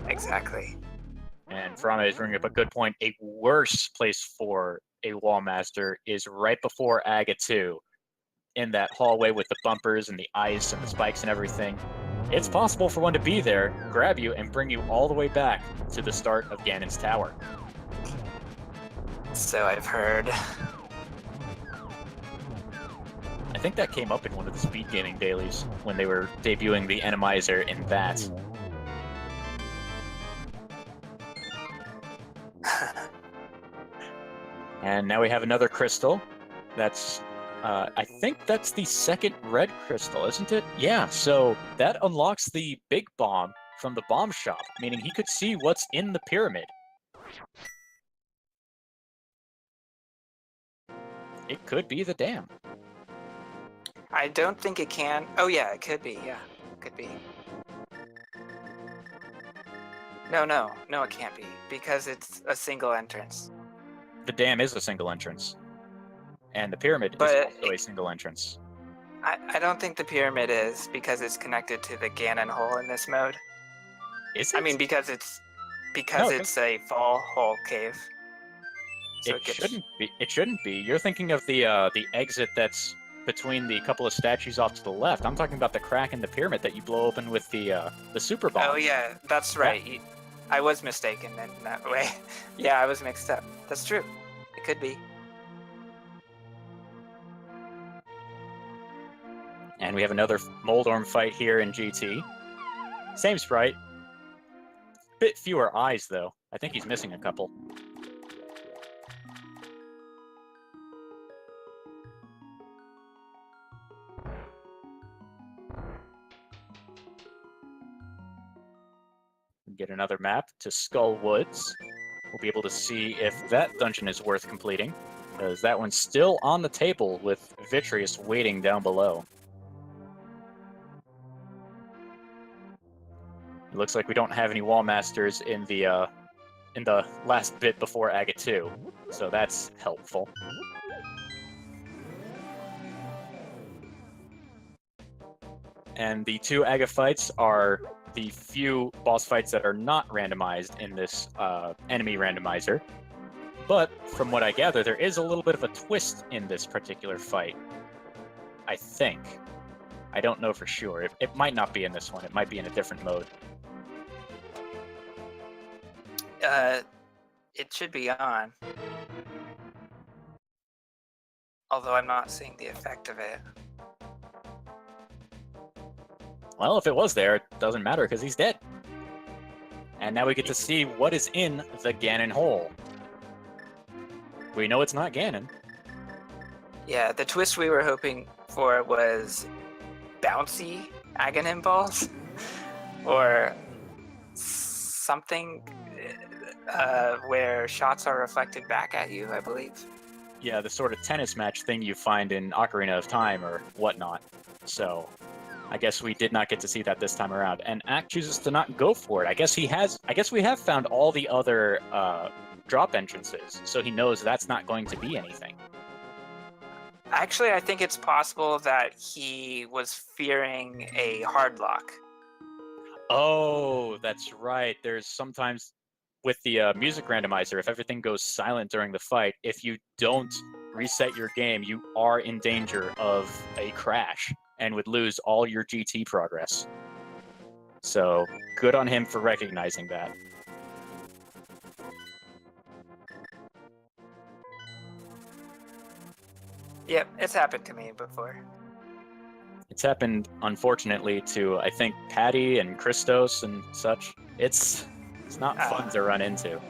Exactly. And Farame is bringing up a good point. A worse place for a wall master is right before Aga 2, in that hallway with the bumpers and the ice and the spikes and everything. It's possible for one to be there, grab you, and bring you all the way back to the start of Ganon's tower. So I've heard. I think that came up in one of the speed gaming dailies when they were debuting the Enemizer in that. And now we have another crystal. That's, I think that's the second red crystal, isn't it? Yeah, so that unlocks the big bomb from the bomb shop, meaning he could see what's in the pyramid. It could be the dam. I don't think it can. Oh yeah, it could be. Yeah, could be. No, it can't be because it's a single entrance. The dam is a single entrance, and the pyramid is But also a single entrance. I don't think the pyramid is because it's connected to the Ganon hole in this mode. Is it? I mean, because it's No, it's a fall hole cave. So it shouldn't be. It shouldn't be. You're thinking of the exit that's between the couple of statues off to the left. I'm talking about the crack in the pyramid that you blow open with the super bomb. Oh yeah, that's right. I was mistaken in that way. Yeah, I was mixed up. That's true. It could be. And we have another Moldorm fight here in GT. Same sprite. Bit fewer eyes, though. I think he's missing a couple. Get another map to Skull Woods. We'll be able to see if that dungeon is worth completing, because that one's still on the table with Vitreous waiting down below. It looks like we don't have any wall masters in the last bit before Aga 2, so that's helpful. And the two Aga fights are the few boss fights that are not randomized in this enemy randomizer. But from what I gather, there is a little bit of a twist in this particular fight. I think. I don't know for sure. It might not be in this one. It might be in a different mode. It should be on. Although I'm not seeing the effect of it. Well, if it was there, it doesn't matter because he's dead. And now we get to see what is in the Ganon hole. We know it's not Ganon. Yeah, the twist we were hoping for was bouncy Aghanim balls. Or something where shots are reflected back at you, I believe. Yeah, the sort of tennis match thing you find in Ocarina of Time or whatnot. So I guess we did not get to see that this time around. And Act chooses to not go for it. I guess we have found all the other drop entrances, so he knows that's not going to be anything. Actually, I think it's possible that he was fearing a hard lock. Oh, that's right. There's sometimes with the music randomizer, if everything goes silent during the fight, if you don't reset your game, you are in danger of a crash and would lose all your GT progress. So good on him for recognizing that. Yep, it's happened to me before. It's happened, unfortunately, to, I think, Patty and Christos and such. It's not fun to run into.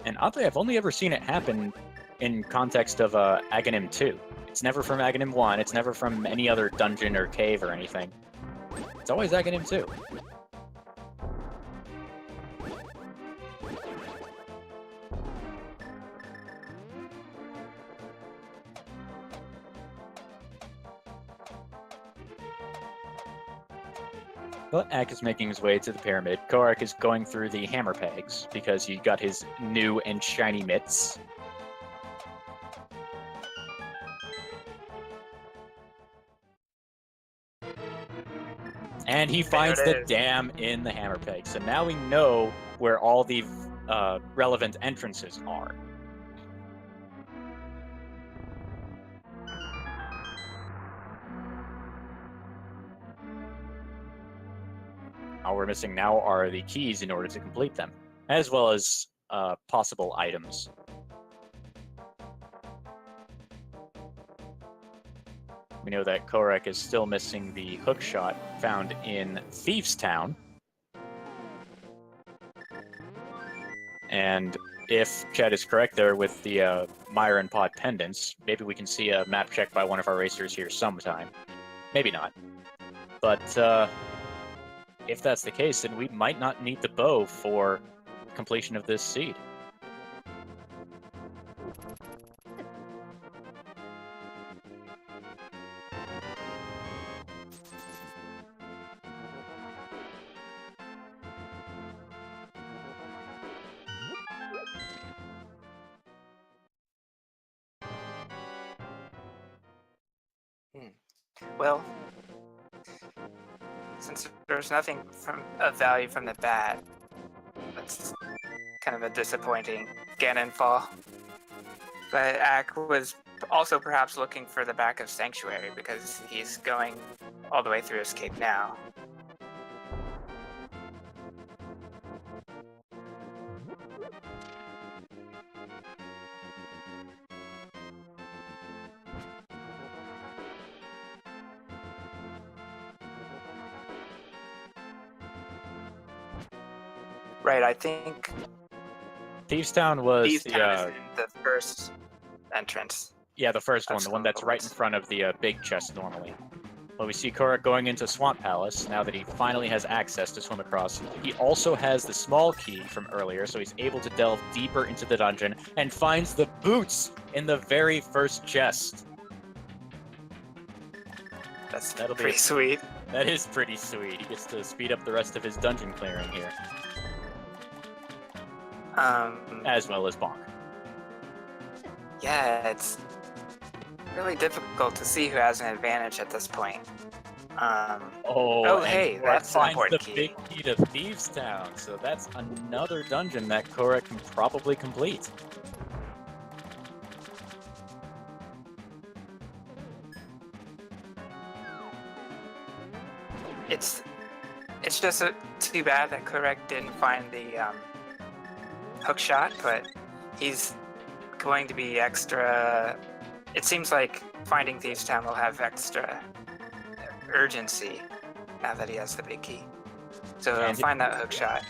And oddly, I've only ever seen it happen in context of Aghanim 2. It's never from Aghanim 1, it's never from any other dungeon or cave or anything. It's always Aghanim 2. But Ak is making his way to the pyramid. Korak is going through the hammer pegs because he got his new and shiny mitts. And he There finds it the is. dam in the hammer peg. So now we know where all the relevant entrances are. All we're missing now are the keys in order to complete them, as well as possible items. We know that Korek is still missing the hook shot found in Thieves Town. And if Chad is correct there with the Myron Pod pendants, maybe we can see a map check by one of our racers here sometime. Maybe not. But if that's the case, then we might not need the bow for completion of this seed. Well, since there's nothing of value from the bat, that's kind of a disappointing Ganon fall. But Ak was also perhaps looking for the back of Sanctuary because he's going all the way through Escape now. Right, I think Thieves Town was Thieves Town is in the first entrance. yeah, the first one, That's the one that's right in front of the big chest normally. Well, we see Korok going into Swamp Palace now that he finally has access to swim across. He also has the small key from earlier, so he's able to delve deeper into the dungeon and finds the boots in the very first chest. That'll be pretty sweet. That is pretty sweet. He gets to speed up the rest of his dungeon clearing here. As well as Bonk. Yeah, it's really difficult to see who has an advantage at this point. Hey, that's an important the key. big key to Thieves Town, so that's another dungeon that Korok can probably complete. It's just too bad that Korek didn't find the hook shot, but he's going to be extra. It seems like finding Thieves Town will have extra urgency now that he has the big key. So he'll find that hook shot.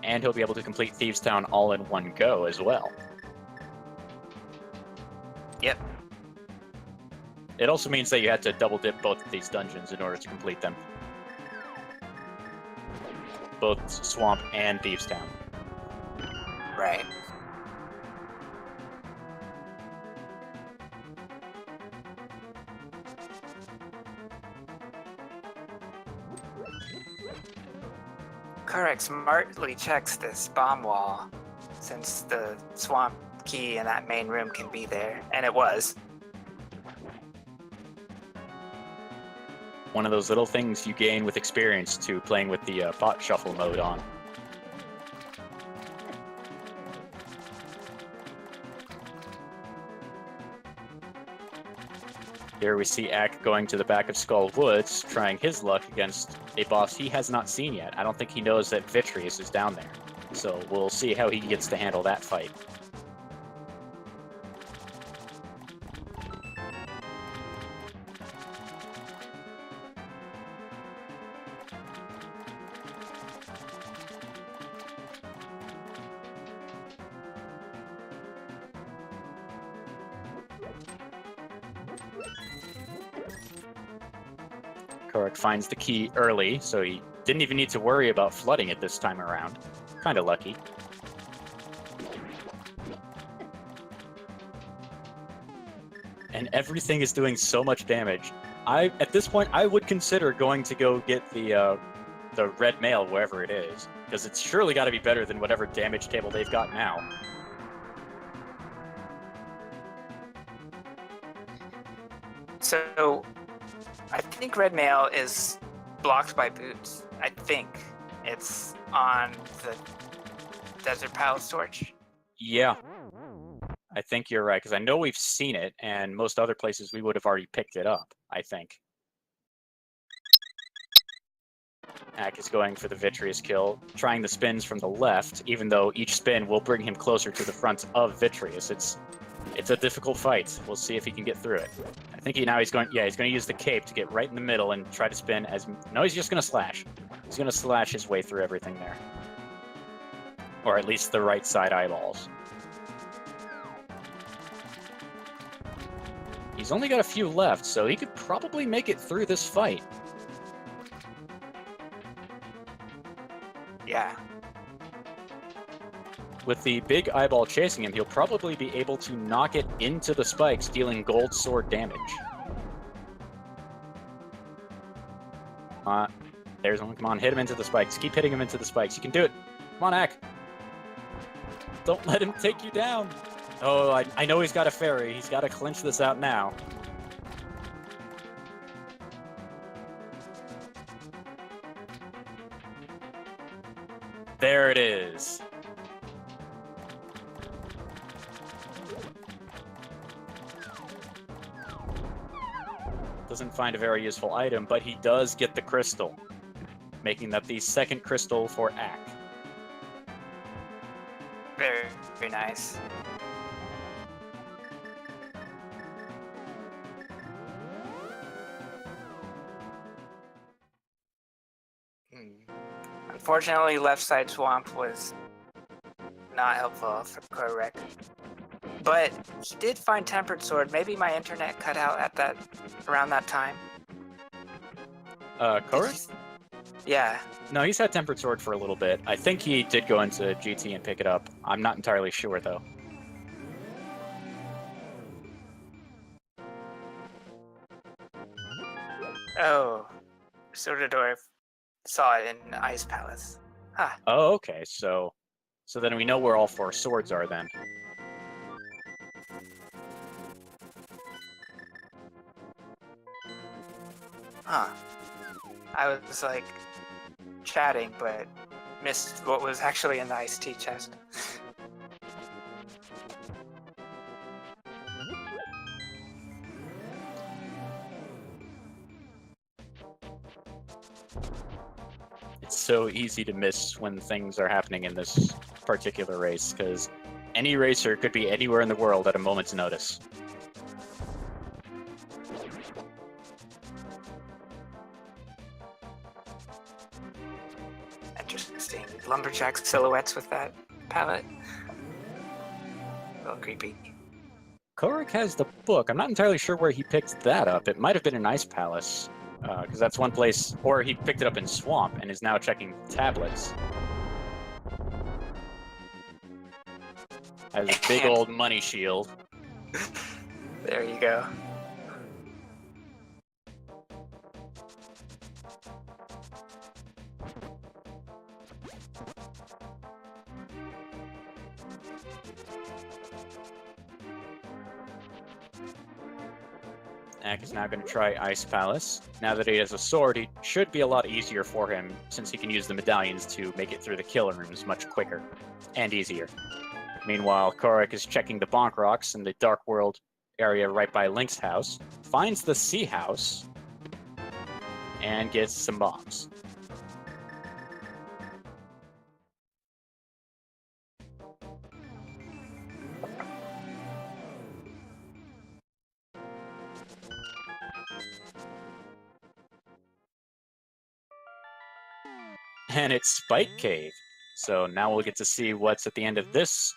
And he'll be able to complete Thieves Town all in one go as well. Yep. It also means that you had to double dip both of these dungeons in order to complete them. Both Swamp and Thieves Town. Right. Korek smartly checks this bomb wall, since the swamp key in that main room can be there, and it was. One of those little things you gain with experience to playing with the bot shuffle mode on. Here we see Ak going to the back of Skull Woods, trying his luck against a boss he has not seen yet. I don't think he knows that Vitreous is down there. So we'll see how he gets to handle that fight. Korok finds the key early, so he didn't even need to worry about flooding it this time around. Kinda lucky. And everything is doing so much damage. At this point, I would consider going to go get the red mail wherever it is, because it's surely got to be better than whatever damage table they've got now. So, I think red mail is blocked by boots. I think it's on the Desert Palace torch. Yeah, I think you're right, because I know we've seen it, and most other places we would have already picked it up, I think. Ack is going for the Vitreous kill, trying the spins from the left, even though each spin will bring him closer to the front of Vitreous. It's a difficult fight. We'll see if he can get through it. I think he's going to use the cape to get right in the middle and try to spin as... No, he's just going to slash. He's going to slash his way through everything there. Or at least the right side eyeballs. He's only got a few left, so he could probably make it through this fight. Yeah. With the big eyeball chasing him, he'll probably be able to knock it into the spikes, dealing gold sword damage. There's one. Come on, hit him into the spikes. Keep hitting him into the spikes. You can do it. Come on, Ack. Don't let him take you down. Oh, I know he's got a fairy. He's got to clinch this out now. There it is. Doesn't find a very useful item, but he does get the crystal, making that the second crystal for Ack. Very, very nice. Unfortunately, left side swamp was not helpful for Korek. But he did find Tempered Sword. Maybe my internet cut out at around that time. Korek? Yeah. No, he's had Tempered Sword for a little bit. I think he did go into GT and pick it up. I'm not entirely sure, though. Oh. Sordador saw it in Ice Palace. Huh. Oh, okay. So then we know where all 4 swords are, then. Huh. I was, like, chatting, but missed what was actually in the iced tea chest. It's so easy to miss when things are happening in this particular race, because any racer could be anywhere in the world at a moment's notice. Interesting. Lumberjack silhouettes with that palette. A little creepy. Korek has the book. I'm not entirely sure where he picked that up. It might have been in Ice Palace, because that's one place, or he picked it up in Swamp and is now checking tablets. Has a big old money shield. There you go. Ack is now going to try Ice Palace. Now that he has a sword, it should be a lot easier for him, since he can use the medallions to make it through the kill rooms much quicker and easier. Meanwhile, Korek is checking the bonk rocks in the Dark World area right by Link's house, finds the Sea House, and gets some bombs. And it's Spike Cave. So now we'll get to see what's at the end of this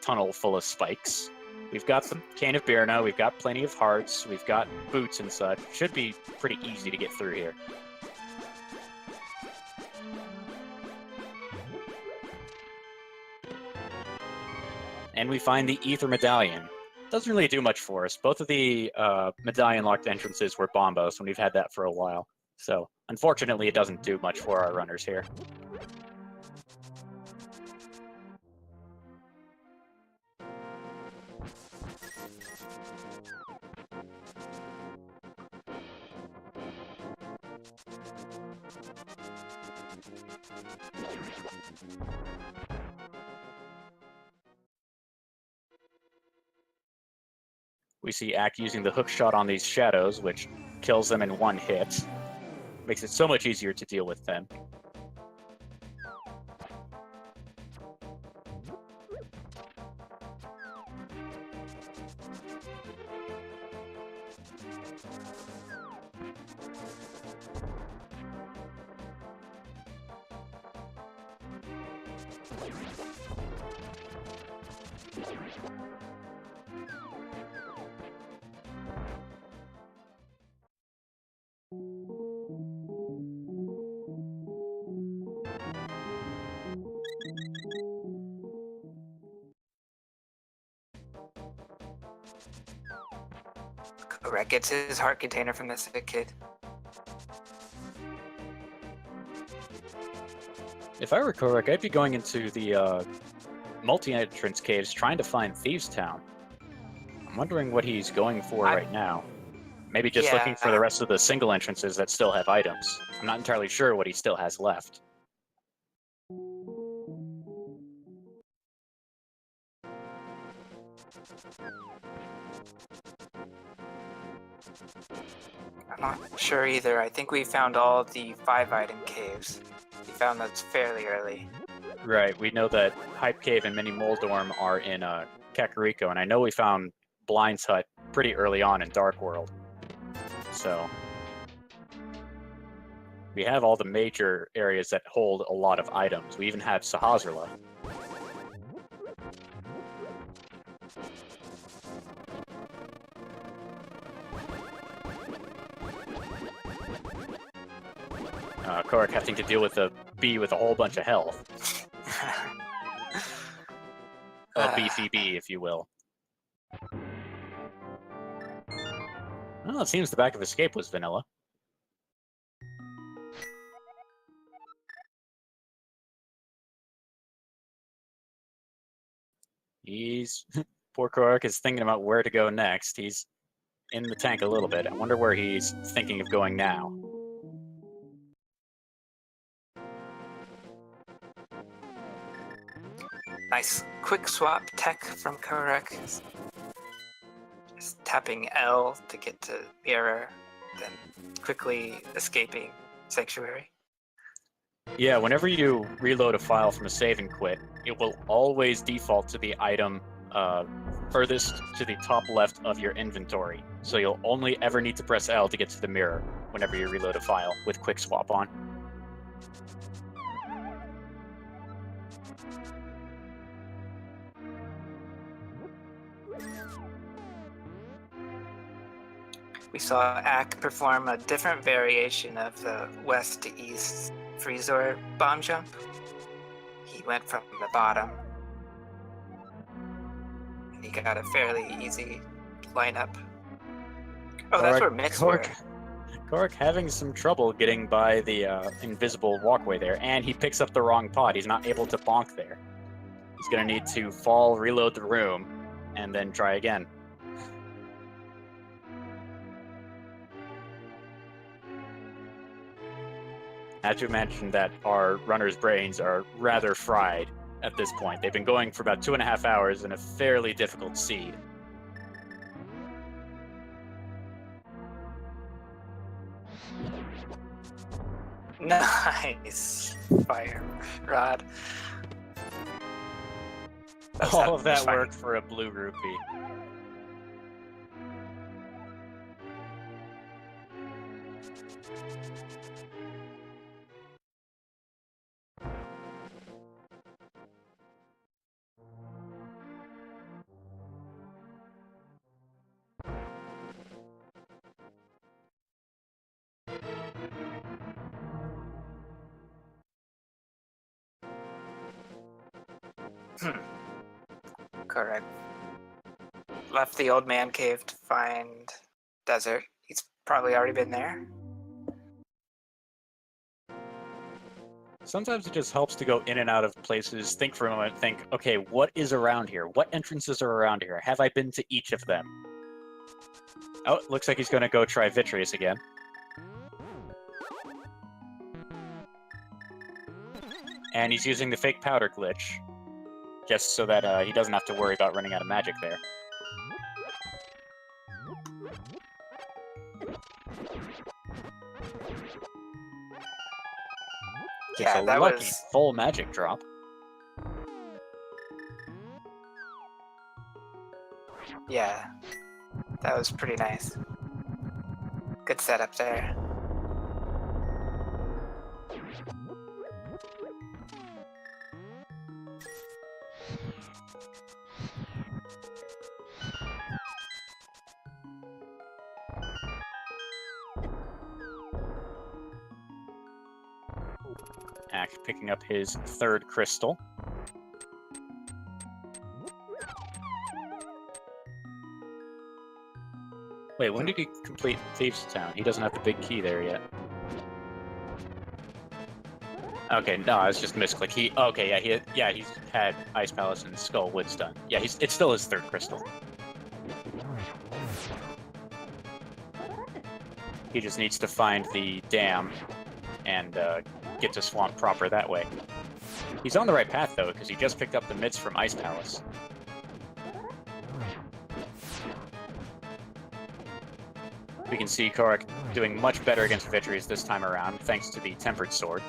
tunnel full of spikes. We've got the Cane of Birna, we've got plenty of hearts, we've got boots and such. Should be pretty easy to get through here. And we find the Ether Medallion. Doesn't really do much for us. Both of the medallion-locked entrances were bombos, and we've had that for a while. So, unfortunately, it doesn't do much for our runners here. We see Ack using the hook shot on these shadows, which kills them in one hit. Makes it so much easier to deal with them. Correct, gets his heart container from the sick kid. If I were Korak, I'd be going into the multi-entrance caves trying to find Thieves Town. I'm wondering what he's going for right now. Maybe just looking for the rest of the single entrances that still have items. I'm not entirely sure what he still has left. I'm not sure either. I think we found all the 5-item caves. We found those fairly early. Right, we know that Hype Cave and Mini Moldorm are in Kakariko, and I know we found Blind's Hut pretty early on in Dark World. So we have all the major areas that hold a lot of items. We even have Sahasrahla. Korak having to deal with a bee with a whole bunch of health. A beefy bee, if you will. Well, it seems the back of escape was vanilla. Poor Korak is thinking about where to go next. He's in the tank a little bit. I wonder where he's thinking of going now. Nice quick swap tech from Korak. Just tapping L to get to Mirror, then quickly escaping Sanctuary. Yeah, whenever you reload a file from a save and quit, it will always default to the item furthest to the top left of your inventory. So you'll only ever need to press L to get to the mirror whenever you reload a file with quick swap on. We saw Ack perform a different variation of the west to east Freezor bomb jump. He went from the bottom, and he got a fairly easy lineup. Oh, that's where Mix were. Korak having some trouble getting by the invisible walkway there, and he picks up the wrong pot. He's not able to bonk there. He's going to need to fall, reload the room, and then try again. I have to imagine that our runners' brains are rather fried at this point. They've been going for about 2.5 hours in a fairly difficult seed. Nice fire rod. All of that work for a blue rupee. Correct. Left the old man cave to find desert. He's probably already been there. Sometimes it just helps to go in and out of places, think for a moment, think, okay, what is around here? What entrances are around here? Have I been to each of them? Oh, looks like he's going to go try Vitreous again. And he's using the fake powder glitch, just so that he doesn't have to worry about running out of magic there. Gets Yeah, a that lucky was... full magic drop. Yeah, that was pretty nice. Good setup there. Axe picking up his third crystal. Wait, when did he complete Thieves' Town? He doesn't have the big key there yet. Okay, no, I was just misclick. He's had Ice Palace and Skull Woods done. Yeah, it's still his third crystal. He just needs to find the dam and get to Swamp proper that way. He's on the right path, though, because he just picked up the mitts from Ice Palace. We can see Korak doing much better against Vitreous this time around, thanks to the Tempered Sword.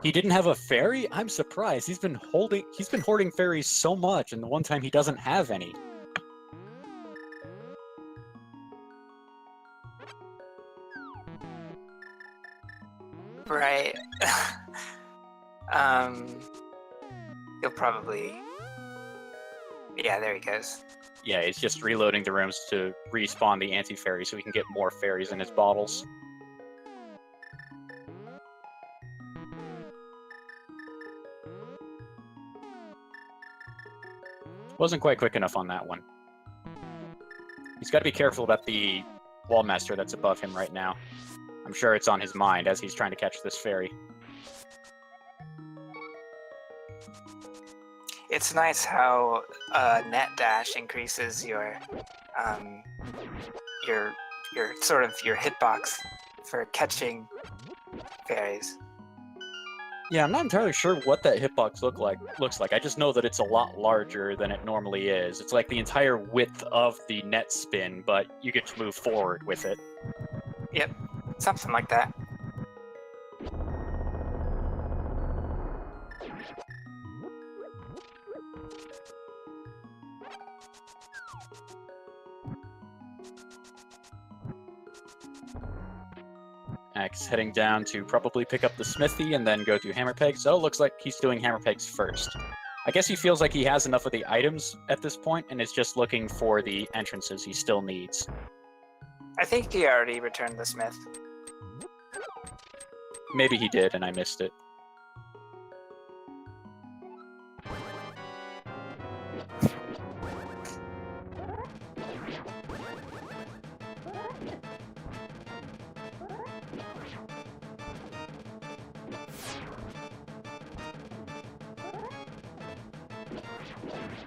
He didn't have a fairy? I'm surprised. He's been hoarding fairies so much, and the one time he doesn't have any. Right. He'll probably... Yeah, there he goes. Yeah, he's just reloading the rooms to respawn the anti-fairy so he can get more fairies in his bottles. Wasn't quite quick enough on that one. He's got to be careful about the Wallmaster that's above him right now. I'm sure it's on his mind as he's trying to catch this fairy. It's nice how net dash increases your sort of your hitbox for catching fairies. Yeah, I'm not entirely sure what that hitbox looks like. I just know that it's a lot larger than it normally is. It's like the entire width of the net spin, but you get to move forward with it. Yep, something like that. Axe heading down to probably pick up the smithy and then go to hammer pegs. So it looks like he's doing hammer pegs first. I guess he feels like he has enough of the items at this point and is just looking for the entrances he still needs. I think he already returned the smith. Maybe he did and I missed it.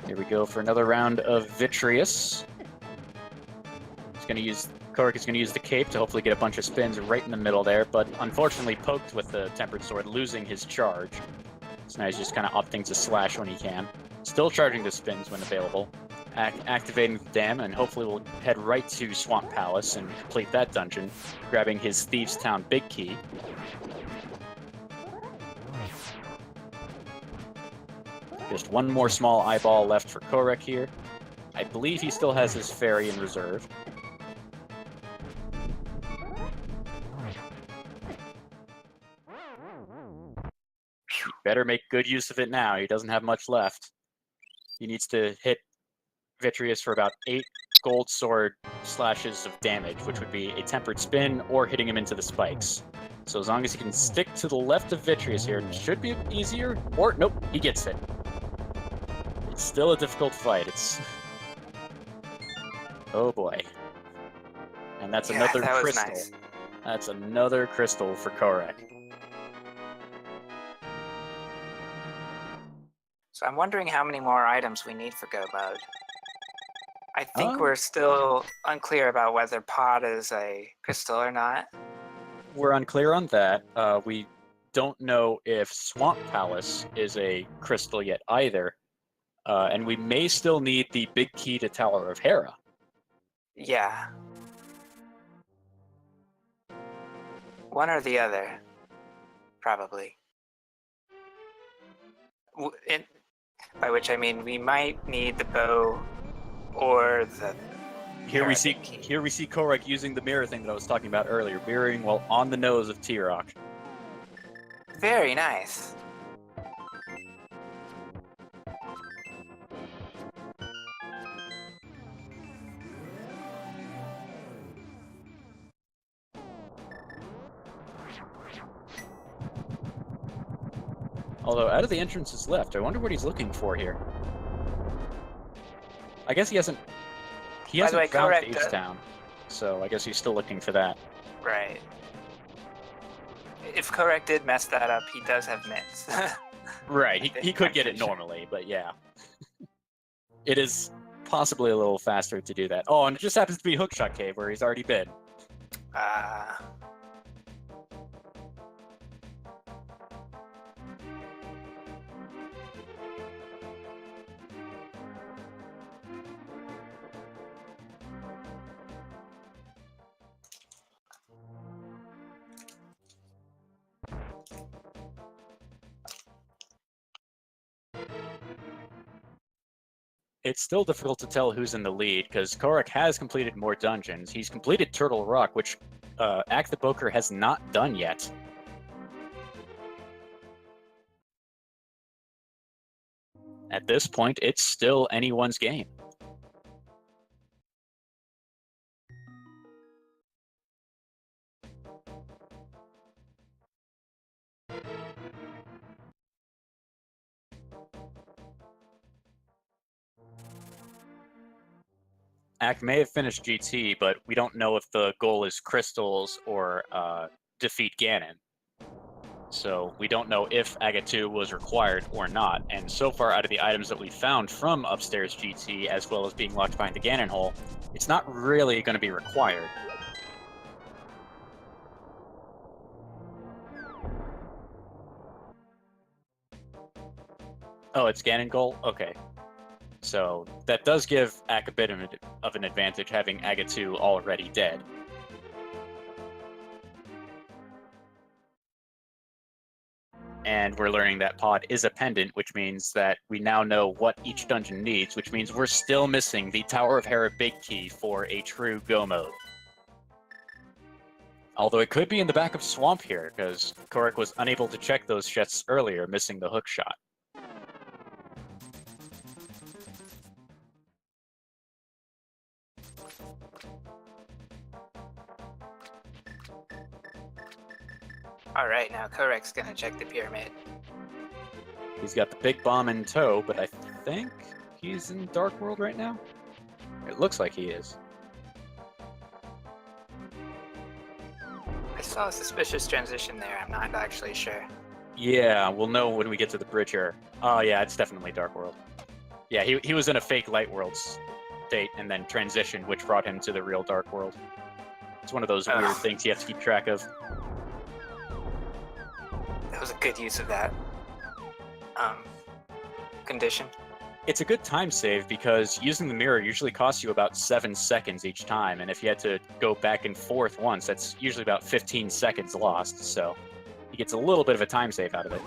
Here we go for another round of Vitreous. Korak is going to use the cape to hopefully get a bunch of spins right in the middle there, but unfortunately poked with the Tempered Sword, losing his charge. So now he's just kind of opting to slash when he can. Still charging the spins when available. Activating the dam, and hopefully we'll head right to Swamp Palace and complete that dungeon, grabbing his Thieves' Town big key. Just one more small eyeball left for Korak here. I believe he still has his fairy in reserve. He better make good use of it now. He doesn't have much left. He needs to hit Vitreous for about 8 gold sword slashes of damage, which would be a tempered spin or hitting him into the spikes. So as long as he can stick to the left of Vitreous here, it should be easier. Or, nope, he gets it. It's still a difficult fight. Oh boy. And that's another crystal. Nice. That's another crystal for Korak. So I'm wondering how many more items we need for Go Mode. I think Um, we're still unclear about whether Pod is a crystal or not. We're unclear on that. We don't know if Swamp Palace is a crystal yet either. And we may still need the big key to Tower of Hera. Yeah. One or the other, probably. By which I mean we might need the bow or the Here we see Hera key. Korok using the mirror thing that I was talking about earlier, mirroring while on the nose of T-Rock. Very nice. Although out of the entrances left, I wonder what he's looking for here. I guess he hasn't By the way, found correct. Thieves Town, so I guess he's still looking for that. Right. If Correct did mess that up, he does have mitts. Right, he could get it sure. normally, but yeah. It is possibly a little faster to do that. Oh, and it just happens to be Hookshot Cave, where he's already been. It's still difficult to tell who's in the lead, because Korok has completed more dungeons. He's completed Turtle Rock, which Act the Boker has not done yet. At this point, it's still anyone's game. Act may have finished GT, but we don't know if the goal is crystals or defeat Ganon. So we don't know if Aga 2 was required or not. And so far, out of the items that we found from upstairs GT, as well as being locked behind the Ganon hole, it's not really going to be required. Oh, it's Ganon goal? Okay. So that does give Ak a bit of an advantage, having Aga 2 already dead. And we're learning that Pod is a pendant, which means that we now know what each dungeon needs, which means we're still missing the Tower of Hera big key for a true Go mode. Although it could be in the back of Swamp here, because Korok was unable to check those chests earlier, missing the hook shot. Alright, now Korek's gonna check the pyramid. He's got the big bomb in tow, but I think he's in Dark World right now? It looks like he is. I saw a suspicious transition there, I'm not actually sure. Yeah, we'll know when we get to the bridge here. Oh yeah, it's definitely Dark World. Yeah, he was in a fake Light World state and then transitioned, which brought him to the real Dark World. It's one of those weird things you have to keep track of. That was a good use of that condition. It's a good time save because using the mirror usually costs you about 7 seconds each time, and if you had to go back and forth once, that's usually about 15 seconds lost, so he gets a little bit of a time save out of it.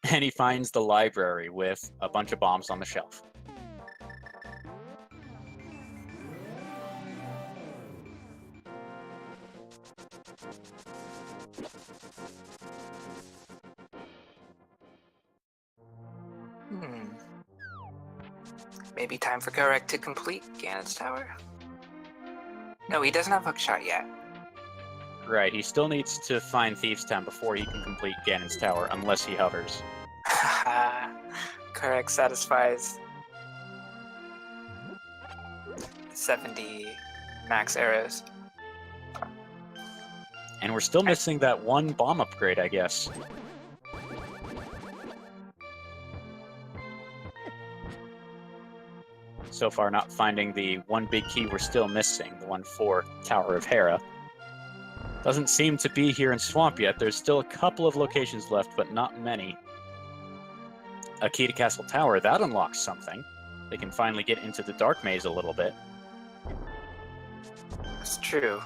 And he finds the library with a bunch of bombs on the shelf. Maybe time for Korek to complete Ganon's Tower? No, he doesn't have Hookshot yet. Right, he still needs to find Thieves Town before he can complete Ganon's Tower, unless he hovers. Korek satisfies 70 max arrows. And we're still missing that one bomb upgrade, I guess. So far, not finding the one big key we're still missing, the one for Tower of Hera. Doesn't seem to be here in Swamp yet. There's still a couple of locations left, but not many. A key to Castle Tower, that unlocks something. They can finally get into the Dark Maze a little bit. That's true.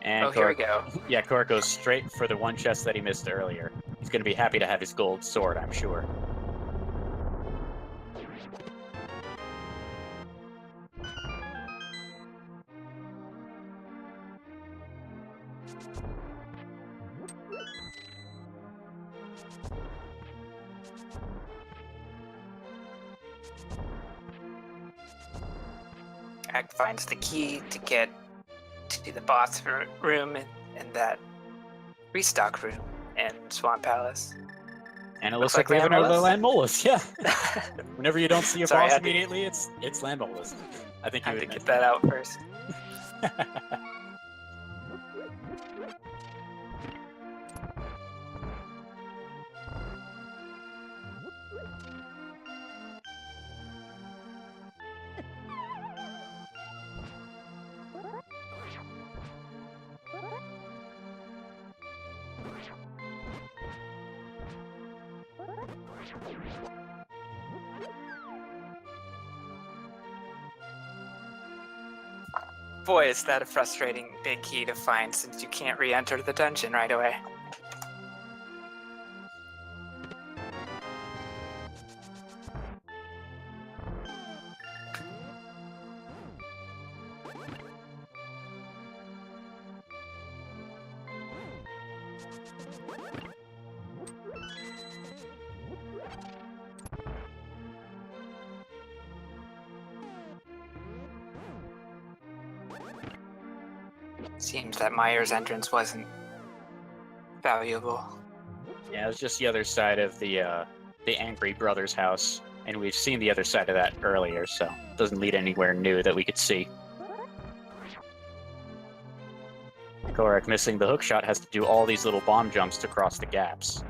And Here we go. Yeah, Korok goes straight for the one chest that he missed earlier. He's going to be happy to have his gold sword, I'm sure. Act finds the key to get to the boss room in that restock room in Swamp Palace. And it looks like we have another Landmolas, yeah. Whenever you don't see a Sorry, boss immediately, it's Landmolas. I think you have would to get that out first. Boy, is that a frustrating big key to find since you can't re-enter the dungeon right away. Seems that Meyer's entrance wasn't valuable. Yeah, it was just the other side of the Angry Brothers house, and we've seen the other side of that earlier, so it doesn't lead anywhere new that we could see. Korok, missing the hookshot, has to do all these little bomb jumps to cross the gaps.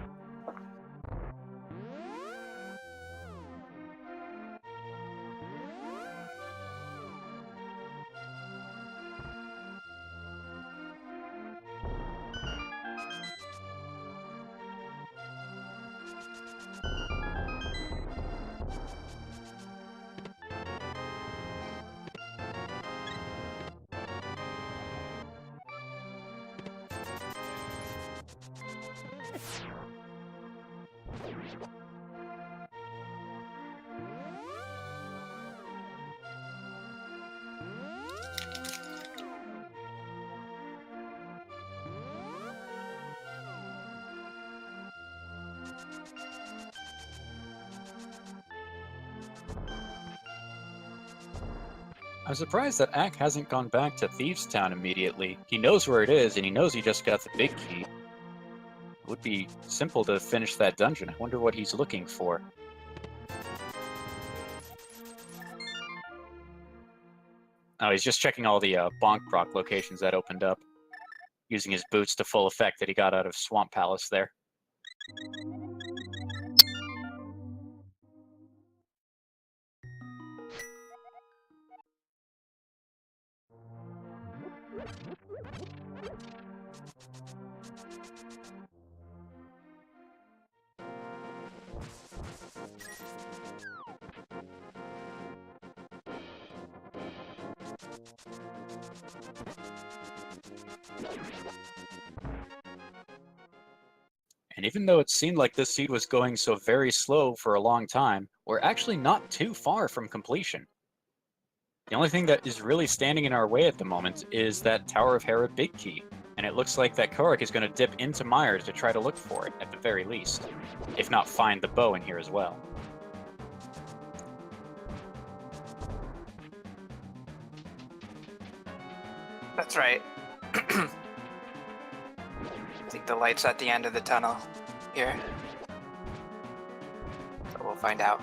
I'm surprised that Ack hasn't gone back to Thieves' Town immediately. He knows where it is, and he knows he just got the big key. It would be simple to finish that dungeon. I wonder what he's looking for. Oh, he's just checking all the Bonk Proc locations that opened up, using his boots to full effect that he got out of Swamp Palace there. And even though it seemed like this seed was going so very slow for a long time, we're actually not too far from completion. The only thing that is really standing in our way at the moment is that Tower of Hera big key, and it looks like that Korok is going to dip into Myers to try to look for it, at the very least, if not find the bow in here as well. That's right. I think the light's at the end of the tunnel here. So we'll find out.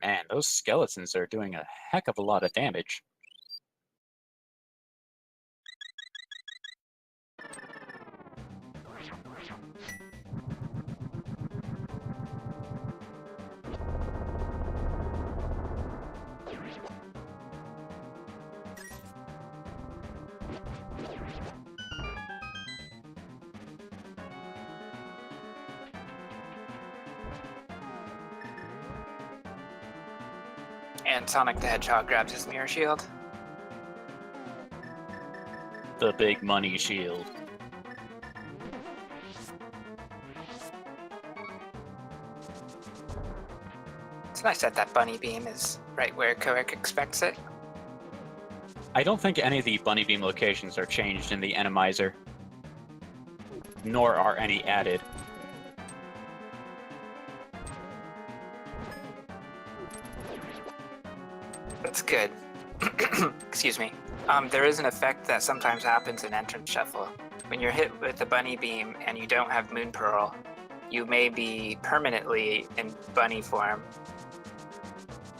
Man, those skeletons are doing a heck of a lot of damage. And Sonic the Hedgehog grabs his mirror shield. The big money shield. It's nice that that bunny beam is right where Koek expects it. I don't think any of the bunny beam locations are changed in the Enemizer, nor are any added. That's good. Excuse me. There is an effect that sometimes happens in Entrance Shuffle. When you're hit with the bunny beam and you don't have Moon Pearl, you may be permanently in bunny form.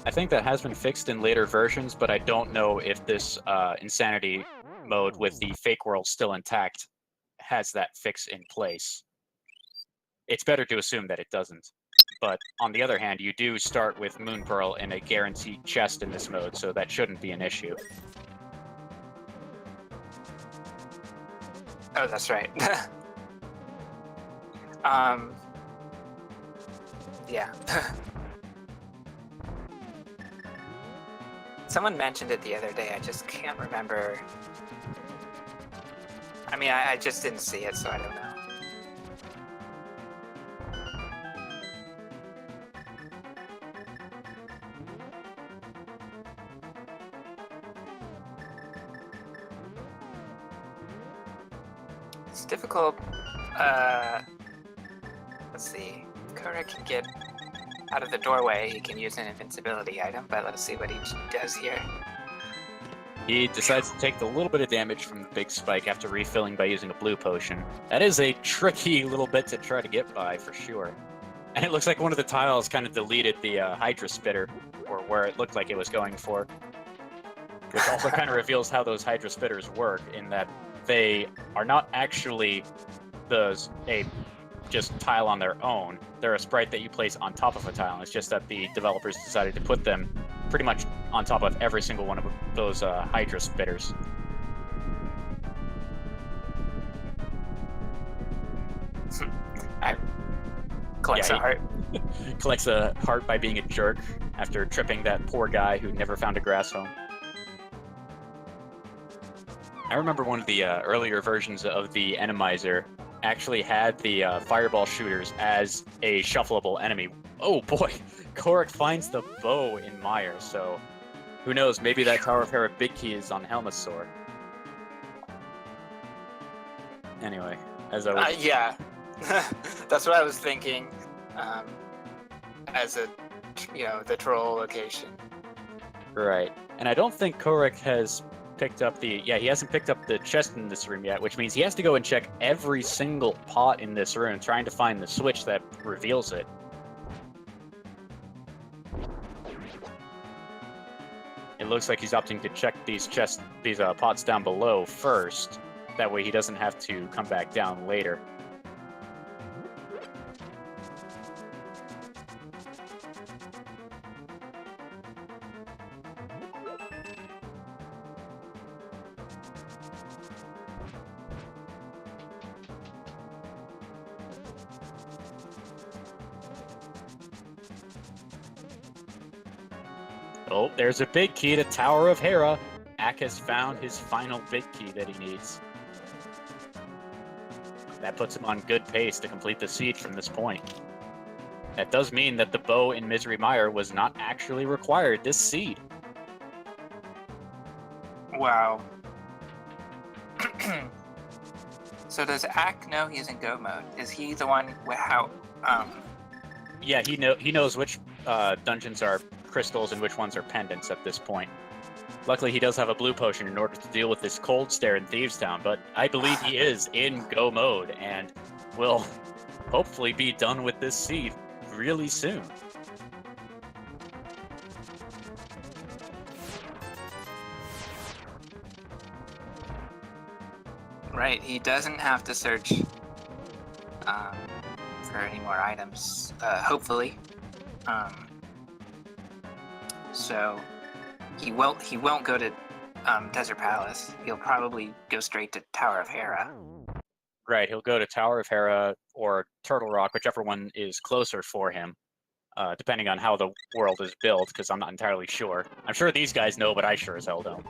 I think that has been fixed in later versions, but I don't know if this Insanity mode with the fake world still intact has that fix in place. It's better to assume that it doesn't. But on the other hand, you do start with Moon Pearl in a guaranteed chest in this mode, so that shouldn't be an issue. Oh, that's right. Yeah. Someone mentioned it the other day, I just can't remember. I mean, I just didn't see it, so I don't know. It's difficult. Let's see. Koek can get out of the doorway. He can use an invincibility item, but let's see what he does here. He decides to take the little bit of damage from the big spike after refilling by using a blue potion. That is a tricky little bit to try to get by, for sure. And it looks like one of the tiles kind of deleted the Hydra Spitter, or where it looked like it was going for. Which also kind of reveals how those Hydra Spitters work, in that they are not actually a just tile on their own. They're a sprite that you place on top of a tile. It's just that the developers decided to put them pretty much on top of every single one of those Hydra Spitters. Collects a heart. Collects a heart by being a jerk after tripping that poor guy who never found a grass home. I remember one of the earlier versions of the Enemizer actually had the fireball shooters as a shuffleable enemy. Oh boy, Koek finds the bow in Mire, so who knows, maybe that Tower of Hera big key is on Helmasaur. Anyway, as I was... Yeah, that's what I was thinking, as a, the troll location. Right, and I don't think Koek has picked up he hasn't picked up the chest in this room yet, which means he has to go and check every single pot in this room, trying to find the switch that reveals it. It looks like he's opting to check these pots down below first. That way he doesn't have to come back down later. Oh, there's a big key to Tower of Hera. Ak has found his final big key that he needs. That puts him on good pace to complete the siege from this point. That does mean that the bow in Misery Mire was not actually required this seed. Wow. So does Ak know he's in go mode? Is he the one with how? Yeah, he knows which dungeons are crystals and which ones are pendants at this point. Luckily, he does have a blue potion in order to deal with this cold stare in Thieves Town, but I believe he is in go mode and will hopefully be done with this seed really soon. Right, he doesn't have to search for any more items, hopefully. So he won't go to Desert Palace. He'll probably go straight to Tower of Hera. Right, he'll go to Tower of Hera or Turtle Rock, whichever one is closer for him, depending on how the world is built, because I'm not entirely sure. I'm sure these guys know, but I sure as hell don't.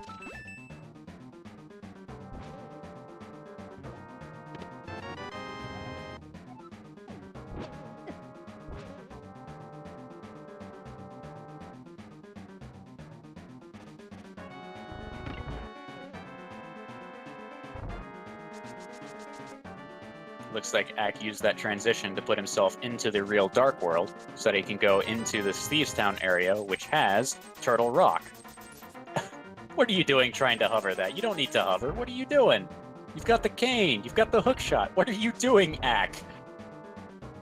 Looks like Ak used that transition to put himself into the real Dark World so that he can go into the Thieves Town area, which has Turtle Rock. What are you doing trying to hover that? You don't need to hover. What are you doing? You've got the cane. You've got the hook shot. What are you doing, Ak?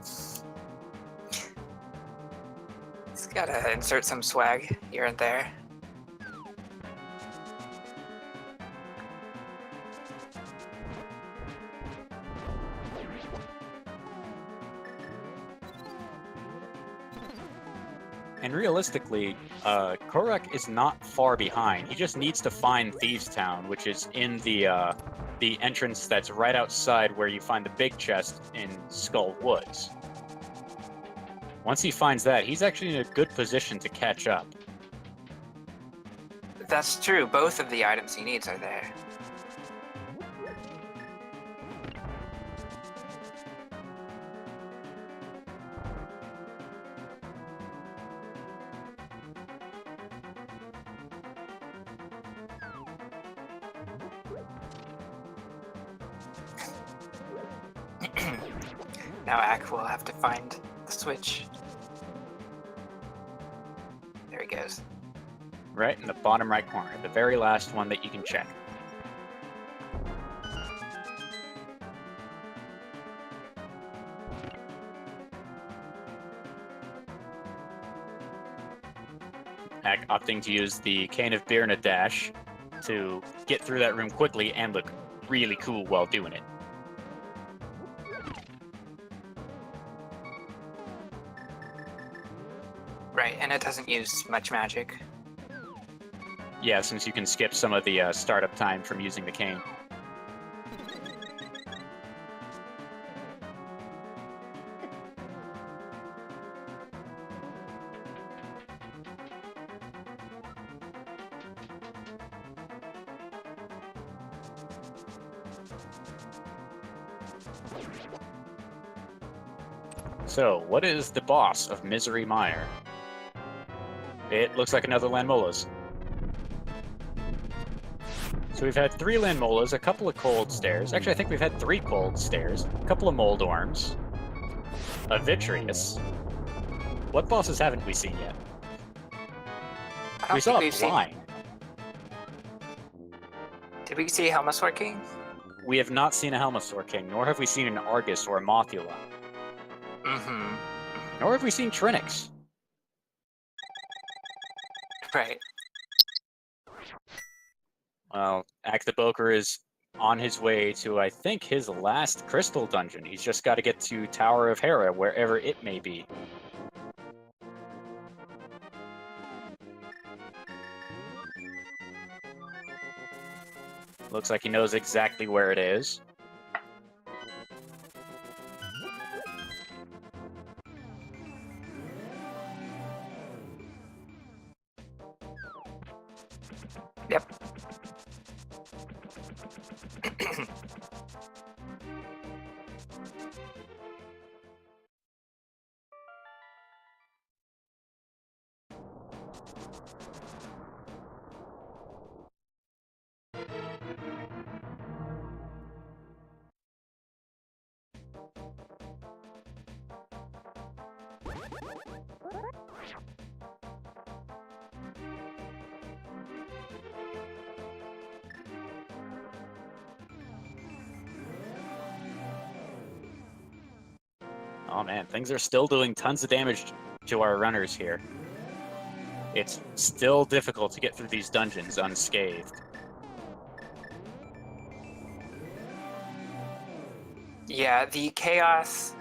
He's gotta insert some swag here and there. And realistically, Korak is not far behind. He just needs to find Thieves Town, which is in the entrance that's right outside where you find the big chest in Skull Woods. Once he finds that, he's actually in a good position to catch up. That's true. Both of the items he needs are there. Now Ak will have to find the switch. There he goes. Right in the bottom right corner, the very last one that you can check. Ak opting to use the Cane of Beer and a dash to get through that room quickly and look really cool while doing it. Right, and it doesn't use much magic. Yeah, since you can skip some of the startup time from using the cane. So, what is the boss of Misery Mire? It looks like another Lanmolas. So we've had 3 Lanmolas, a couple of cold stairs. Actually, I think we've had 3 cold stairs, a couple of Moldorms, a Vitreous. What bosses haven't we seen yet? We saw a Blind. Did we see Helmasaur King? We have not seen a Helmasaur King, nor have we seen an Argus or a Mothula. Mm-hmm. Nor have we seen Trinix. Right. Well, Ak the Boker is on his way to, I think, his last crystal dungeon. He's just got to get to Tower of Hera, wherever it may be. Looks like he knows exactly where it is. Yep. Oh man, things are still doing tons of damage to our runners here. It's still difficult to get through these dungeons unscathed. Yeah, the chaos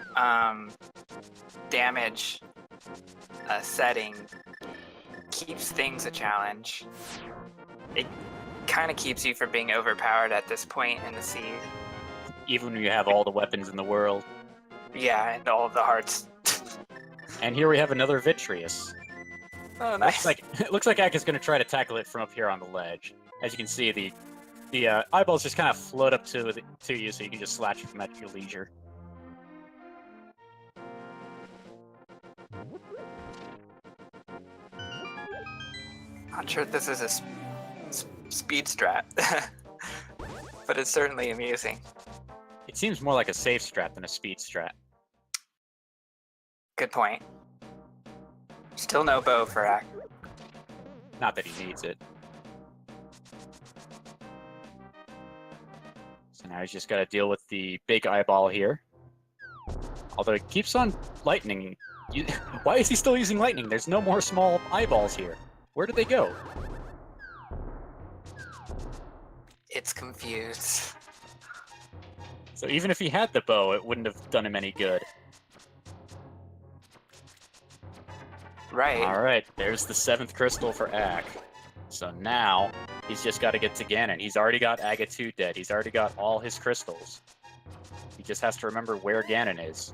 damage setting keeps things a challenge. It kind of keeps you from being overpowered at this point in the siege. Even when you have all the weapons in the world. Yeah, and all of the hearts. And here we have another Vitreous. Oh, nice. It looks like Ak is going to try to tackle it from up here on the ledge. As you can see, the eyeballs just kind of float up to you, so you can just slash them at your leisure. Not sure if this is a speed strat, but it's certainly amusing. It seems more like a safe strat than a speed strat. Good point. Still no bow for Ak. Not that he needs it. So now he's just got to deal with the big eyeball here. Although it keeps on lightning. Why is he still using lightning? There's no more small eyeballs here. Where did they go? It's confused. So even if he had the bow, it wouldn't have done him any good. Right. Alright, there's the 7th crystal for Ak. So now, he's just got to get to Ganon. He's already got Aga 2 dead. He's already got all his crystals. He just has to remember where Ganon is.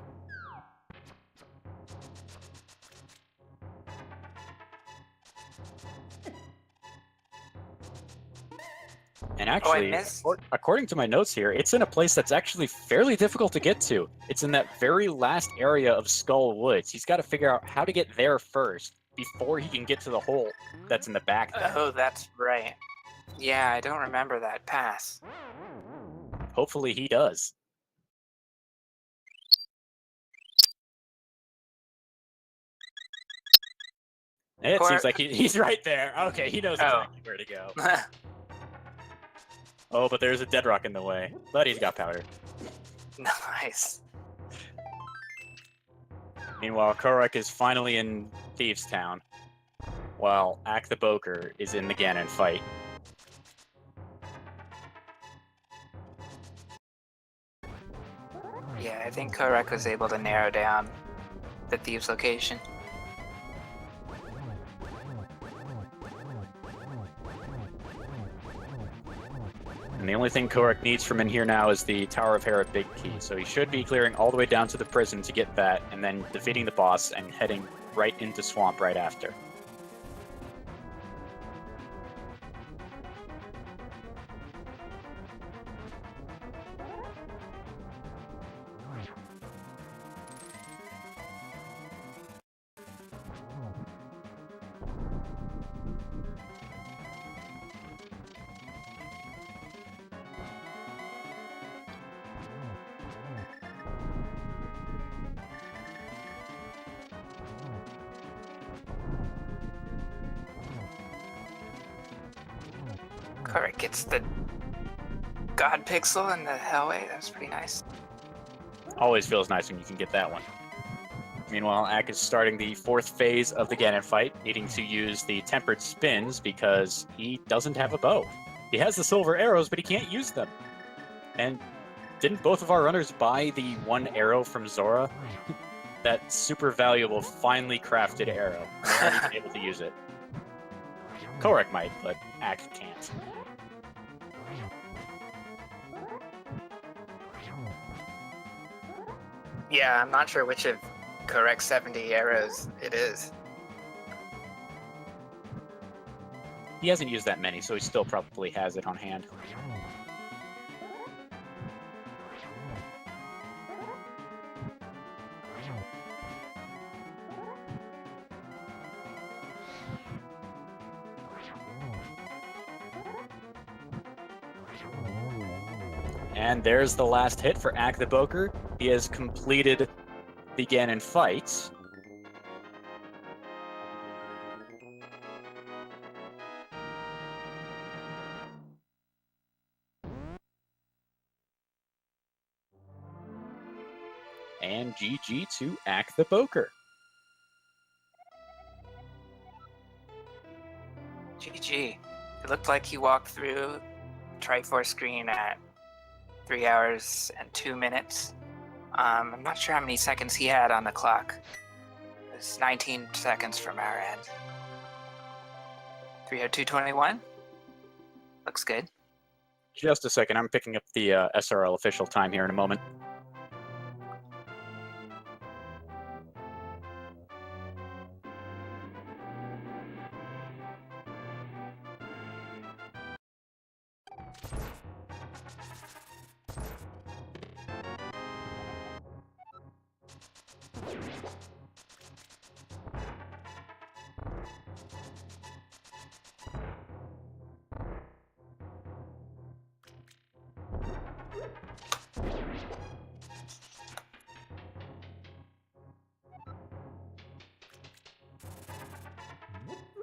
And actually, according to my notes here, it's in a place that's actually fairly difficult to get to. It's in that very last area of Skull Woods. He's got to figure out how to get there first before he can get to the hole that's in the back there. Oh, that's right. Yeah, I don't remember that pass. Hopefully he does. It seems like he's right there. Okay, he knows exactly where to go. Oh, but there's a dead rock in the way. But he's got powder. Nice. Meanwhile, Korok is finally in Thieves Town, while Ak the Boker is in the Ganon fight. Yeah, I think Korok was able to narrow down the Thieves' location. And the only thing Korok needs from in here now is the Tower of Hera Big Key, so he should be clearing all the way down to the prison to get that, and then defeating the boss and heading right into Swamp right after. Korok gets the God Pixel and the Hellway. That was pretty nice. Always feels nice when you can get that one. Meanwhile, Ak is starting the 4th phase of the Ganon fight, needing to use the Tempered Spins because he doesn't have a bow. He has the silver arrows, but he can't use them. And didn't both of our runners buy the 1 arrow from Zora? That super valuable, finely crafted arrow. They haven't even been able to use it. Korok might, but Ak can't. Yeah, I'm not sure which of Korok's 70 arrows it is. He hasn't used that many, so he still probably has it on hand. And there's the last hit for Ak the Boker. He has completed the Ganon fight. and GG to Act the Poker. GG. It looked like he walked through Triforce screen at 3 hours and 2 minutes. I'm not sure how many seconds he had on the clock. It's 19 seconds from our end. 3:02:21. Looks good. Just a second, I'm picking up the SRL official time here in a moment.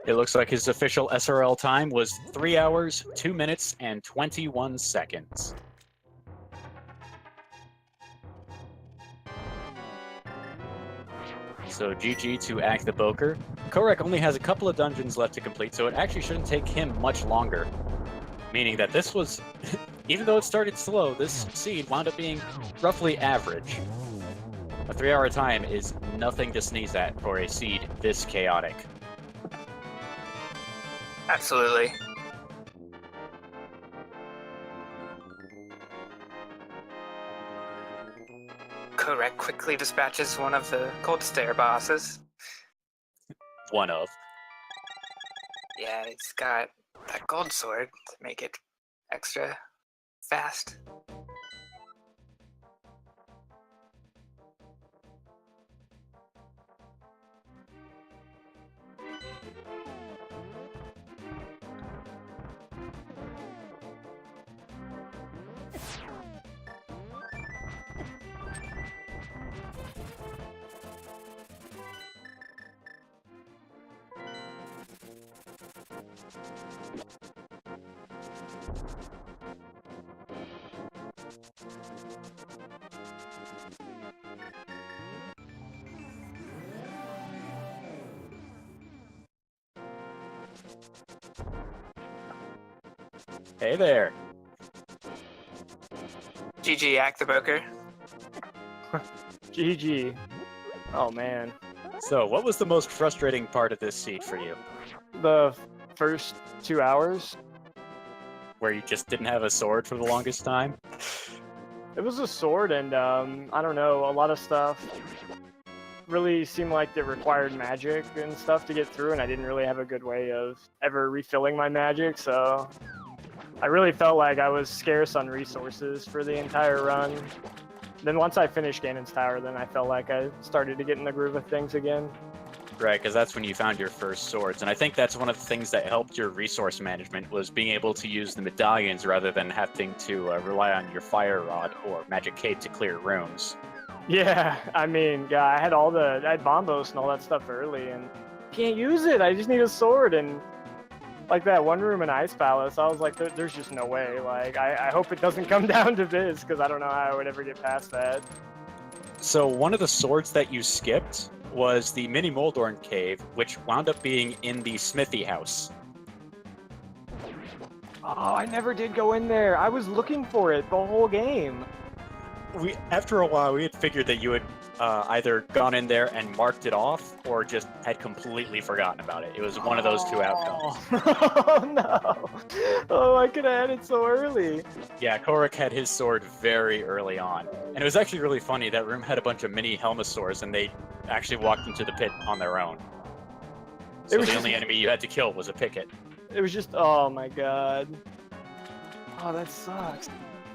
It looks like his official SRL time was 3 hours, 2 minutes, and 21 seconds. So GG to Act the Poker. Korek only has a couple of dungeons left to complete, so it actually shouldn't take him much longer. Meaning that this was, even though it started slow, this seed wound up being roughly average. A 3-hour time is nothing to sneeze at for a seed this chaotic. Absolutely. Korek quickly dispatches one of the Cold Stare bosses. One of. Yeah, he's got that gold sword to make it extra fast. Hey there. GG, Act the Poker. GG. Oh man. So, what was the most frustrating part of this seed for you? The first 2 hours, Where you just didn't have a sword for the longest time? it was a sword, and I don't know, a lot of stuff really seemed like it required magic and stuff to get through, and I didn't really have a good way of ever refilling my magic, so I really felt like I was scarce on resources for the entire run. Then once I finished Ganon's Tower, then I felt like I started to get in the groove of things again. Right, because that's when you found your first swords. And I think that's one of the things that helped your resource management was being able to use the medallions rather than having to rely on your fire rod or magic cape to clear rooms. Yeah, I mean, yeah, I had bombos and all that stuff early, and can't use it. I just need a sword, and like that one room in Ice Palace, I was like, there's just no way. Like, I hope it doesn't come down to this, because I don't know how I would ever get past that. So one of the swords that you skipped was the Mini Moldorn Cave, which wound up being in the Smithy House. Oh, I never did go in there. I was looking for it the whole game. After a while, we had figured that you had either gone in there and marked it off, or just had completely forgotten about it. It was one of those two outcomes. Oh, no. Oh, I could have had it so early. Yeah, Korok had his sword very early on. And it was actually really funny. That room had a bunch of mini Helmosaurs, and they actually walked into the pit on their own. So the only enemy you had to kill was a picket. It was just, oh my god. Oh, that sucks.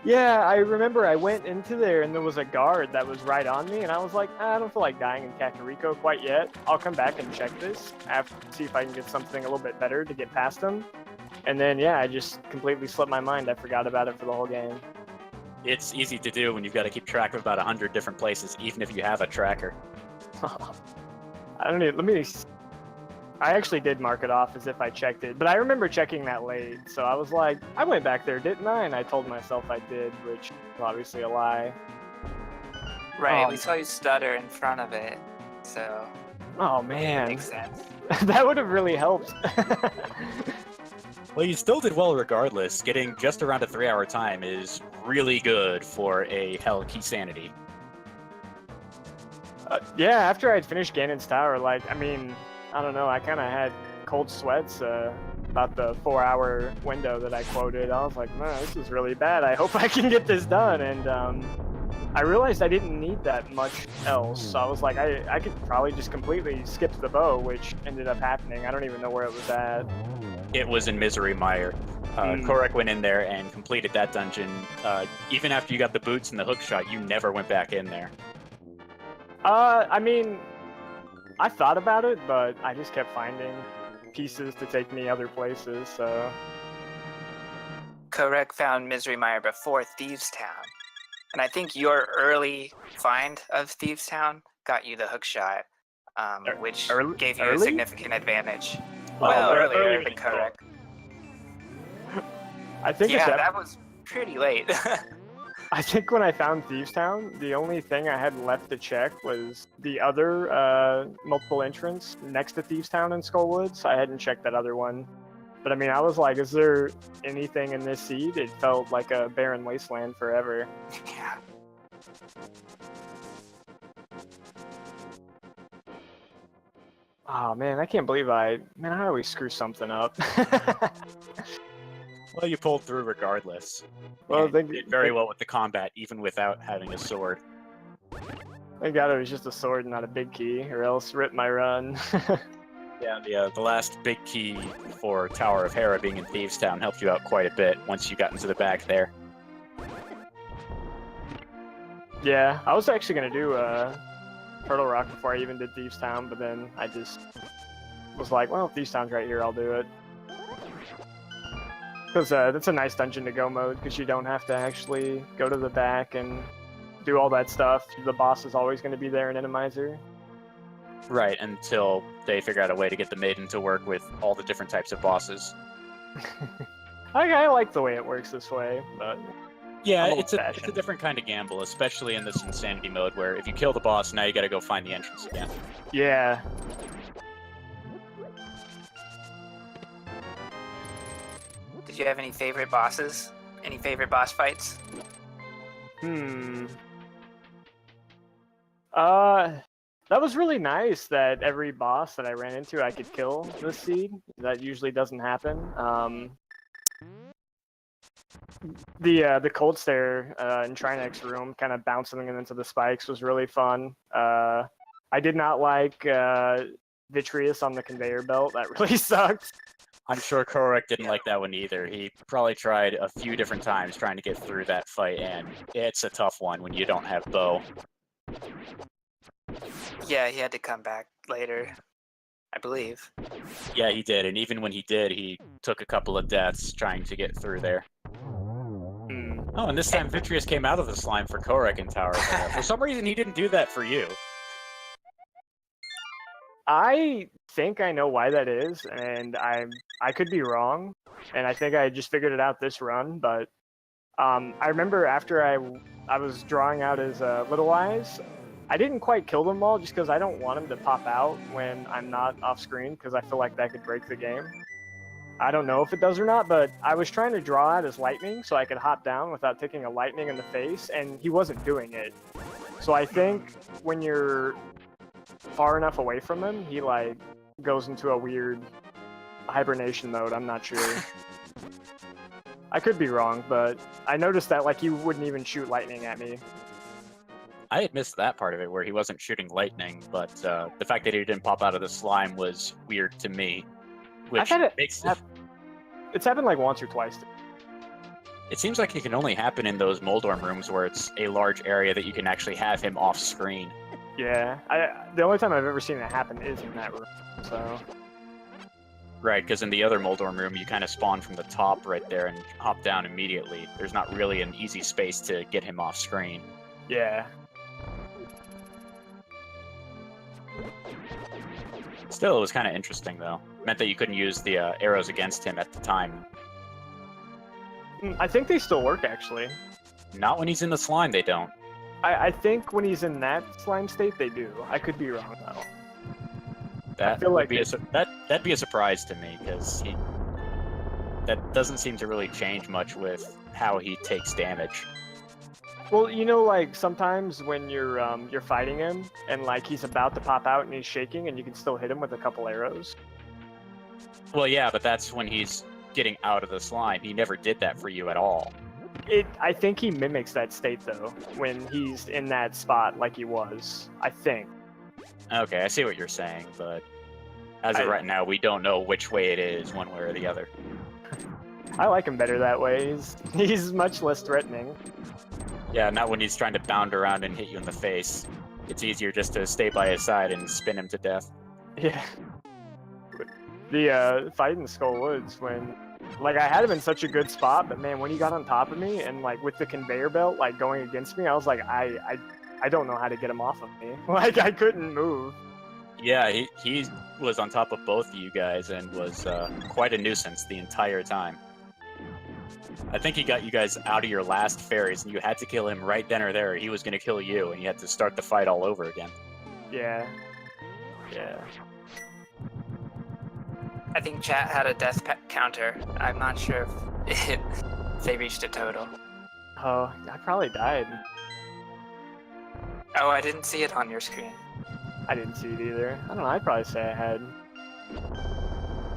Yeah, I remember I went into there and there was a guard that was right on me, and I was like, I don't feel like dying in Kakariko quite yet. I'll come back and check this, see if I can get something a little bit better to get past him. And then, yeah, I just completely slipped my mind. I forgot about it for the whole game. It's easy to do when you've got to keep track of about 100 different places, even if you have a tracker. I don't know, I actually did mark it off as if I checked it, but I remember checking that late, so I was like, I went back there, didn't I? And I told myself I did, which is obviously a lie. Right, Oh. we saw you stutter in front of it, so Oh it man, makes sense. that would have really helped. Well, you still did well regardless. Getting just around a 3-hour time is really good for a Hell Key Sanity. Yeah, after I'd finished Ganon's Tower, like, I mean, I don't know, I kind of had cold sweats about the 4-hour window that I quoted. I was like, man, this is really bad. I hope I can get this done. And I realized I didn't need that much else. So I was like, I could probably just completely skip the bow, which ended up happening. I don't even know where it was at. It was in Misery Mire. Korok went in there and completed that dungeon. Even after you got the boots and the hook shot, you never went back in there. I mean, I thought about it, but I just kept finding pieces to take me other places, so... Korek found Misery Mire before Thieves Town. And I think your early find of Thieves Town got you the hook shot, which gave you a significant advantage. Well, earlier than Korek. I think yeah, that was pretty late. I think when I found Thieves Town, the only thing I had left to check was the other multiple entrance next to Thieves Town in Skullwoods. I hadn't checked that other one. But I mean, I was like, is there anything in this seed? It felt like a barren wasteland forever. Yeah. Oh man, I can't believe I always screw something up. Well, you pulled through regardless. Well, You did very well with the combat, even without having a sword. Thank God it was just a sword, not a big key, or else rip my run. Yeah, the last big key for Tower of Hera being in Thieves Town helped you out quite a bit once you got into the back there. Yeah, I was actually gonna do Turtle Rock before I even did Thieves Town, but then I just was like, well, if Thieves Town's right here, I'll do it. Because that's a nice dungeon to go mode, because you don't have to actually go to the back and do all that stuff. The boss is always going to be there in Enemizer. Right, until they figure out a way to get the Maiden to work with all the different types of bosses. I like the way it works this way, but... Yeah, it's a different kind of gamble, especially in this Insanity mode, where if you kill the boss, now you gotta go find the entrance again. Yeah. Did you have any favorite bosses? Any favorite boss fights? That was really nice that every boss that I ran into I could kill this seed. That usually doesn't happen. The cold stare in Trinex room, kind of bouncing into the spikes, was really fun. I did not like Vitreous on the conveyor belt. That really sucked. I'm sure Korok didn't like that one either. He probably tried a few different times trying to get through that fight, and it's a tough one when you don't have bow. Yeah, he had to come back later, I believe. Yeah, he did, and even when he did, he took a couple of deaths trying to get through there. Oh, and this time Vitreous came out of the slime for Korok in Tower of Hera. For some reason, he didn't do that for you. I think I know why that is, and I could be wrong, and I think I just figured it out this run, but I remember after I was drawing out his Little Eyes, I didn't quite kill them all just because I don't want him to pop out when I'm not off screen, because I feel like that could break the game. I don't know if it does or not, but I was trying to draw out his lightning so I could hop down without taking a lightning in the face, and he wasn't doing it. So I think when you're far enough away from him, he like goes into a weird hibernation mode. I'm not sure. I could be wrong, but I noticed that like he wouldn't even shoot lightning at me. I had missed that part of it where he wasn't shooting lightning, but the fact that he didn't pop out of the slime was weird to me. Which makes it's happened like once or twice. It seems like it can only happen in those Moldorm rooms where it's a large area that you can actually have him off screen. Yeah, the only time I've ever seen that happen is in that room, so... Right, because in the other Moldorm room, you kind of spawn from the top right there and hop down immediately. There's not really an easy space to get him off screen. Yeah. Still, it was kind of interesting, though. It meant that you couldn't use the arrows against him at the time. I think they still work, actually. Not when he's in the slime, they don't. I think when he's in that slime state, they do. I could be wrong though. That feel would like be that'd be a surprise to me because that doesn't seem to really change much with how he takes damage. Well, you know, like sometimes when you're fighting him and like he's about to pop out and he's shaking, and you can still hit him with a couple arrows. Well, yeah, but that's when he's getting out of the slime. He never did that for you at all. I think he mimics that state though when he's in that spot like he was. I think. Okay, I see what you're saying, but as of right now, we don't know which way it is, one way or the other. I like him better that way. He's much less threatening. Yeah, not when he's trying to bound around and hit you in the face. It's easier just to stay by his side and spin him to death. Yeah. The fight in Skull Woods when, like, I had him in such a good spot, but man, when he got on top of me and like with the conveyor belt like going against me, I was like, I don't know how to get him off of me. Like I couldn't move. Yeah, he was on top of both of you guys and was quite a nuisance the entire time. I think he got you guys out of your last fairies, and you had to kill him right then or there. He was going to kill you, and you had to start the fight all over again. Yeah. Yeah. I think chat had a death counter. I'm not sure if they reached a total. Oh, I probably died. Oh, I didn't see it on your screen. I didn't see it either. I don't know, I'd probably say I had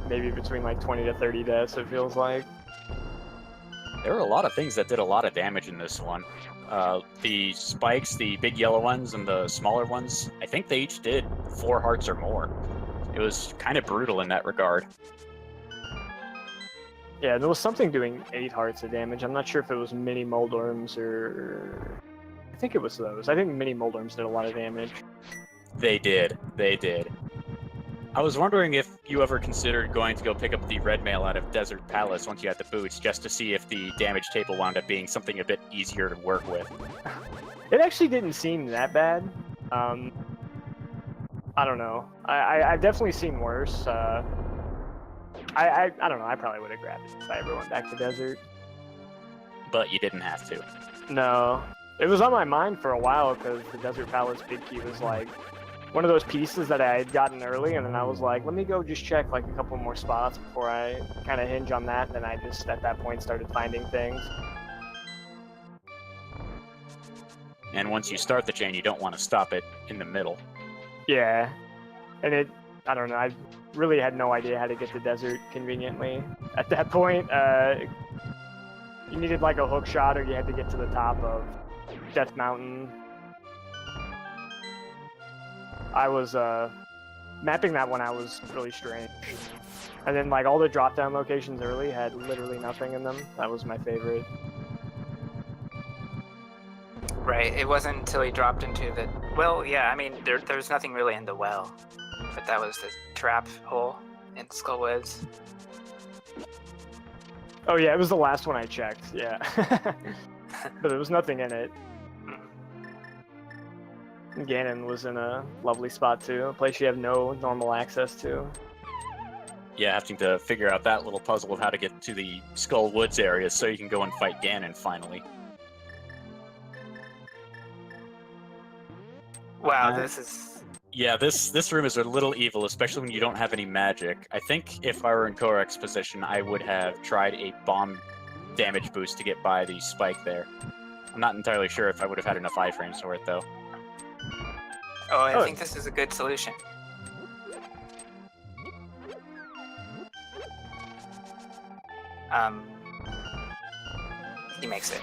maybe between like 20 to 30 deaths, it feels like. There were a lot of things that did a lot of damage in this one. The spikes, the big yellow ones, and the smaller ones, I think they each did 4 hearts or more. It was kind of brutal in that regard. Yeah, there was something doing 8 hearts of damage. I'm not sure if it was mini Moldorms or... I think it was those. I think mini Moldorms did a lot of damage. They did. They did. I was wondering if you ever considered going to go pick up the red mail out of Desert Palace once you had the boots, just to see if the damage table wound up being something a bit easier to work with. It actually didn't seem that bad. I don't know. I've definitely seen worse. I don't know. I probably would have grabbed it if I ever went back to Desert. But you didn't have to. No. It was on my mind for a while because the Desert Palace Big Key was like one of those pieces that I had gotten early, and then I was like, let me go just check like a couple more spots before I kind of hinge on that, and then I just at that point started finding things. And once you start the chain, you don't want to stop it in the middle. Yeah. And I don't know, I really had no idea how to get to Desert conveniently. At that point, you needed like a hook shot, or you had to get to the top of Death Mountain. I was mapping that when I was really strange. And then like all the drop down locations early had literally nothing in them. That was my favorite. Right, it wasn't until he dropped into the... Well, yeah, I mean, there's nothing really in the well. But that was the trap hole in Skullwoods. Oh yeah, it was the last one I checked, yeah. But there was nothing in it. Ganon was in a lovely spot too, a place you have no normal access to. Yeah, having to figure out that little puzzle of how to get to the Skull Woods area so you can go and fight Ganon finally. Wow, this is... Yeah, this room is a little evil, especially when you don't have any magic. I think if I were in Korak's position, I would have tried a bomb damage boost to get by the spike there. I'm not entirely sure if I would have had enough iframes for it, though. Oh, I think this is a good solution. He makes it.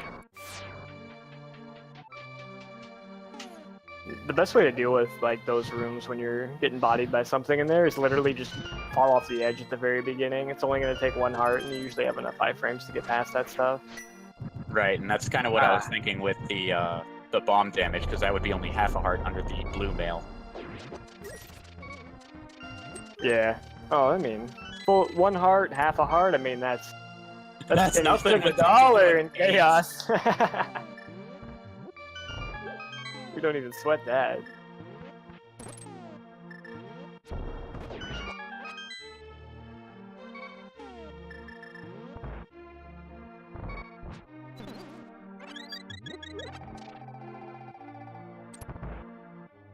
The best way to deal with like those rooms when you're getting bodied by something in there is literally just fall off the edge at the very beginning. It's only going to take 1 heart, and you usually have enough iframes to get past that stuff. Right, and that's kind of what I was thinking with the bomb damage, because that would be only half a heart under the blue mail. Yeah. Oh, I mean, well, 1 heart, half a heart. I mean, that's nothing. A dollar in chaos. We don't even sweat that.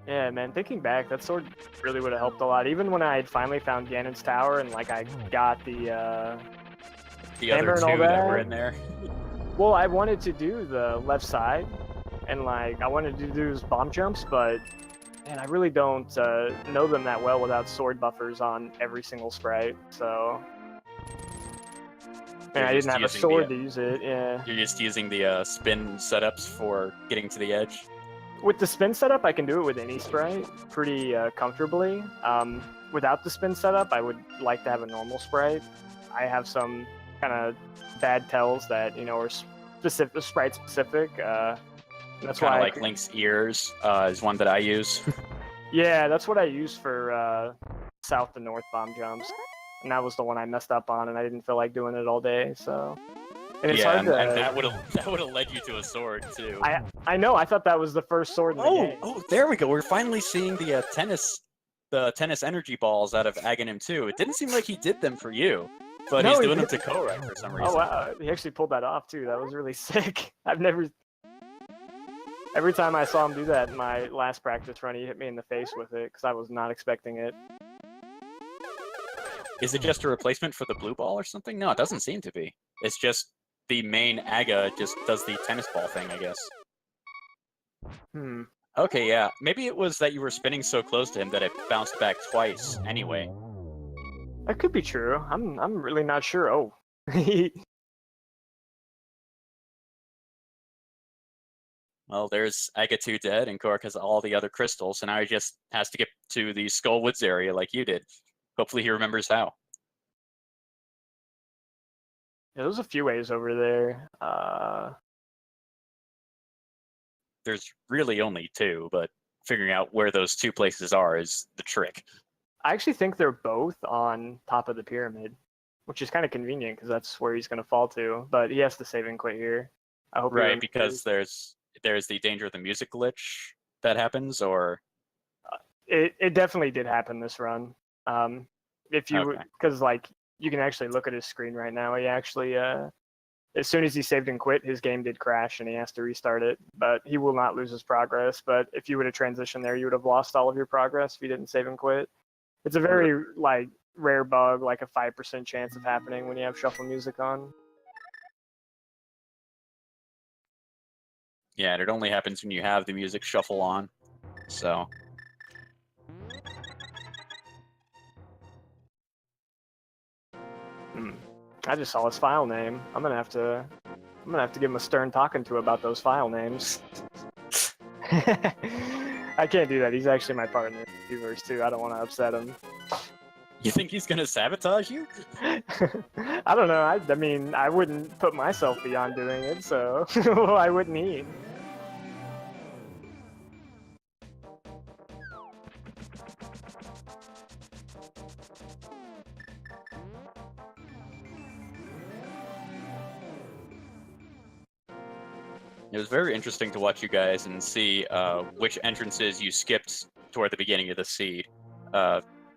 Yeah, man, thinking back, that sword really would have helped a lot. Even when I had finally found Ganon's tower and like I got the other hammer and all two that were that. in there. Well, I wanted to do the left side, and like I wanted to do those bomb jumps, but man, I really don't know them that well without sword buffers on every single sprite. So, You're and I just didn't have a using sword the, to use it. Yeah. You're just using the spin setups for getting to the edge. With the spin setup, I can do it with any sprite pretty comfortably. Without the spin setup, I would like to have a normal sprite. I have some kind of bad tells that are specific, sprite specific. That's Kind why of like Link's ears is one that I use. Yeah, that's what I use for south to north bomb jumps, and that was the one I messed up on, and I didn't feel like doing it all day. So, and it's hard to. And that would have led you to a sword too. I know. I thought that was the first sword in the game. Oh, there we go. We're finally seeing the tennis energy balls out of Aghanim too. It didn't seem like he did them for you, but No, he's he doing them did. to Korak for some reason. Oh wow, he actually pulled that off too. That was really sick. I've never. Every time I saw him do that in my last practice run, he hit me in the face with it because I was not expecting it. Is it just a replacement for the blue ball or something? No, it doesn't seem to be. It's just the main Aga just does the tennis ball thing, I guess. Okay, yeah. Maybe it was that you were spinning so close to him that it bounced back twice anyway. That could be true. I'm really not sure. Oh. Well, there's Aga 2 dead, and Korak has all the other crystals, so now he just has to get to the Skull Woods area like you did. Hopefully he remembers how. Yeah, there's a few ways over there. There's really only two, but figuring out where those two places are is the trick. I actually think they're both on top of the pyramid, which is kind of convenient because that's where he's going to fall to. But he has to save and quit here. I hope. Right, because there's the danger of the music glitch that happens, or it definitely did happen this run. If you Okay. because like you can actually look at his screen right now. He actually as soon as he saved and quit, his game did crash and he has to restart it. But he will not lose his progress. But if you would have transitioned there, you would have lost all of your progress if you didn't save and quit. It's a very like rare bug, like a 5% chance of happening when you have shuffle music on. yeah, and it only happens when you have the music shuffle on. So I just saw his file name. I'm gonna have to give him a stern talking to about those file names. I can't do that. He's actually my partner in Viewers too. I don't want to upset him. you think he's gonna sabotage you? I don't know. I mean, I wouldn't put myself beyond doing it, so why wouldn't he? It was very interesting to watch you guys and see which entrances you skipped toward the beginning of the seed.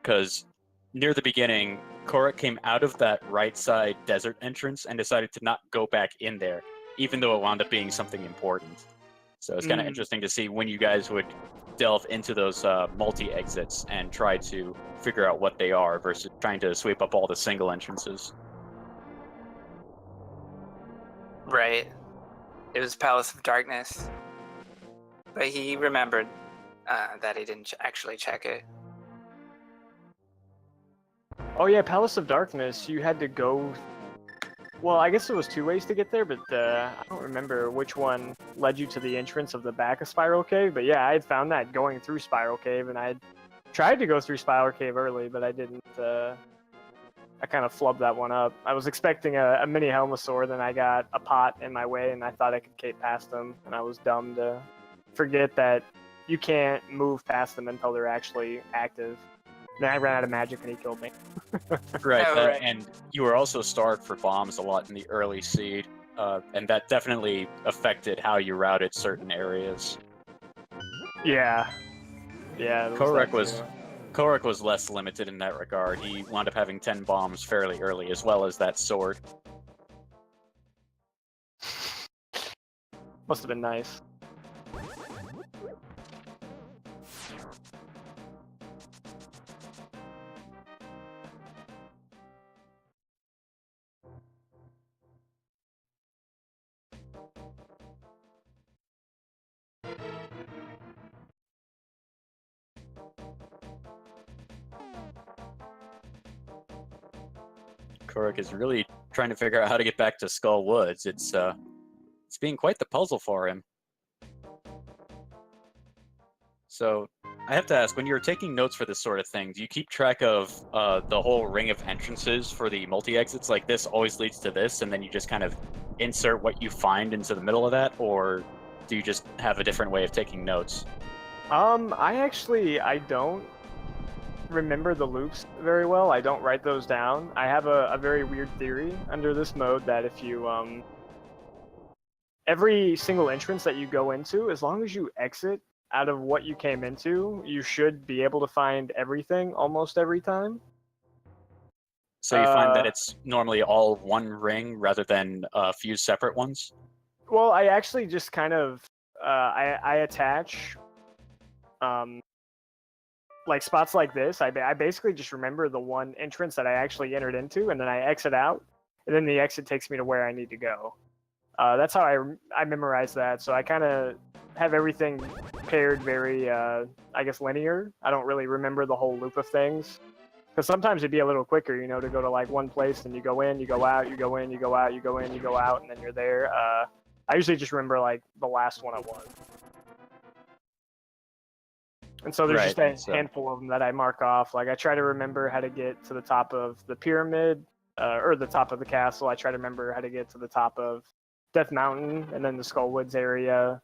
Because near the beginning, Korak came out of that right side desert entrance and decided to not go back in there, even though it wound up being something important. So it's kind of interesting to see when you guys would delve into those multi-exits and try to figure out what they are versus trying to sweep up all the single entrances. Right. It was Palace of Darkness. But he remembered that he didn't actually check it. Oh yeah, Palace of Darkness. You had to go. Well, I guess there was two ways to get there, but I don't remember which one led you to the entrance of the back of Spiral Cave. But yeah, I had found that going through Spiral Cave, and I had tried to go through Spiral Cave early, but I didn't. I kind of flubbed that one up. I was expecting a mini Helmasaur, then I got a pot in my way, and I thought I could cape past them, and I was dumb to forget that you can't move past them until they're actually active. Then I ran out of magic, and he killed me. Right, Oh, right. And you were also starved for bombs a lot in the early seed, and that definitely affected how you routed certain areas. Yeah. Korak was less limited in that regard. He wound up having 10 bombs fairly early, as well as that sword. Must have been nice. Korik is really trying to figure out how to get back to Skull Woods. It's being quite the puzzle for him. So I have to ask, when you're taking notes for this sort of thing, do you keep track of the whole ring of entrances for the multi-exits? Like this always leads to this, and then you just kind of insert what you find into the middle of that, or do you just have a different way of taking notes? I don't remember the loops very well. I don't write those down. I have a very weird theory under this mode that if you every single entrance that you go into, as long as you exit out of what you came into, you should be able to find everything almost every time. So you find that it's normally all one ring rather than a few separate ones? Well, I actually just kind of I attach like spots like this. I basically just remember the one entrance that I actually entered into, and then I exit out, and then the exit takes me to where I need to go. That's how I memorize that. So I kind of have everything paired very, I guess, linear. I don't really remember the whole loop of things. Because sometimes it'd be a little quicker, you know, to go to like one place and you go in, you go out, you go in, you go out, you go in, you go out, and then you're there. I usually just remember like the last one I was. And so there's just a handful of them that I mark off. Like I try to remember how to get to the top of the pyramid, or the top of the castle. I try to remember how to get to the top of Death Mountain, and then the Skull Woods area,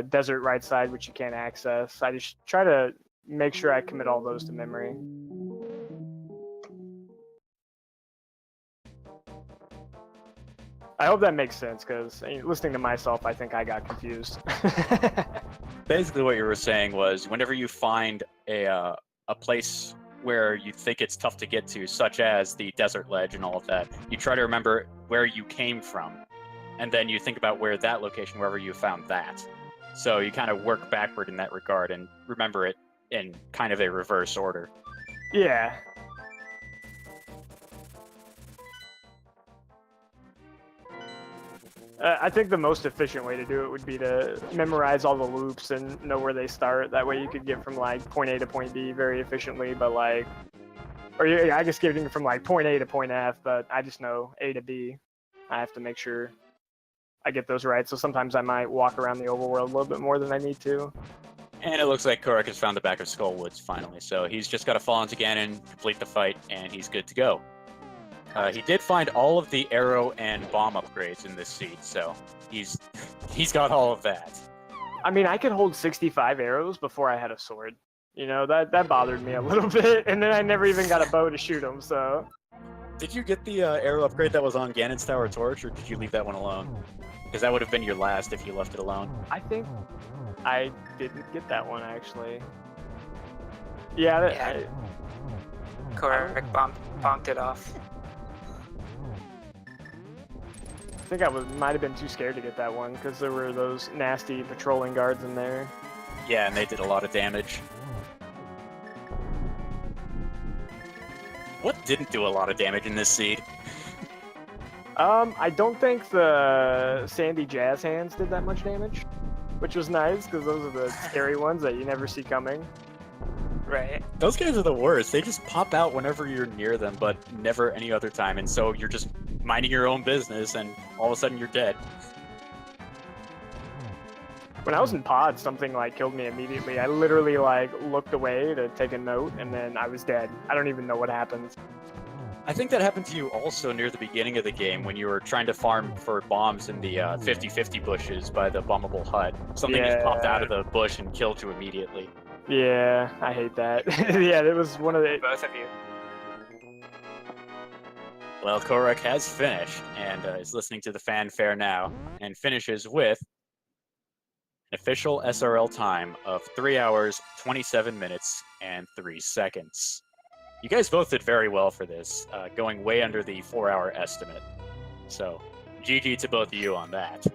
desert right side, which you can't access. I just try to make sure I commit all those to memory. I hope that makes sense, because listening to myself, I think I got confused. Basically what you were saying was whenever you find a place where you think it's tough to get to, such as the desert ledge and all of that, you try to remember where you came from, and then you think about where that location, wherever you found that. So you kind of work backward in that regard and remember it in kind of a reverse order. Yeah. I think the most efficient way to do it would be to memorize all the loops and know where they start. That way you could get from like point A to point B very efficiently, but like, or yeah, I guess getting from like point A to point F, but I just know A to B. I have to make sure I get those right. So sometimes I might walk around the overworld a little bit more than I need to. And it looks like Korik has found the back of Skull Woods finally, so he's just got to fall into Ganon, complete the fight, and he's good to go. He did find all of the arrow and bomb upgrades in this seed, so he's got all of that. I mean, I could hold 65 arrows before I had a sword. You know, that bothered me a little bit, and then I never even got a bow to shoot them, so... Did you get the arrow upgrade that was on Ganon's Tower Torch, or did you leave that one alone? Because that would have been your last if you left it alone. I think I didn't get that one, actually. Yeah. Korik bonked it off. I think I might have been too scared to get that one, because there were those nasty patrolling guards in there. Yeah, and they did a lot of damage. What didn't do a lot of damage in this seed? I don't think the Sandy Jazz Hands did that much damage, which was nice, because those are the scary ones that you never see coming. Right. Those guys are the worst. They just pop out whenever you're near them, but never any other time, and so you're just minding your own business, and all of a sudden you're dead. When I was in pod, something like killed me immediately. I literally like looked away to take a note, and then I was dead. I don't even know what happened. I think that happened to you also near the beginning of the game when you were trying to farm for bombs in the 50-50 bushes by the bombable hut. Something just popped out of the bush and killed you immediately. Yeah, I hate that. Yeah, it was one of the... Both of you. Well, Korik has finished and is listening to the fanfare now, and finishes with an official SRL time of 3 hours, 27 minutes, and 3 seconds. You guys both did very well for this, going way under the 4-hour estimate. So, GG to both of you on that.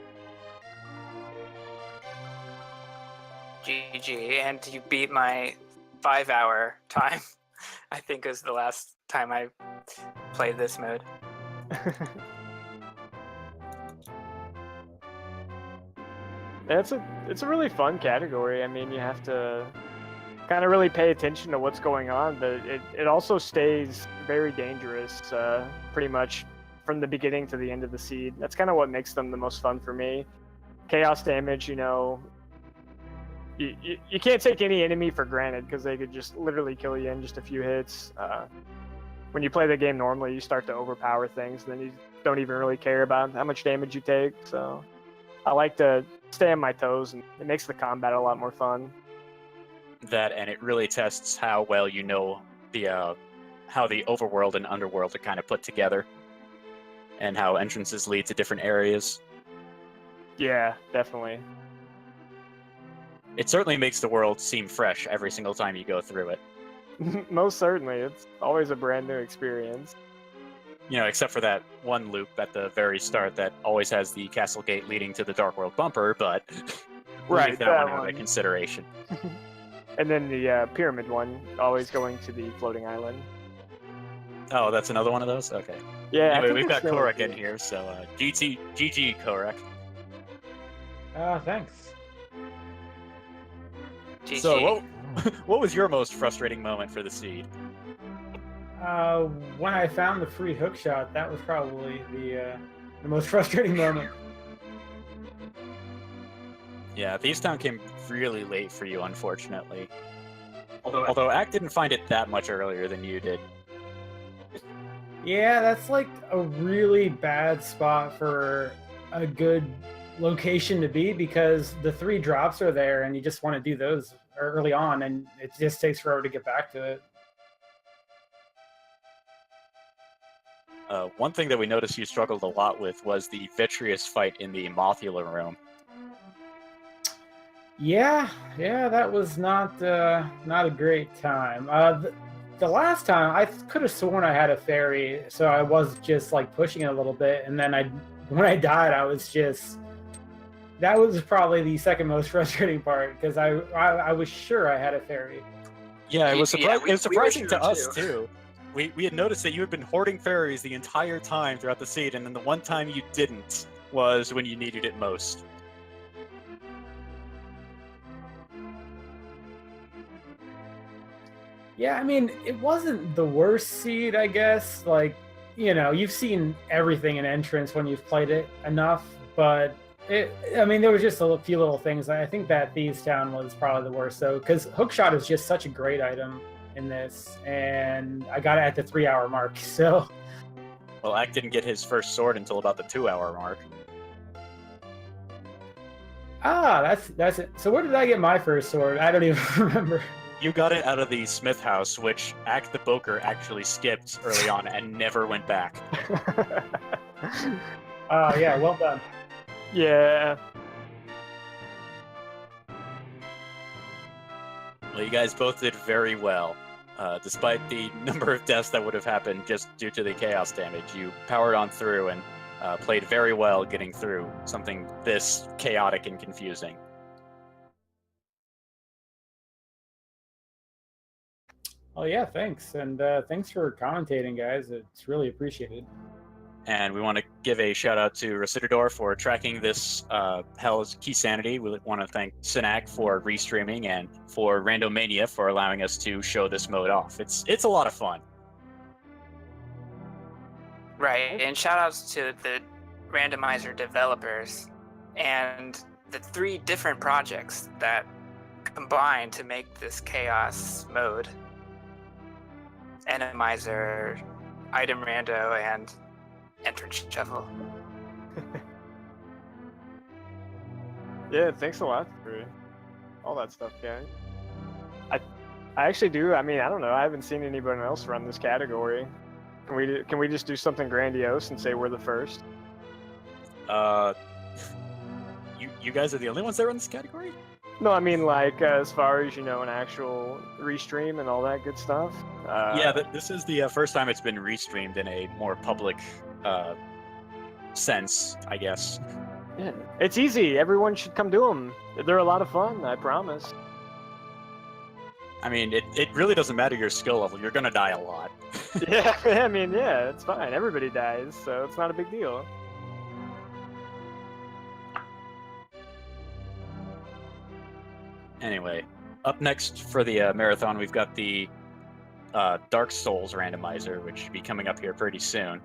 GG, and you beat my 5-hour time. I think was the last time I played this mode. It's a really fun category. I mean, you have to kind of really pay attention to what's going on, but it also stays very dangerous pretty much from the beginning to the end of the seed. That's kind of what makes them the most fun for me. Chaos damage, you know, you can't take any enemy for granted because they could just literally kill you in just a few hits. When you play the game normally, you start to overpower things, and then you don't even really care about how much damage you take. So I like to stay on my toes, and it makes the combat a lot more fun. That, and it really tests how well you know the how the overworld and underworld are kind of put together, and how entrances lead to different areas. Yeah, definitely. It certainly makes the world seem fresh every single time you go through it. Most certainly, it's always a brand new experience. You know, except for that one loop at the very start that always has the castle gate leading to the Dark World bumper, but we'll leave that one out of consideration. And then the pyramid one, always going to the floating island. Oh, that's another one of those? Okay. Yeah, Anyway, we've got Korek in here, so GG Korek. Thanks. GG. So, what was your most frustrating moment for the seed? When I found the free hook shot, that was probably the most frustrating moment. Yeah, Thieves Town came really late for you, unfortunately. Although Act didn't find it that much earlier than you did. Yeah, that's like a really bad spot for a good location to be because the 3 drops are there and you just want to do those early on and it just takes forever to get back to it. One thing that we noticed you struggled a lot with was the Vitreous fight in the Mothula room. Yeah, that was not a great time. The last time I could have sworn I had a fairy, so I was just like pushing it a little bit, and then when I died, that was probably the second most frustrating part because I was sure I had a fairy. Yeah, it was surprising to us too. too. We had noticed that you had been hoarding fairies the entire time throughout the seed, and then the one time you didn't was when you needed it most. Yeah, I mean, it wasn't the worst seed, I guess. Like, you know, you've seen everything in Entrance when you've played it enough, but there was just a few little things. I think that Thieves Town was probably the worst, though, because Hookshot is just such a great item in this, and I got it at the 3-hour mark, so... Well, Ack didn't get his first sword until about the 2-hour mark. Ah, that's it. So where did I get my first sword? I don't even remember. You got it out of the Smith House, which Ack the Boker actually skipped early on and never went back. Yeah, well done. Yeah. Well, you guys both did very well. Despite the number of deaths that would have happened just due to the chaos damage, you powered on through and played very well getting through something this chaotic and confusing. Oh yeah, thanks. And thanks for commentating, guys. It's really appreciated. And we want to give a shout out to Recitador for tracking this Hell's Key Sanity. We want to thank Synac for restreaming and for Randomania for allowing us to show this mode off. It's a lot of fun. Right, and shout outs to the randomizer developers and the 3 different projects that combine to make this chaos mode. Randomizer, Item Rando, and Entrance Shuffle. Yeah, thanks a lot for all that stuff, guys. I actually do. I mean, I don't know. I haven't seen anyone else run this category. Can we just do something grandiose and say we're the first? You guys are the only ones that run this category? No, I mean like as far as, you know, an actual restream and all that good stuff. Yeah, this is the first time it's been restreamed in a more public sense, I guess. Yeah, it's easy. Everyone should come do them. They're a lot of fun, I promise. I mean, it really doesn't matter your skill level. You're gonna die a lot. Yeah, I mean, yeah, it's fine. Everybody dies, so it's not a big deal. Anyway, up next for the marathon, we've got the Dark Souls randomizer, which should be coming up here pretty soon.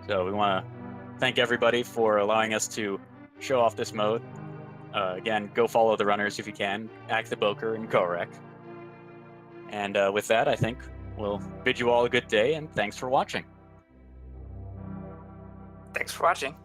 So we want to thank everybody for allowing us to show off this mode. Again, go follow the runners if you can, Act the Boker and Korek. And with that, I think we'll bid you all a good day, and thanks for watching. Thanks for watching.